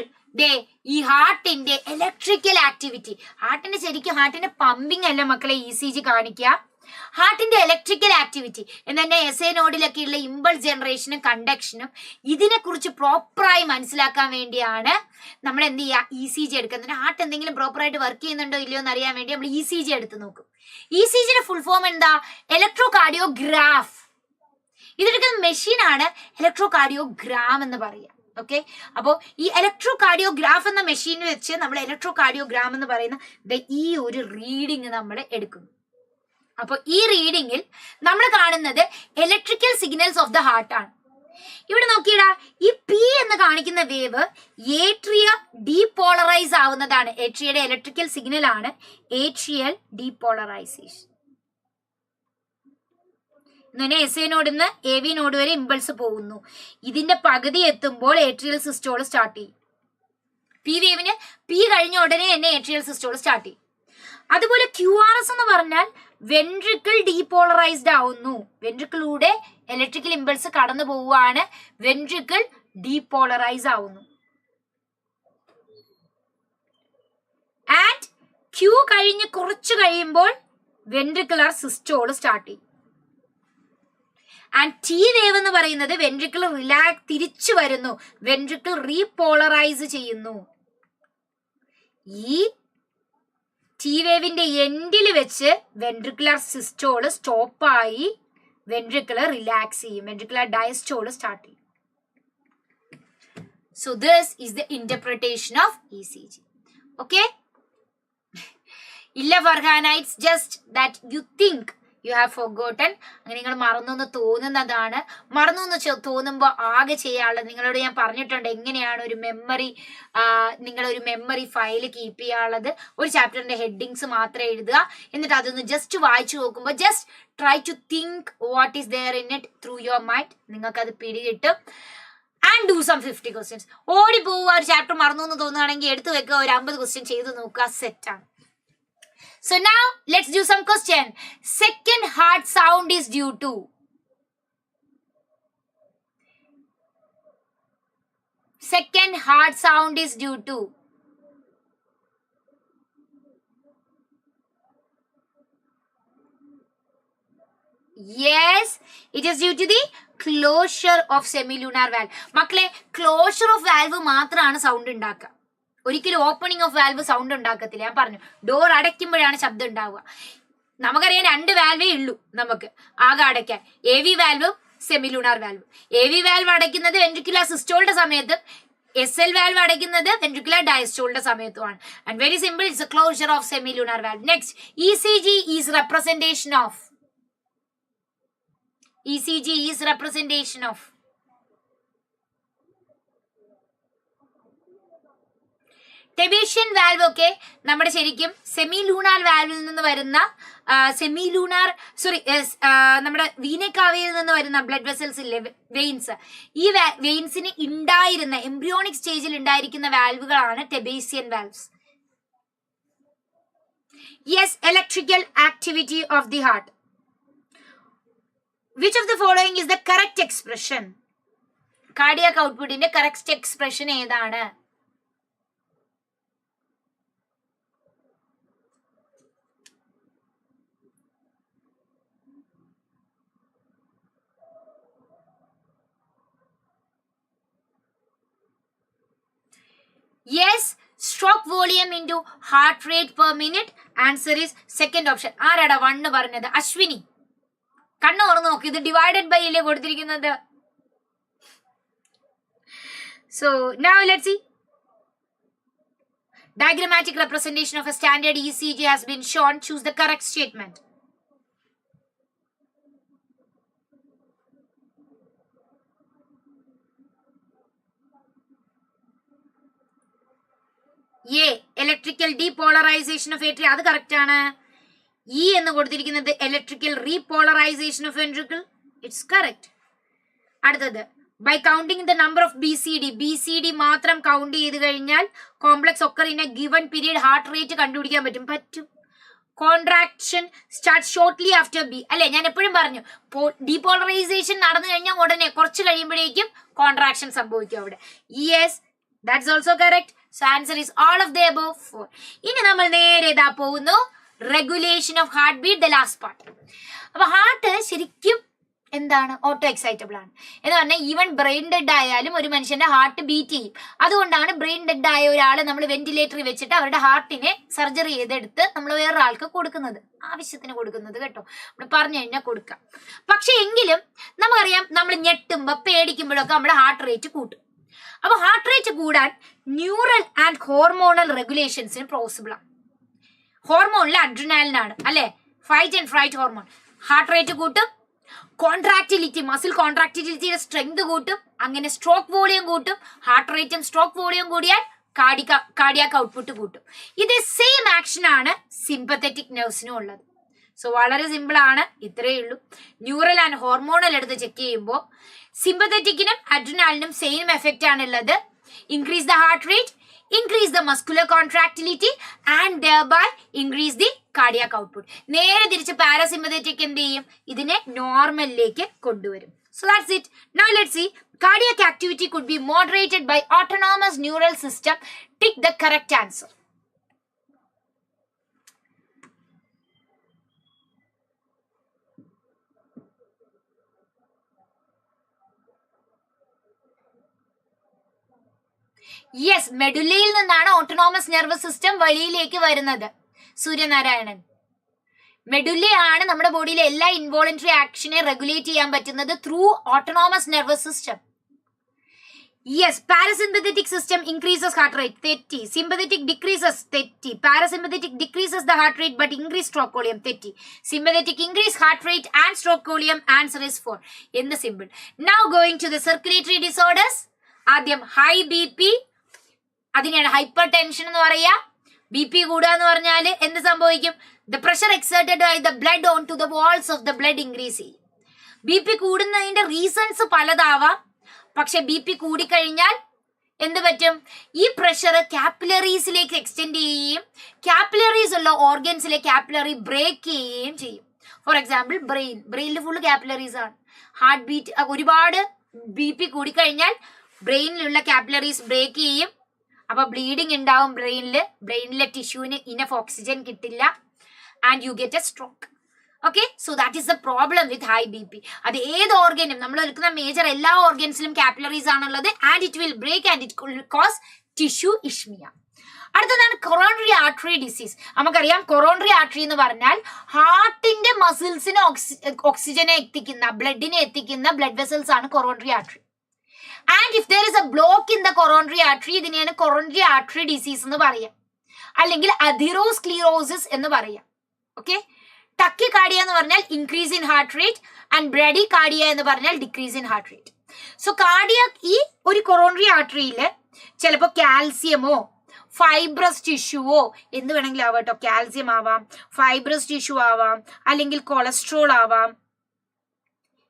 ഈ ഹാർട്ടിന്റെ ഇലക്ട്രിക്കൽ ആക്ടിവിറ്റി, ഹാർട്ടിന്റെ ശരിക്കും ഹാർട്ടിന്റെ പമ്പിങ് അല്ല മക്കളെ ECG കാണിക്കുക, ഹാർട്ടിന്റെ ഇലക്ട്രിക്കൽ ആക്ടിവിറ്റി എന്നെ എസ് എ നോഡിലൊക്കെ ഉള്ള ഇമ്പൾസ് ജനറേഷനും കണ്ടക്ഷനും ഇതിനെ കുറിച്ച് പ്രോപ്പറായി മനസ്സിലാക്കാൻ വേണ്ടിയാണ് നമ്മൾ എന്ത് ചെയ്യുക? ECG എടുക്കുന്നത്. ഹാർട്ട് എന്തെങ്കിലും പ്രോപ്പറായിട്ട് വർക്ക് ചെയ്യുന്നുണ്ടോ ഇല്ലയോ എന്ന് അറിയാൻ വേണ്ടി നമ്മൾ ECG എടുത്ത് നോക്കും. ECGയുടെ ഫുൾ ഫോം എന്താ? Electrocardiograph. ഇതെടുക്കുന്ന മെഷീനാണ് ഇലക്ട്രോ കാർഡിയോഗ്രാം എന്ന് പറയുക. ഓക്കെ, അപ്പോൾ ഈ ഇലക്ട്രോ കാർഡിയോഗ്രാഫ് എന്ന മെഷീൻ വെച്ച് നമ്മൾ ഇലക്ട്രോ കാർഡിയോഗ്രാം എന്ന് പറയുന്ന ഈ ഒരു റീഡിങ് നമ്മൾ എടുക്കുന്നു. അപ്പോൾ ഈ റീഡിങ്ങിൽ നമ്മൾ കാണുന്നത് electrical signals of the heart ആണ്. ഇവിടെ നോക്കിയിടാ, ഈ P എന്ന് കാണിക്കുന്ന വേവ് ഏട്രിയ ഡീപോളറൈസ് ആവുന്നതാണ്. ഏട്രിയയുടെ ഇലക്ട്രിക്കൽ സിഗ്നൽ ആണ് ഏട്രിയൽ ഡീപോളറൈസേഷൻ. ഇങ്ങനെ എസ് എ നോഡിന്ന് AV നോഡ് വരെ ഇമ്പൾസ് പോകുന്നു. ഇതിന്റെ പകുതി എത്തുമ്പോൾ ഏട്രിയൽ സിസ്റ്റോൾ സ്റ്റാർട്ട് ചെയ്യും. P വേവിന് P കഴിഞ്ഞ ഉടനെ തന്നെ ഏട്രിയൽ സിസ്റ്റോൾ സ്റ്റാർട്ട് ചെയ്യും. അതുപോലെ QRS എന്ന് പറഞ്ഞാൽ വെൻട്രിക്കിൾ ഡീപോളറൈസ്ഡ് ആവുന്നു. വെൻട്രിക്കിലൂടെ ഇലക്ട്രിക്കൽ ഇമ്പൾസ് കടന്നു പോവുകയാണ്, വെൻട്രിക്കിൾ ഡീപോളറൈസ് ആവുന്നു. ആൻഡ് Q കഴിഞ്ഞ് കുറച്ച് കഴിയുമ്പോൾ വെൻട്രിക്കുലർ സിസ്റ്റോൾ സ്റ്റാർട്ട് ചെയ്യും. ആൻഡ് T വേവ് എന്ന് പറയുന്നത് വെൻട്രിക്കിൾ തിരിച്ചു വരുന്നു, വെൻട്രിക്കിൾ റീപോളറൈസ് ചെയ്യുന്നു. ഈ T വേവിന്റെ എൻഡിൽ വെച്ച് വെൻട്രിക്കുലർ സിസ്റ്റോൾ സ്റ്റോപ്പായി വെൻട്രിക്കുലർ റിലാക്സ് ചെയ്യും, വെൻട്രിക്കുലർ ഡയസ്റ്റോൾ സ്റ്റാർട്ട് ചെയ്യും. So this is the interpretation of ECG. Okay, ഇല്ല Farhana, it's just that you think you have forgotten. അങ്ങനെ നിങ്ങൾ മറന്നു എന്ന് തോന്നുന്നതാണ്. മറന്നു എന്ന് തോന്നുമ്പോൾ ആകെ ചെയ്യാനുള്ളത്, നിങ്ങളോട് ഞാൻ പറഞ്ഞിട്ടുണ്ട് എങ്ങനെയാണ് ഒരു നിങ്ങളൊരു മെമ്മറി ഫയൽ കീപ്പ് ചെയ്യാനുള്ളത്. ഒരു ചാപ്റ്ററിന്റെ ഹെഡിങ്സ് മാത്രം എഴുതുക, എന്നിട്ട് അതൊന്ന് ജസ്റ്റ് വായിച്ചു നോക്കുമ്പോൾ just try to think what is there in it through your mind. നിങ്ങൾക്ക് അത് പിടികിട്ടും. And do some 50 questions. ഓടി പോവുക, ഒരു ചാപ്റ്റർ മറന്നു എന്ന് തോന്നുകയാണെങ്കിൽ എടുത്തു വെക്കുക, ഒരു 50 ക്വസ്റ്റ്യൻ ചെയ്ത് നോക്കുക, സെറ്റാണ്. So now let's do some question. Second heart sound is due to. Second heart sound is due to. Yes, it is due to the closure of semilunar valve. മക്കളെ, ക്ലോഷർ ഓഫ് വാൽവ് മാത്രമാണ് സൗണ്ട് ഉണ്ടാക്കുക. ഒരിക്കലും ഓപ്പണിംഗ് ഓഫ് വാൽവ് സൗണ്ട് ഉണ്ടാക്കത്തില്ല. ഞാൻ പറഞ്ഞു, ഡോർ അടയ്ക്കുമ്പോഴാണ് ശബ്ദം ഉണ്ടാവുക. നമുക്കറിയാം 2 വാൽവേ ഉള്ളൂ നമുക്ക് ആകെ അടയ്ക്കാൻ, AV വാൽവും സെമിലുനാർ വാൽവും. AV വാൽവ് അടയ്ക്കുന്നത് വെൻട്രിക്കുലർ സിസ്റ്റോളുടെ സമയത്ത്, SL വാൽവ് അടയ്ക്കുന്നത് വെൻട്രിക്കുലർ ഡയസ്റ്റോളുടെ സമയത്തുമാണ്. And very simple, it's a closure of semilunar valve. Next, ECG is representation of Thebesian valve ഒക്കെ നമ്മുടെ ശരിക്കും സെമിലൂണാർ വാൽവിൽ നിന്ന് വരുന്ന നമ്മുടെ വീനക്കാവയിൽ നിന്ന് വരുന്ന ബ്ലഡ് വെസൽസ് ഇല്ലേ, വെയിൻസ്, ഈ വെയിൻസിന് ഉണ്ടായിരുന്ന എംബ്രിയോണിക് സ്റ്റേജിൽ ഉണ്ടായിരിക്കുന്ന വാൽവുകളാണ് Thebesian valves. Yes, electrical activity of the heart. Which of the following is the correct expression? Cardiac output inde correct expression ഏതാണ്? Yes, stroke volume into heart rate per minute. Answer is second option. ആരാടാ 1 പറഞ്ഞത്? അശ്വിനി. കണ്ണ് തുറന്ന് നോക്കി, ഇത് ഡിവൈഡഡ് ബൈ അല്ലേ കൊടുത്തിരിക്കുന്നത്. So now let's see. Diagrammatic representation of a standard ECG has been shown. Choose the correct statement. A, electrical depolarization of atria. അത് കറക്റ്റ് ആണ്. E എന്ന് കൊടുത്തിരിക്കുന്നത് electrical repolarisation of ventricle. It's correct. അടുത്തത്, by counting the number of BCD മാത്രം കൗണ്ട് ചെയ്ത് കഴിഞ്ഞാൽ complex occur in a given period heart rate കണ്ടുപിടിക്കാൻ പറ്റും. Contraction start shortly after B അല്ലെ, ഞാൻ എപ്പോഴും പറഞ്ഞു, ഡീപോളറൈസേഷൻ നടന്നു കഴിഞ്ഞാൽ ഉടനെ കുറച്ച് കഴിയുമ്പോഴേക്കും കോൺട്രാക്ഷൻ സംഭവിക്കും അവിടെ. Yes, that's also correct. So answer is all of the above 4. ഇനി നമ്മൾ നേരെ ഇതാ പോകുന്നു, regulation of heart beat, the last part. അപ്പൊ ഹാർട്ട് ശരിക്കും എന്താണ്? ഓട്ടോ എക്സൈറ്റബിൾ ആണ് എന്ന് പറഞ്ഞാൽ ഈവൻ ബ്രെയിൻ ഡെഡ് ആയാലും ഒരു മനുഷ്യന്റെ ഹാർട്ട് ബീറ്റ് ചെയ്യും. അതുകൊണ്ടാണ് ബ്രെയിൻ ഡെഡ് ആയ ഒരാളെ നമ്മൾ വെന്റിലേറ്ററിൽ വെച്ചിട്ട് അവരുടെ ഹാർട്ടിനെ സർജറി ചെയ്തെടുത്ത് നമ്മൾ വേറൊരാൾക്ക് കൊടുക്കുന്നത്, ആവശ്യത്തിന് കൊടുക്കുന്നത് കേട്ടോ. നമ്മൾ പറഞ്ഞു കഴിഞ്ഞാൽ കൊടുക്കാം. പക്ഷെ എങ്കിലും നമുക്കറിയാം, നമ്മൾ ഞെട്ടുമ്പോൾ പേടിക്കുമ്പോഴൊക്കെ നമ്മുടെ ഹാർട്ട് റേറ്റ് കൂട്ടും. അപ്പൊ ഹാർട്ട് റേറ്റ് കൂടാൻ ന്യൂറൽ ആൻഡ് ഹോർമോണൽ റെഗുലേഷൻസിന് പോസിബിൾ ആണ്. ഹോർമോണിൽ അഡ്രിനാലിനാണ് അല്ലെ, fight and freight hormone. Heart rate കൂട്ടും, കോൺട്രാക്ടിലിറ്റി, മസിൽ കോൺട്രാക്ടിലിറ്റിയുടെ സ്ട്രെങ്ത് കൂട്ടും, അങ്ങനെ സ്ട്രോക്ക് വോളിയം കൂട്ടും. ഹാർട്ട് റേറ്റും സ്ട്രോക്ക് വോളിയം കൂടിയാൽ കാർഡിയാക് ഔട്ട്പുട്ട് കൂട്ടും. ഇത് സെയിം ആക്ഷൻ ആണ് സിമ്പത്തറ്റിക് നെർവ്സിനും ഉള്ളത്. സോ വളരെ സിമ്പിൾ ആണ്, ഇത്രയേ ഉള്ളൂ. ന്യൂറൽ ആൻഡ് ഹോർമോണൽ എടുത്ത് ചെക്ക് ചെയ്യുമ്പോൾ സിമ്പത്തറ്റിക്കിനും അഡ്രിനാലിനും സെയിം എഫക്റ്റ് ആണുള്ളത്. Increase the heart rate, increase the muscular contractility and thereby increase the cardiac output. നേരെ തിരിച്ച് പാരാസിമ്പത്തറ്റിക് എന്ത് ചെയ്യും? ഇതിനെ നോർമലിലേക്ക് കൊണ്ടുവരും. So that's it. Now let's see. Cardiac activity could be moderated by autonomous neural system. Tick the correct answer. Yes, മെഡുല്ലയിൽ നിന്നാണ് ഓട്ടോണോമസ് നെർവസ് സിസ്റ്റം വെളിയിലേക്ക് വരുന്നത്. സൂര്യനാരായണൻ, മെഡുല്ലയാണ് നമ്മുടെ ബോഡിയിലെ എല്ലാ ഇൻവോളണ്ടറി ആക്ഷനെ റെഗുലേറ്റ് ചെയ്യാൻ പറ്റുന്നത് through autonomous nervous system. Yes, parasympathetic system increases heart rate, തെറ്റി. സിമ്പത്തറ്റിക് ഡിക്രീസസ്, തെറ്റി. Parasympathetic decreases the heart rate but increase stroke volume, തെറ്റി. Sympathetic increase heart rate and stroke volume. Answer is 4. എന്ത് simple. Now going to the circulatory disorders. ആദ്യം ഹൈ BP, അതിനെയാണ് ഹൈപ്പർ ടെൻഷൻ എന്ന് പറയാ. BP കൂടുക എന്ന് പറഞ്ഞാൽ എന്ത് സംഭവിക്കും? The pressure exerted by the blood on to the walls of the blood increase ചെയ്യും. BP കൂടുന്നതിന്റെ റീസൺസ് പലതാവാം. പക്ഷെ BP കൂടിക്കഴിഞ്ഞാൽ എന്ത് പറ്റും? ഈ പ്രഷർ കാപ്പിലറീസിലേക്ക് എക്സ്റ്റെൻഡ് ചെയ്യുകയും കാപ്പിലറീസ് ഉള്ള ഓർഗൻസിലെ കാപ്പിലറി ബ്രേക്ക് ചെയ്യുകയും ചെയ്യും. ഫോർ എക്സാമ്പിൾ ബ്രെയിനിൽ ഫുള്ള് കാപ്പിലറീസ് ആണ്. ഹാർട്ട് ബീറ്റ് ഒരുപാട് BP കൂടിക്കഴിഞ്ഞാൽ ബ്രെയിനിലുള്ള കാപ്പിലറീസ് ബ്രേക്ക് ചെയ്യും. അപ്പൊ ബ്ലീഡിങ് ഉണ്ടാവും ബ്രെയിനിലെ ടിഷ്യൂവിന് ഇനഫ് ഓക്സിജൻ കിട്ടില്ല and you get A stroke. Okay, so that is the problem with high BP. അത് ഏത് ഓർഗനും നമ്മൾ എടുക്കുന്ന മേജർ എല്ലാ ഓർഗൻസിലും കാപ്പിലറീസ് ആണുള്ളത്, and it will break and it will cause tissue ischaemia. അടുത്തതാണ് കൊറോണറി ആർട്ടറി ഡിസീസ്. നമുക്കറിയാം കൊറോണറി ആർട്ടറി എന്ന് പറഞ്ഞാൽ ഹാർട്ടിന്റെ മസിൽസിന് ഓക്സിജനെ എത്തിക്കുന്ന, ബ്ലഡിനെ എത്തിക്കുന്ന ബ്ലഡ് വെസൽസ് ആണ് coronary artery. And if there is a block in the coronary artery, ഇതിനെയാണ് കൊറോണറി ആർട്ടറി ഡിസീസ് എന്ന് പറയാം, അല്ലെങ്കിൽ അഥീറോസ്ക്ലീറോസിസ് എന്ന് പറയാം. ഓക്കെ, ടക്കികാർഡിയ എന്ന് പറഞ്ഞാൽ increase in heart rate and bradycardia എന്ന് പറഞ്ഞാൽ decrease in heart rate. So cardiac ഈ ഒരു കൊറോണറി ആർട്ടറിയിൽ ചിലപ്പോൾ കാൽസ്യമോ ഫൈബ്രസ് ടിഷ്യൂവോ എന്ത് വേണമെങ്കിലും ആവാം കേട്ടോ. കാൽസ്യം ആവാം, ഫൈബ്രസ് ടിഷ്യൂ ആവാം, അല്ലെങ്കിൽ കൊളസ്ട്രോൾ ആവാം.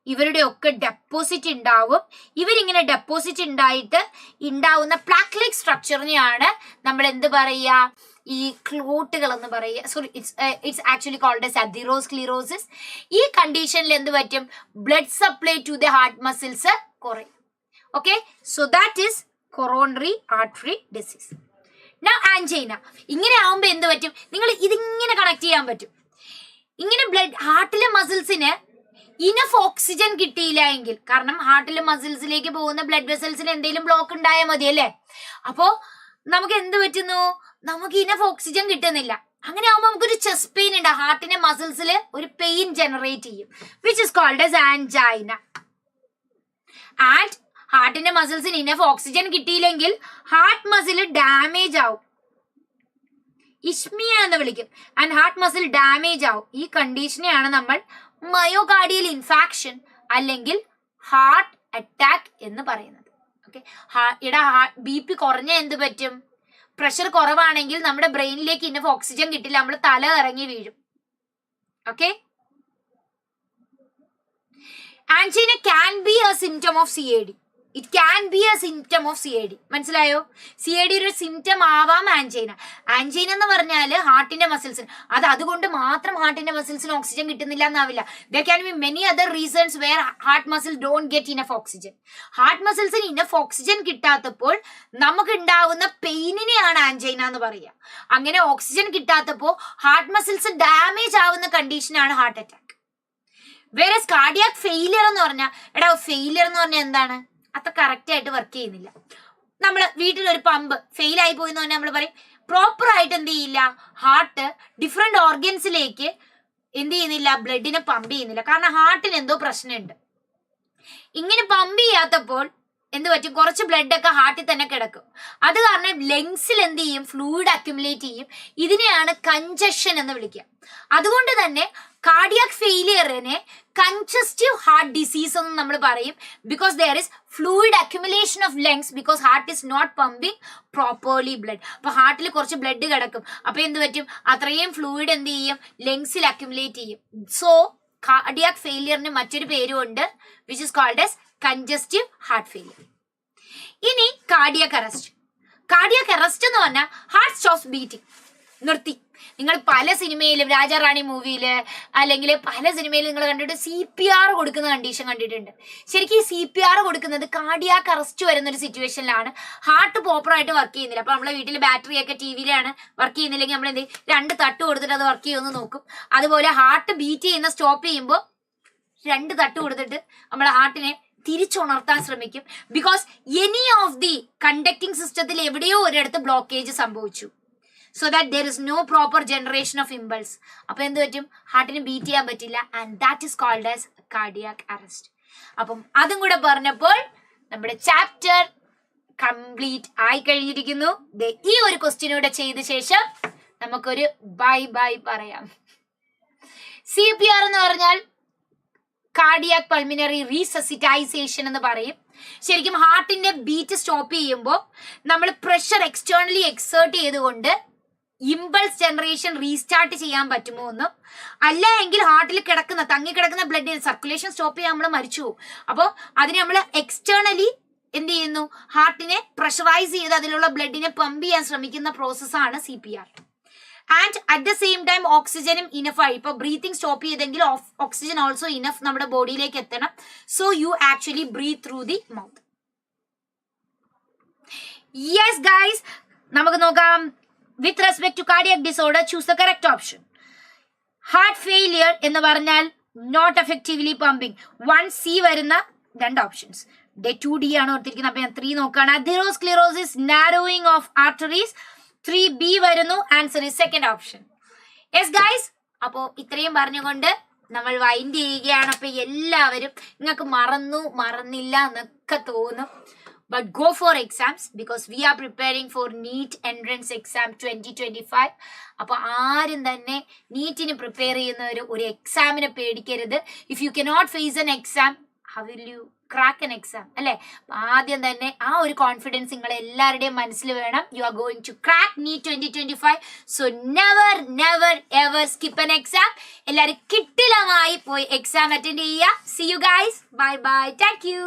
ഇവരുടെ ഒക്കെ ഡെപ്പോസിറ്റ് ഉണ്ടാവും. ഇവരിങ്ങനെ ഡെപ്പോസിറ്റ് ഉണ്ടായിട്ട് ഉണ്ടാവുന്ന പ്ലാക്ലിക് സ്ട്രക്ചറിനെയാണ് നമ്മൾ എന്ത് പറയുക, ഈ ക്ലോട്ടുകൾ എന്ന് പറയുക. Sorry, it's actually called as atherosclerosis. ഈ കണ്ടീഷനിൽ എന്ത് പറ്റും, blood supply to the heart muscles കുറയും. Okay, so that is coronary artery disease. Now angina. ഇങ്ങനെ ആവുമ്പോൾ എന്ത് പറ്റും, നിങ്ങൾ ഇതിങ്ങനെ കണക്ട് ചെയ്യാൻ പറ്റും. ഇങ്ങനെ ബ്ലഡ് ഹാർട്ടിലെ മസിൽസിന് ഇനഫ് ഓക്സിജൻ കിട്ടിയില്ല എങ്കിൽ, കാരണം ഹാർട്ടിലെ മസിൽസിലേക്ക് പോകുന്ന ബ്ലഡ് വെസൽസിൽ എന്തെങ്കിലും ബ്ലോക്ക് ഉണ്ടായാൽ മതി അല്ലേ. അപ്പോ നമുക്ക് എന്ത് പറ്റുന്നു, നമുക്ക് ഇനഫ് ഓക്സിജൻ കിട്ടുന്നില്ല. അങ്ങനെ ആവുമ്പോൾ നമുക്കൊരു ചെസ്റ്റ് പെയിൻ ഉണ്ട്, ഹാർട്ടിന്റെ മസിൽസിൽ ഒരു പെയിൻ ജനറേറ്റ് ചെയ്യും, which is called as angina. And ഹാർട്ടിന്റെ മസിൽസിന് ഇനഫ് ഓക്സിജൻ കിട്ടിയില്ലെങ്കിൽ ഹാർട്ട് മസിൽ ഡാമേജ് ആവും, ഇഷ്മിയ എന്ന് വിളിക്കും, ആൻഡ് ഹാർട്ട് മസിൽ ഡാമേജ് ആവും. ഈ കണ്ടീഷനെയാണ് നമ്മൾ മയോകാർഡിയൽ ഇൻഫാക്ഷൻ അല്ലെങ്കിൽ ഹാർട്ട് അറ്റാക്ക് എന്ന് പറയുന്നത്. ഓക്കെ, ഇവിടെ BP കുറഞ്ഞ എന്ത് പറ്റും, പ്രഷർ കുറവാണെങ്കിൽ നമ്മുടെ ബ്രെയിനിലേക്ക് ഇനഫ് ഓക്സിജൻ കിട്ടില്ല, നമ്മൾ തല ഇറങ്ങി വീഴും. Okay, angina can be A symptom of CAD. It can be A symptom of CAD. മനസ്സിലായോ? CAD ഒരു സിംറ്റം ആവാം ആൻജൈന. ആൻജൈന എന്ന് പറഞ്ഞാൽ ഹാർട്ടിന്റെ മസിൽസിന്, അതുകൊണ്ട് മാത്രം ഹാർട്ടിന്റെ മസിൽസിന് ഓക്സിജൻ കിട്ടുന്നില്ല എന്നാവില്ല. There can be many other reasons where heart muscle don't get enough oxygen. Heart മസിൽസിന് ഇനഫ് ഓക്സിജൻ കിട്ടാത്തപ്പോൾ നമുക്ക് ഉണ്ടാവുന്ന പെയിനിനെയാണ് ആൻജൈന എന്ന് പറയുക. അങ്ങനെ ഓക്സിജൻ കിട്ടാത്തപ്പോൾ ഹാർട്ട് മസിൽസ് ഡാമേജ് ആവുന്ന കണ്ടീഷനാണ് ഹാർട്ട് അറ്റാക്ക്. വേറെ കാർഡിയാക് ഫെയിലിയർ എന്ന് പറഞ്ഞാൽ, ഫെയിലിയർ എന്ന് പറഞ്ഞാൽ എന്താണ്, അത്ര കറക്റ്റ് ആയിട്ട് വർക്ക് ചെയ്യുന്നില്ല. നമ്മൾ വീട്ടിലൊരു പമ്പ് ഫെയിൽ ആയി പോയി എന്ന് പറഞ്ഞാൽ നമ്മൾ പറയും പ്രോപ്പർ ആയിട്ട് എന്ത് ചെയ്യില്ല, ഹാർട്ട് ഡിഫറെന്റ് ഓർഗൻസിലേക്ക് എന്ത് ചെയ്യുന്നില്ല, ബ്ലഡിനെ പമ്പ് ചെയ്യുന്നില്ല, കാരണം ഹാർട്ടിന് എന്തോ പ്രശ്നമുണ്ട്. ഇങ്ങനെ പമ്പ് ചെയ്യാത്തപ്പോൾ എന്ത് പറ്റും, കുറച്ച് ബ്ലഡ് ഒക്കെ ഹാർട്ടിൽ തന്നെ കിടക്കും. അത് കാരണം ലങ്സിൽ എന്ത് ചെയ്യും, ഫ്ലൂയിഡ് അക്യുമുലേറ്റ് ചെയ്യും. ഇതിനെയാണ് കൺജഷൻ എന്ന് വിളിക്കുക. അതുകൊണ്ട് തന്നെ കാർഡിയാക് ഫെയിലിയറിനെ കൺജസ്റ്റീവ് ഹാർട്ട് ഡിസീസ് എന്ന് നമ്മൾ പറയും, because there is fluid accumulation of lungs, because heart is not pumping properly blood. അപ്പൊ ഹാർട്ടിൽ കുറച്ച് ബ്ലഡ് കിടക്കും, അപ്പൊ എന്ത് പറ്റും, അത്രയും ഫ്ലൂയിഡ് എന്ത് ചെയ്യും, ലങ്സിൽ അക്യുമുലേറ്റ് ചെയ്യും. സോ കാർഡിയാക് ഫെയിലിയറിന് മറ്റൊരു പേരുമുണ്ട്, which is called as congestive heart failure. ഇനി കാർഡിയാക് അറസ്റ്റ്. കാർഡിയാക് അറസ്റ്റ് എന്ന് പറഞ്ഞാൽ ഹാർട്ട് സ്റ്റോപ്സ് ബീറ്റിംഗ്, നിർത്തി. നിങ്ങൾ പല സിനിമയിലും, രാജാറാണി മൂവിയില് അല്ലെങ്കിൽ പല സിനിമയിലും നിങ്ങൾ കണ്ടിട്ട് CPR കൊടുക്കുന്ന കണ്ടീഷൻ കണ്ടിട്ടുണ്ട്. ശരിക്കും ഈ CPR കൊടുക്കുന്നത് കാർഡിയാക് അറസ്റ്റ് വരുന്ന ഒരു സിറ്റുവേഷനിലാണ്. ഹാർട്ട് പ്രോപ്പറായിട്ട് വർക്ക് ചെയ്യുന്നില്ല. അപ്പൊ നമ്മളെ വീട്ടിൽ ബാറ്ററി ഒക്കെ TVയിലാണ് വർക്ക് ചെയ്യുന്നില്ലെങ്കിൽ നമ്മൾ എന്ത് 2 തട്ട് കൊടുത്തിട്ട് അത് വർക്ക് ചെയ്യുമെന്ന് നോക്കും. അതുപോലെ ഹാർട്ട് ബീറ്റ് ചെയ്യുന്ന സ്റ്റോപ്പ് ചെയ്യുമ്പോൾ 2 തട്ട് കൊടുത്തിട്ട് നമ്മുടെ ഹാർട്ടിനെ തിരിച്ചുണർത്താൻ ശ്രമിക്കും. Because any of the conducting സിസ്റ്റത്തിൽ എവിടെയോ ഒരിടത്ത് ബ്ലോക്കേജ് സംഭവിച്ചു. So that there is no proper generation of impulse. അപ്പൊ എന്ത് പറ്റും, ഹാർട്ടിന് ബീറ്റ് ചെയ്യാൻ പറ്റില്ല, and that is called as cardiac arrest. അപ്പം അതും കൂടെ പറഞ്ഞപ്പോൾ നമ്മുടെ ചാപ്റ്റർ കംപ്ലീറ്റ് ആയി കഴിഞ്ഞിരിക്കുന്നു. ഈ ഒരു ക്വസ്റ്റ്യനൂടെ ചെയ്ത ശേഷം നമുക്കൊരു ബൈ ബൈ പറയാം. CPR എന്ന് പറഞ്ഞാൽ കാർഡിയാക് പൾമിനറി റീസസിറ്റൈസേഷൻ എന്ന് പറയും. ശരിക്കും ഹാർട്ടിന്റെ ബീറ്റ് സ്റ്റോപ്പ് ചെയ്യുമ്പോൾ നമ്മൾ പ്രഷർ എക്സ്റ്റേണലി എക്സേർട്ട് ചെയ്തുകൊണ്ട് ഇമ്പൾസ് ജനറേഷൻ റീസ്റ്റാർട്ട് ചെയ്യാൻ പറ്റുമോ എന്നും, അല്ല എങ്കിൽ ഹാർട്ടിൽ തങ്ങിക്കിടക്കുന്ന ബ്ലഡ് സർക്കുലേഷൻ സ്റ്റോപ്പ് ചെയ്യാൻ നമ്മൾ മരിച്ചു പോകും. അപ്പോൾ അതിനെ നമ്മൾ എക്സ്റ്റേണലി എന്ത് ചെയ്യുന്നു, ഹാർട്ടിനെ പ്രഷറൈസ് ചെയ്ത് അതിലുള്ള ബ്ലഡിനെ പമ്പ് ചെയ്യാൻ ശ്രമിക്കുന്ന പ്രോസസ്സാണ് CPR. And at the same time ഓക്സിജനും ഇനഫ് ആയി. ഇപ്പൊ ബ്രീത്തിങ് സ്റ്റോപ്പ് ചെയ്തെങ്കിൽ ഓക്സിജൻ ഓൾസോ ഇനഫ് നമ്മുടെ ബോഡിയിലേക്ക് എത്തണം. So you actually breathe through the mouth. Yes guys, നമുക്ക് നോക്കാം. With respect to cardiac disorder choose the correct option. Heart failure എന്ന് പറഞ്ഞാൽ നോട്ട് എഫക്റ്റീവ്ലി പമ്പിങ്. 1C വരുന്ന 2 ഓപ്ഷൻസ്. 2D ആണ് ഓർത്തിരിക്കുന്നത്. അപ്പൊ ഞാൻ 3 നോക്കുകയാണ്. Atherosclerosis, narrowing of arteries. 3B വരുന്നു. Answer is second option. Yes guys, അപ്പോ ഇത്രയും പറഞ്ഞുകൊണ്ട് നമ്മൾ വൈൻഡ് ചെയ്യുകയാണ്. അപ്പൊ എല്ലാവരും നിങ്ങൾക്ക് മറന്നില്ല എന്നൊക്കെ തോന്നും. But go for exams because we are preparing for NEET entrance exam 2025. അപ്പോൾ ആരും തന്നെ നീറ്റിന് പ്രിപ്പയർ ചെയ്യുന്ന ഒരു എക്സാമിനെ പേടിക്കരുത്. If you cannot face an exam, how will you crack an exam? അല്ലേ? ആദ്യം തന്നെ ആ ഒരു കോൺഫിഡൻസ് നിങ്ങൾ എല്ലാവരുടെയും മനസ്സിൽ വേണം. You are going to crack NEET 2025. So never ever skip an exam. എല്ലാവരും കിട്ടിലമായി പോയി എക്സാം അറ്റൻഡ് ചെയ്യുക. See you guys. Bye. Thank you.